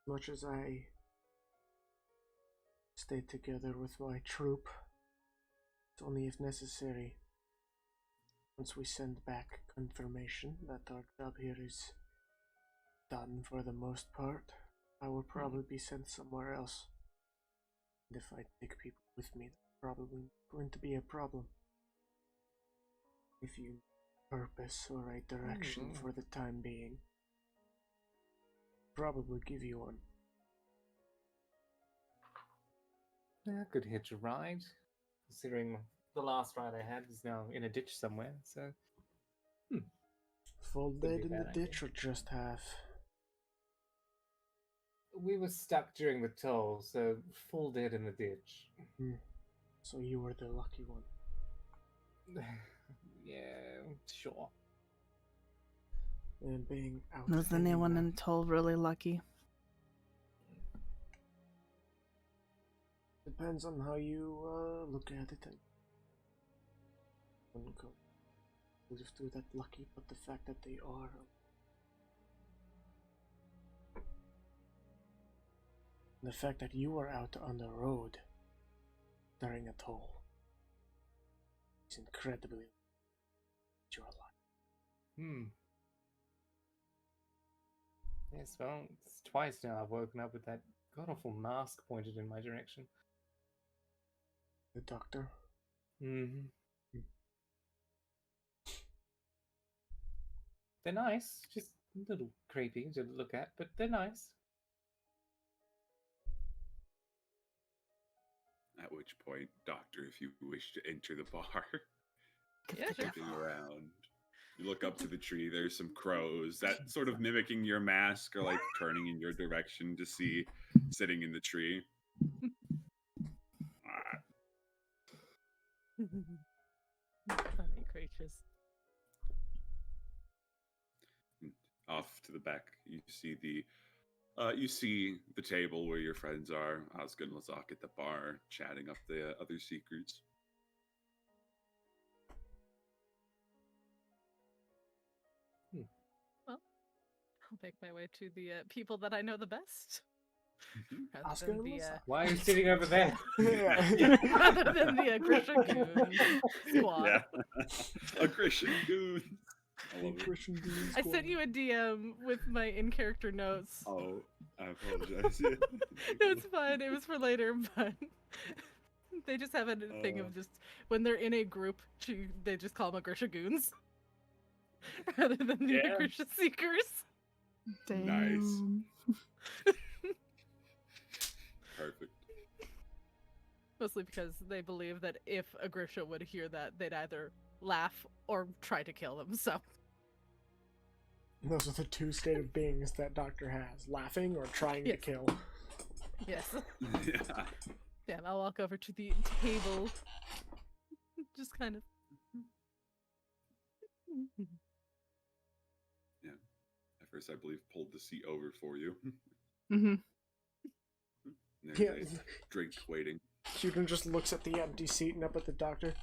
much as I stay together with my troop, it's only if necessary. Once we send back confirmation that our job here is done for the most part, I will probably be sent somewhere else. And if I take people with me, that's probably going to be a problem. If you purpose or right direction for the time being, probably give you one. Yeah, good hitch a ride. Considering the last ride I had is now in a ditch somewhere, so... Full Could be dead a in the bad idea. ditch or just half? We were stuck during the toll, so full dead in the ditch. So you were the lucky one. Yeah, sure. And being out Was anyone anywhere. in Toll really lucky? Depends on how you look at it. I wouldn't go live through that lucky, but the fact that they are. The fact that you were out on the road during a toll is incredibly you're alive. Yes, well, it's twice now I've woken up with that god-awful mask pointed in my direction. The doctor. Mm-hmm. They're nice, just a little creepy to look at, but they're nice. At which point, Doctor, if you wish to enter the bar, Yeah, sure. looking around, you look up to the tree. There's some crows that sort of mimicking your mask are like turning in your direction to see sitting in the tree. Funny creatures. Off to the back, you see the table where your friends are. Oscar and Lazak at the bar, chatting up the other seekers. Well, I'll make my way to the people that I know the best. Rather Oscar than and the Lazak. Why are you sitting over there? rather than the Grisha Goon squad. Yeah, aggression goons. I love it. Christian Dean I squad. sent you a DM with my in-character notes. Oh, I apologize. Yeah. No, it's fine. It was for later, but they just have a thing of just when they're in a group, they just call them Grisha Goons rather than the Yeah. Grisha Seekers. Damn. Perfect. Mostly because they believe that if a Grisha would hear that, they'd either laugh or try to kill them. So Those are the two state of beings that Doctor has: laughing or trying to Yes. kill. yes, Yeah. yeah. I'll walk over to the table, just kind of. At first, I believe pulled the seat over for you. Mm-hmm. There's Yeah. a drink waiting. Hugin just looks at the empty seat and up at the doctor.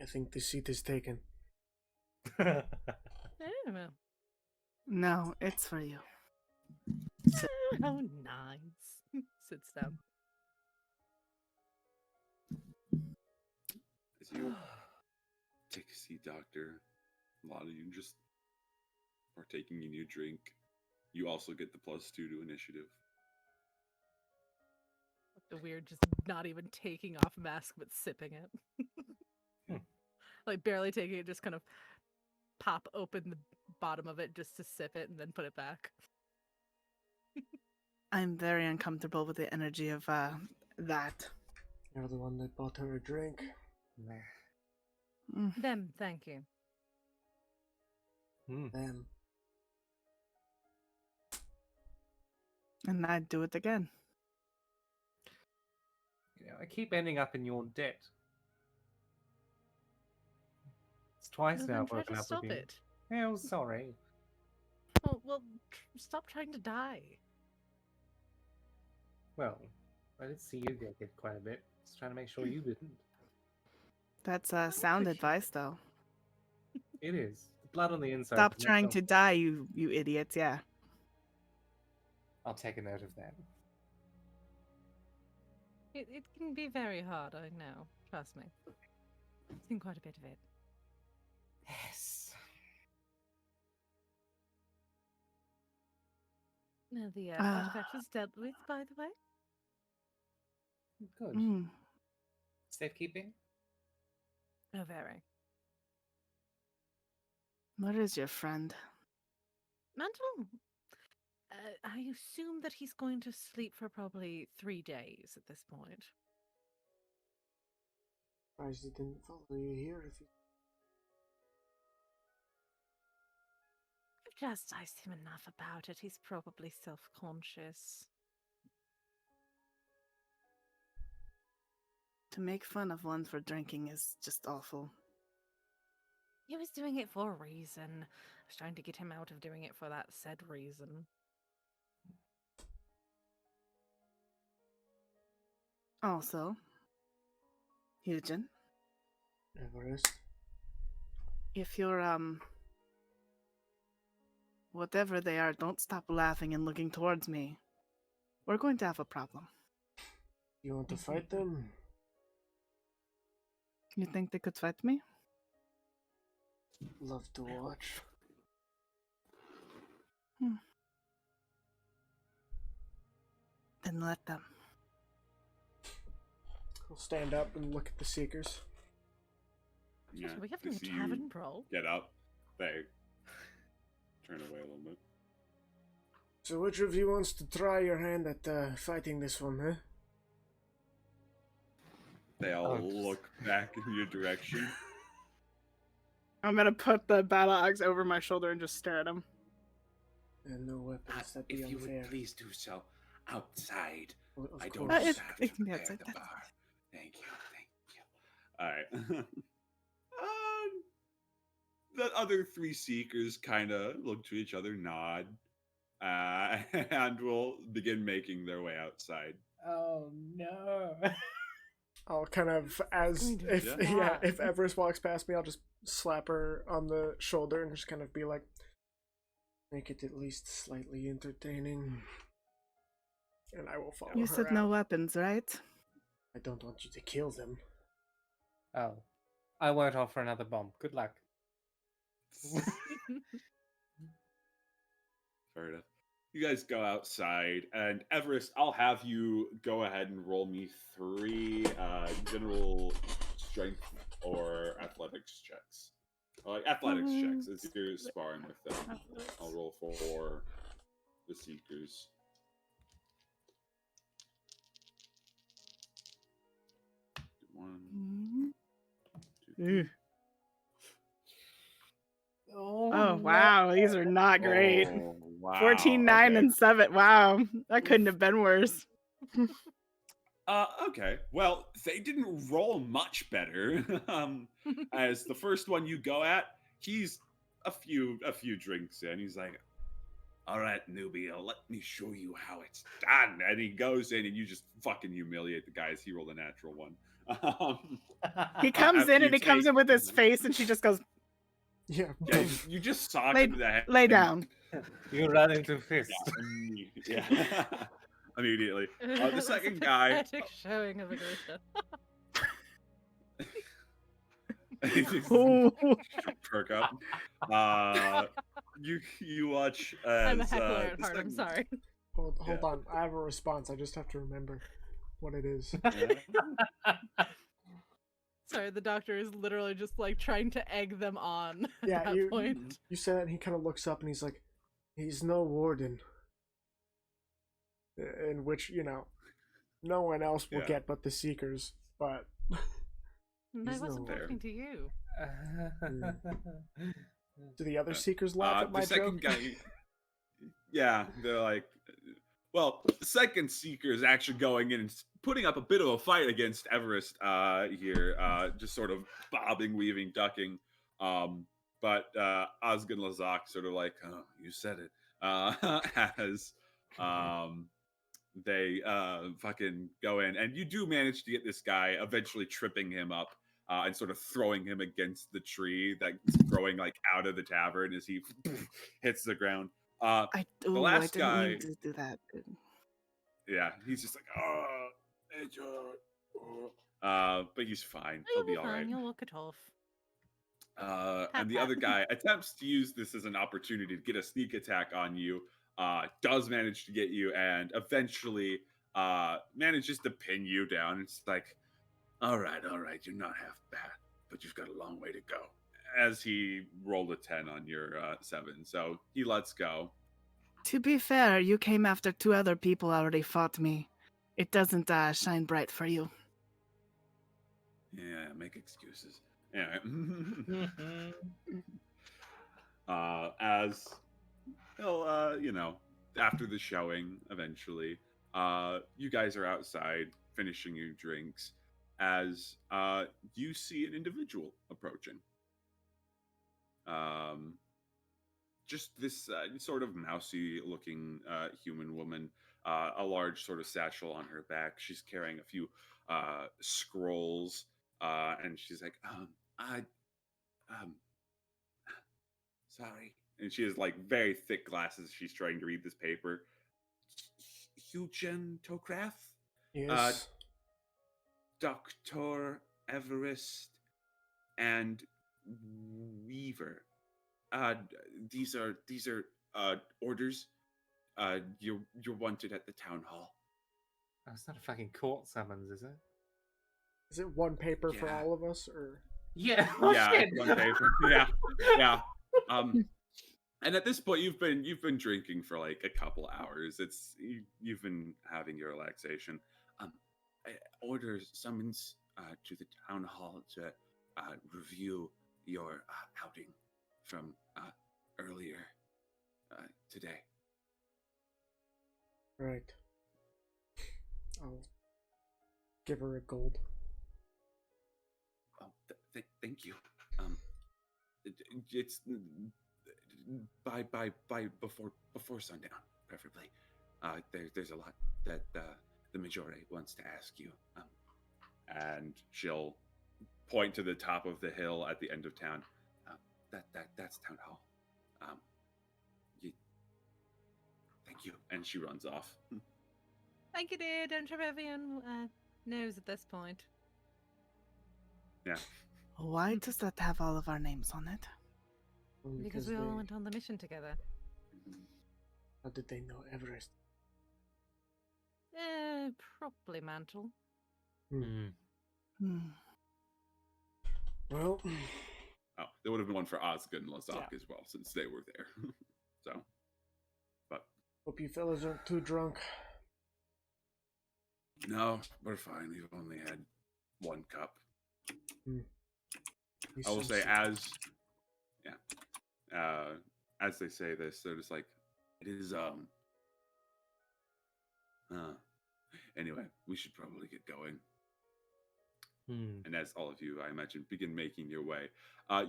I think the seat is taken. I don't know. No, it's for you. Oh, how nice. Sits down. As you take a seat, Doctor, a lot of you just partaking in your drink. You also get the +2 to initiative. The weird, just not even taking off mask, but sipping it. Like barely taking it, just kind of pop open the bottom of it just to sip it and then put it back. I'm very uncomfortable with the energy of that. You're the one that bought her a drink. Mm. Them, thank you. Them. And I'd do it again. You know, I keep ending up in your debt. It's twice Well, now then I've try woken to up stop with you. it. Oh, sorry. Well, stop trying to die. Well, I did see you get hit quite a bit. Just trying to make sure you didn't. That's sound advice, though. It is. The blood on the inside. Stop does not trying help. to die, you idiots. Yeah. I'll take a note of that. It can be very hard, I know. Trust me. I've seen quite a bit of it. Yes. Now, the Ah. artifact was dealt with, by the way. Good. Mm. Safekeeping? Oh, very. Where is your friend? Mantle, I assume that he's going to sleep for probably 3 days at this point. Surprised he didn't follow you here if you... I've chastised him enough about it. He's probably self-conscious. To make fun of one for drinking is just awful. He was doing it for a reason. I was trying to get him out of doing it for that said reason. Also, Eugen, Everest. if you're whatever they are, don't stop laughing and looking towards me. We're going to have a problem. You want to fight them? You think they could fight me? Love to watch. Then let them. I'll stand up and look at the Seekers. Yeah, Are we they having a see tavern you brawl? get up. They turn away a little bit. So which of you wants to try your hand at fighting this one, huh? They all Oh, just- look back in your direction. I'm gonna put the battle axe over my shoulder and just stare at him. And no weapons, that'd be If you unfair. would please do so outside. Well, of I don't course. it- have it to can be prepare outside, the that's bar. Thank you. Alright. The other 3 Seekers kind of look to each other, nod, and will begin making their way outside. Oh no. I'll kind of, as going to if be if Everest walks past me, I'll just slap her on the shoulder and just kind of be like, make it at least slightly entertaining. And I will follow You her said out. no weapons, right? I don't want you to kill them. Oh. I won't offer another bomb. Good luck. Fair enough. You guys go outside, and Everest, I'll have you go ahead and roll me 3 general strength or athletics checks. Athletics checks as you're sparring with them. I'll roll for the Seekers. One, two, Oh, wow, these are not great. Oh, wow. 14, 9, Okay. and 7. Wow, that couldn't have been worse. Okay. Well, they didn't roll much better. As the first one you go at, he's a few drinks in. He's like, All right, newbie, let me show you how it's done. And he goes in, and you just fucking humiliate the guy as he rolled a natural one. He comes After in you and he comes take- in with his face, and she just goes, Yeah. Yeah, you just sock lay, him in the head. lay and- down. You ran into fist. Yeah, immediately. The That was a second guy, pathetic showing of aggression. Ooh. perk up. You watch I'm a as heckler at the heart. I'm second- sorry. Hold Yeah. on. I have a response. I just have to remember what it is. Sorry, the doctor is literally just like trying to egg them on Yeah, at that you- point. You said that, and he kind of looks up and he's like, "He's no warden." In which, no one else will Yeah. get but the Seekers, but And I He's wasn't no- talking to you. do the other Yeah. Seekers laugh at my the second joke? guy, yeah, they're like, well, the second Seeker is actually going in and putting up a bit of a fight against Everest here, just sort of bobbing, weaving, ducking. But Osgood and Lazak sort of like, oh, you said it, as they fucking go in, and you do manage to get this guy, eventually tripping him up and sort of throwing him against the tree that's growing like out of the tavern as he hits the ground. I last didn't guy- mean to do that. Yeah, he's just like, but he's fine. He'll You'll be be all fine. right. You'll walk it off. And the other guy attempts to use this as an opportunity to get a sneak attack on you. Does manage to get you, and eventually manages to pin you down. It's like, all right, you're not half bad, but you've got a long way to go. As he rolled a 10 on your 7, so he lets go. To be fair, you came after 2 other people already fought me. It doesn't shine bright for you. Yeah, make excuses. Anyway. As he'll, after the showing, eventually, you guys are outside finishing your drinks as you see an individual approaching. Just this sort of mousy looking human woman, a large sort of satchel on her back. She's carrying a few scrolls, and she's like, sorry. And she has like very thick glasses. She's trying to read this paper. Hugen Tokrath? Yes. Dr. Everest and Weaver. These are orders. You're wanted at the town hall. Oh, it's not a fucking court summons, is it? Is it one paper for Yeah. all of us, or? Yeah. Yeah, it's one paper. Yeah. And at this point, you've been drinking for like a couple hours. You've been having your relaxation. Orders summons to the town hall to review your outing from earlier today. Right. I'll give her a gold. Oh, thank you. It's by before sundown, preferably. There's a lot that the majority wants to ask you. And she'll point to the top of the hill at the end of town. That's town hall. Thank you. And she runs off. Thank you, dear. I'm sure everyone knows at this point. Yeah. Why does that have all of our names on it? Well, Because we all went on the mission together. How did they know Everest? Probably Mantle. Hmm. Well, Oh, there would have been one for Osgood and Lazak Yeah. as well, since they were there. So, but hope you fellas aren't too drunk. no, we're fine. We've only had one cup. He's I will so say, sick. as they say this, they're just like, it is anyway, we should probably get going. And as all of you, I imagine, begin making your way,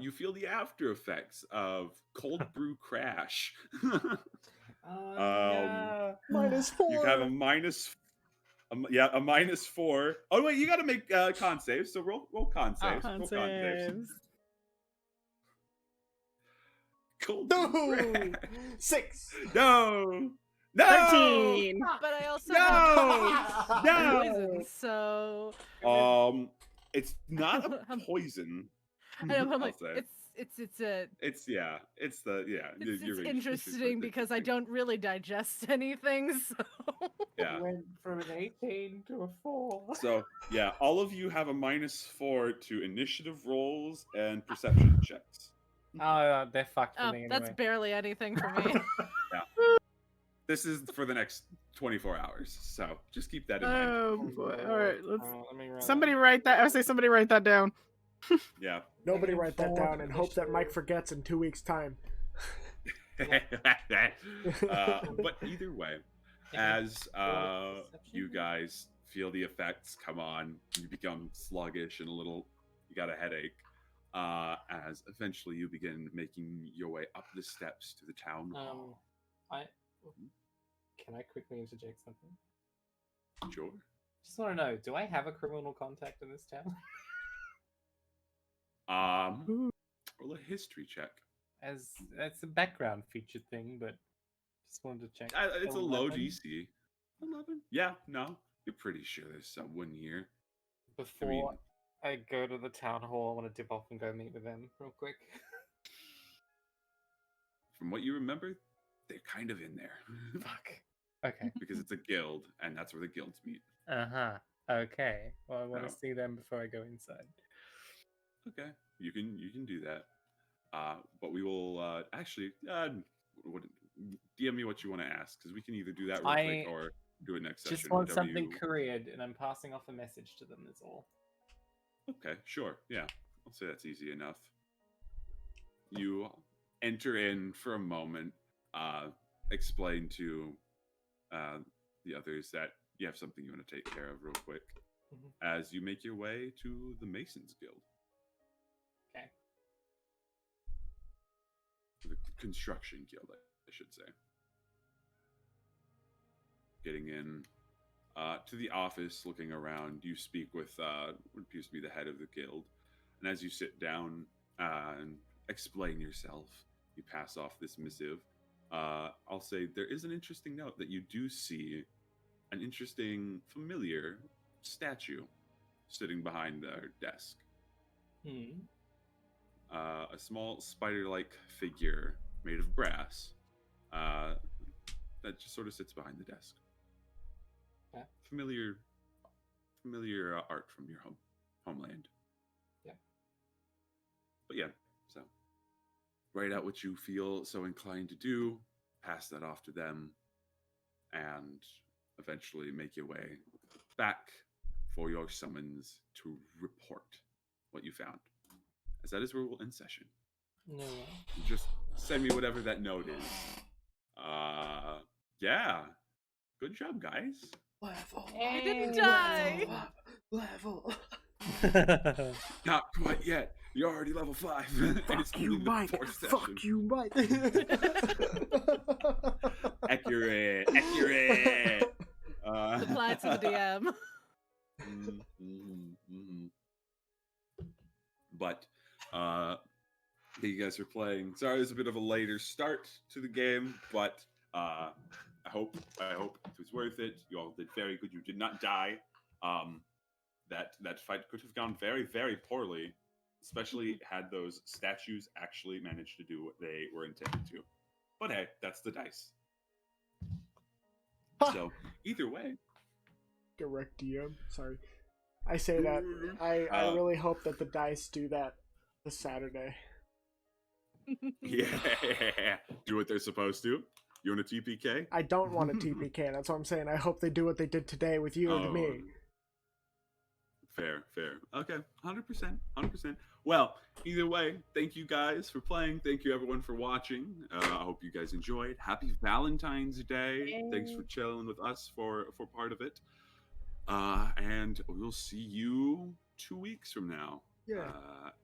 you feel the after effects of cold brew crash. Oh, Um, no. -4. You have a -4. Oh wait, you got to make con saves. So roll con saves. Con Roll con saves. saves. Cool. No! 6. No. No. 13. But I also No. have No. poison, so It's not a poison. I know, but I'm I'll like, say. it's a It's the it's interesting because I don't really digest anything, so Yeah. Went from an 18 to a 4. So yeah, all of you have a -4 to initiative rolls and perception checks. Oh, they're fucked for oh, me anyway. that's barely anything for me. This is for the next 24 hours, so just keep that in mind. Oh boy. All right, let's. Let me write Somebody write that. I would say somebody write that down. Yeah. Nobody Taking write that forward down and hope that Mike initiative. forgets in 2 weeks' time. But either way, as you guys feel the effects come on, you become sluggish and you got a headache. As eventually you begin making your way up the steps to the town hall. Can I quickly interject something? Sure. Just want to know, do I have a criminal contact in this town? Roll a history check. As that's a background feature thing, but just wanted to check. It's a low 11? DC. 11? Yeah, no. You're pretty sure there's someone here. Before I go to the town hall, I want to dip off and go meet with them real quick. From what you remember, they're kind of in there. Fuck. Okay. Because it's a guild, and that's where the guilds meet. Okay. Well, I want Oh. to see them before I go inside. Okay, you can do that. But we will actually DM me what you want to ask, because we can either do that real quick or do it next session. Just want whatever something you... couriered, and I'm passing off a message to them. That's all. Okay, sure. Yeah, I'll say that's easy enough. You enter in for a moment, explain to the others that you have something you want to take care of real quick, as you make your way to the Masons Guild. Okay. The Construction Guild, I should say. Getting in to the office, looking around, you speak with what appears to be the head of the guild. And as you sit down and explain yourself, you pass off this missive. I'll say there is an interesting note that you do see an interesting, familiar statue sitting behind their desk. A small spider-like figure made of brass that just sort of sits behind the desk. Yeah. Familiar art from your homeland. Yeah. But yeah, so write out what you feel so inclined to do, pass that off to them, and eventually make your way back for your summons to report what you found. As that is where we'll end session. No way. Just send me whatever that note is. Yeah. Good job, guys. Level. I didn't die. Level. Not quite yet. You're already level 5. And it's Fuck only you, the Mike. 4th session. Fuck you, Mike. Accurate. Apply to the DM. But you guys are playing. Sorry, there's a bit of a later start to the game, but I hope it was worth it. You all did very good. You did not die. That fight could have gone very, very poorly, especially had those statues actually managed to do what they were intended to. But hey, that's the dice. So either way, Correct DM. Sorry. I say that. I really hope that the dice do that this Saturday. yeah, do what they're supposed to. You want a TPK? I don't want a TPK. That's what I'm saying. I hope they do what they did today with you and me. Fair. Okay, 100%. Well, either way, thank you guys for playing. Thank you everyone for watching. I hope you guys enjoyed. Happy Valentine's Day. Yay. Thanks for chilling with us for part of it. And we'll see you 2 weeks from now. Yeah.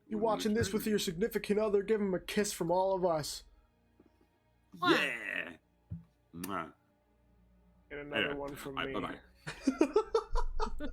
You when we watching this with return. your significant other? Give him a kiss from all of us. Yeah. Mwah. And another Yeah. one from All me. right, bye-bye.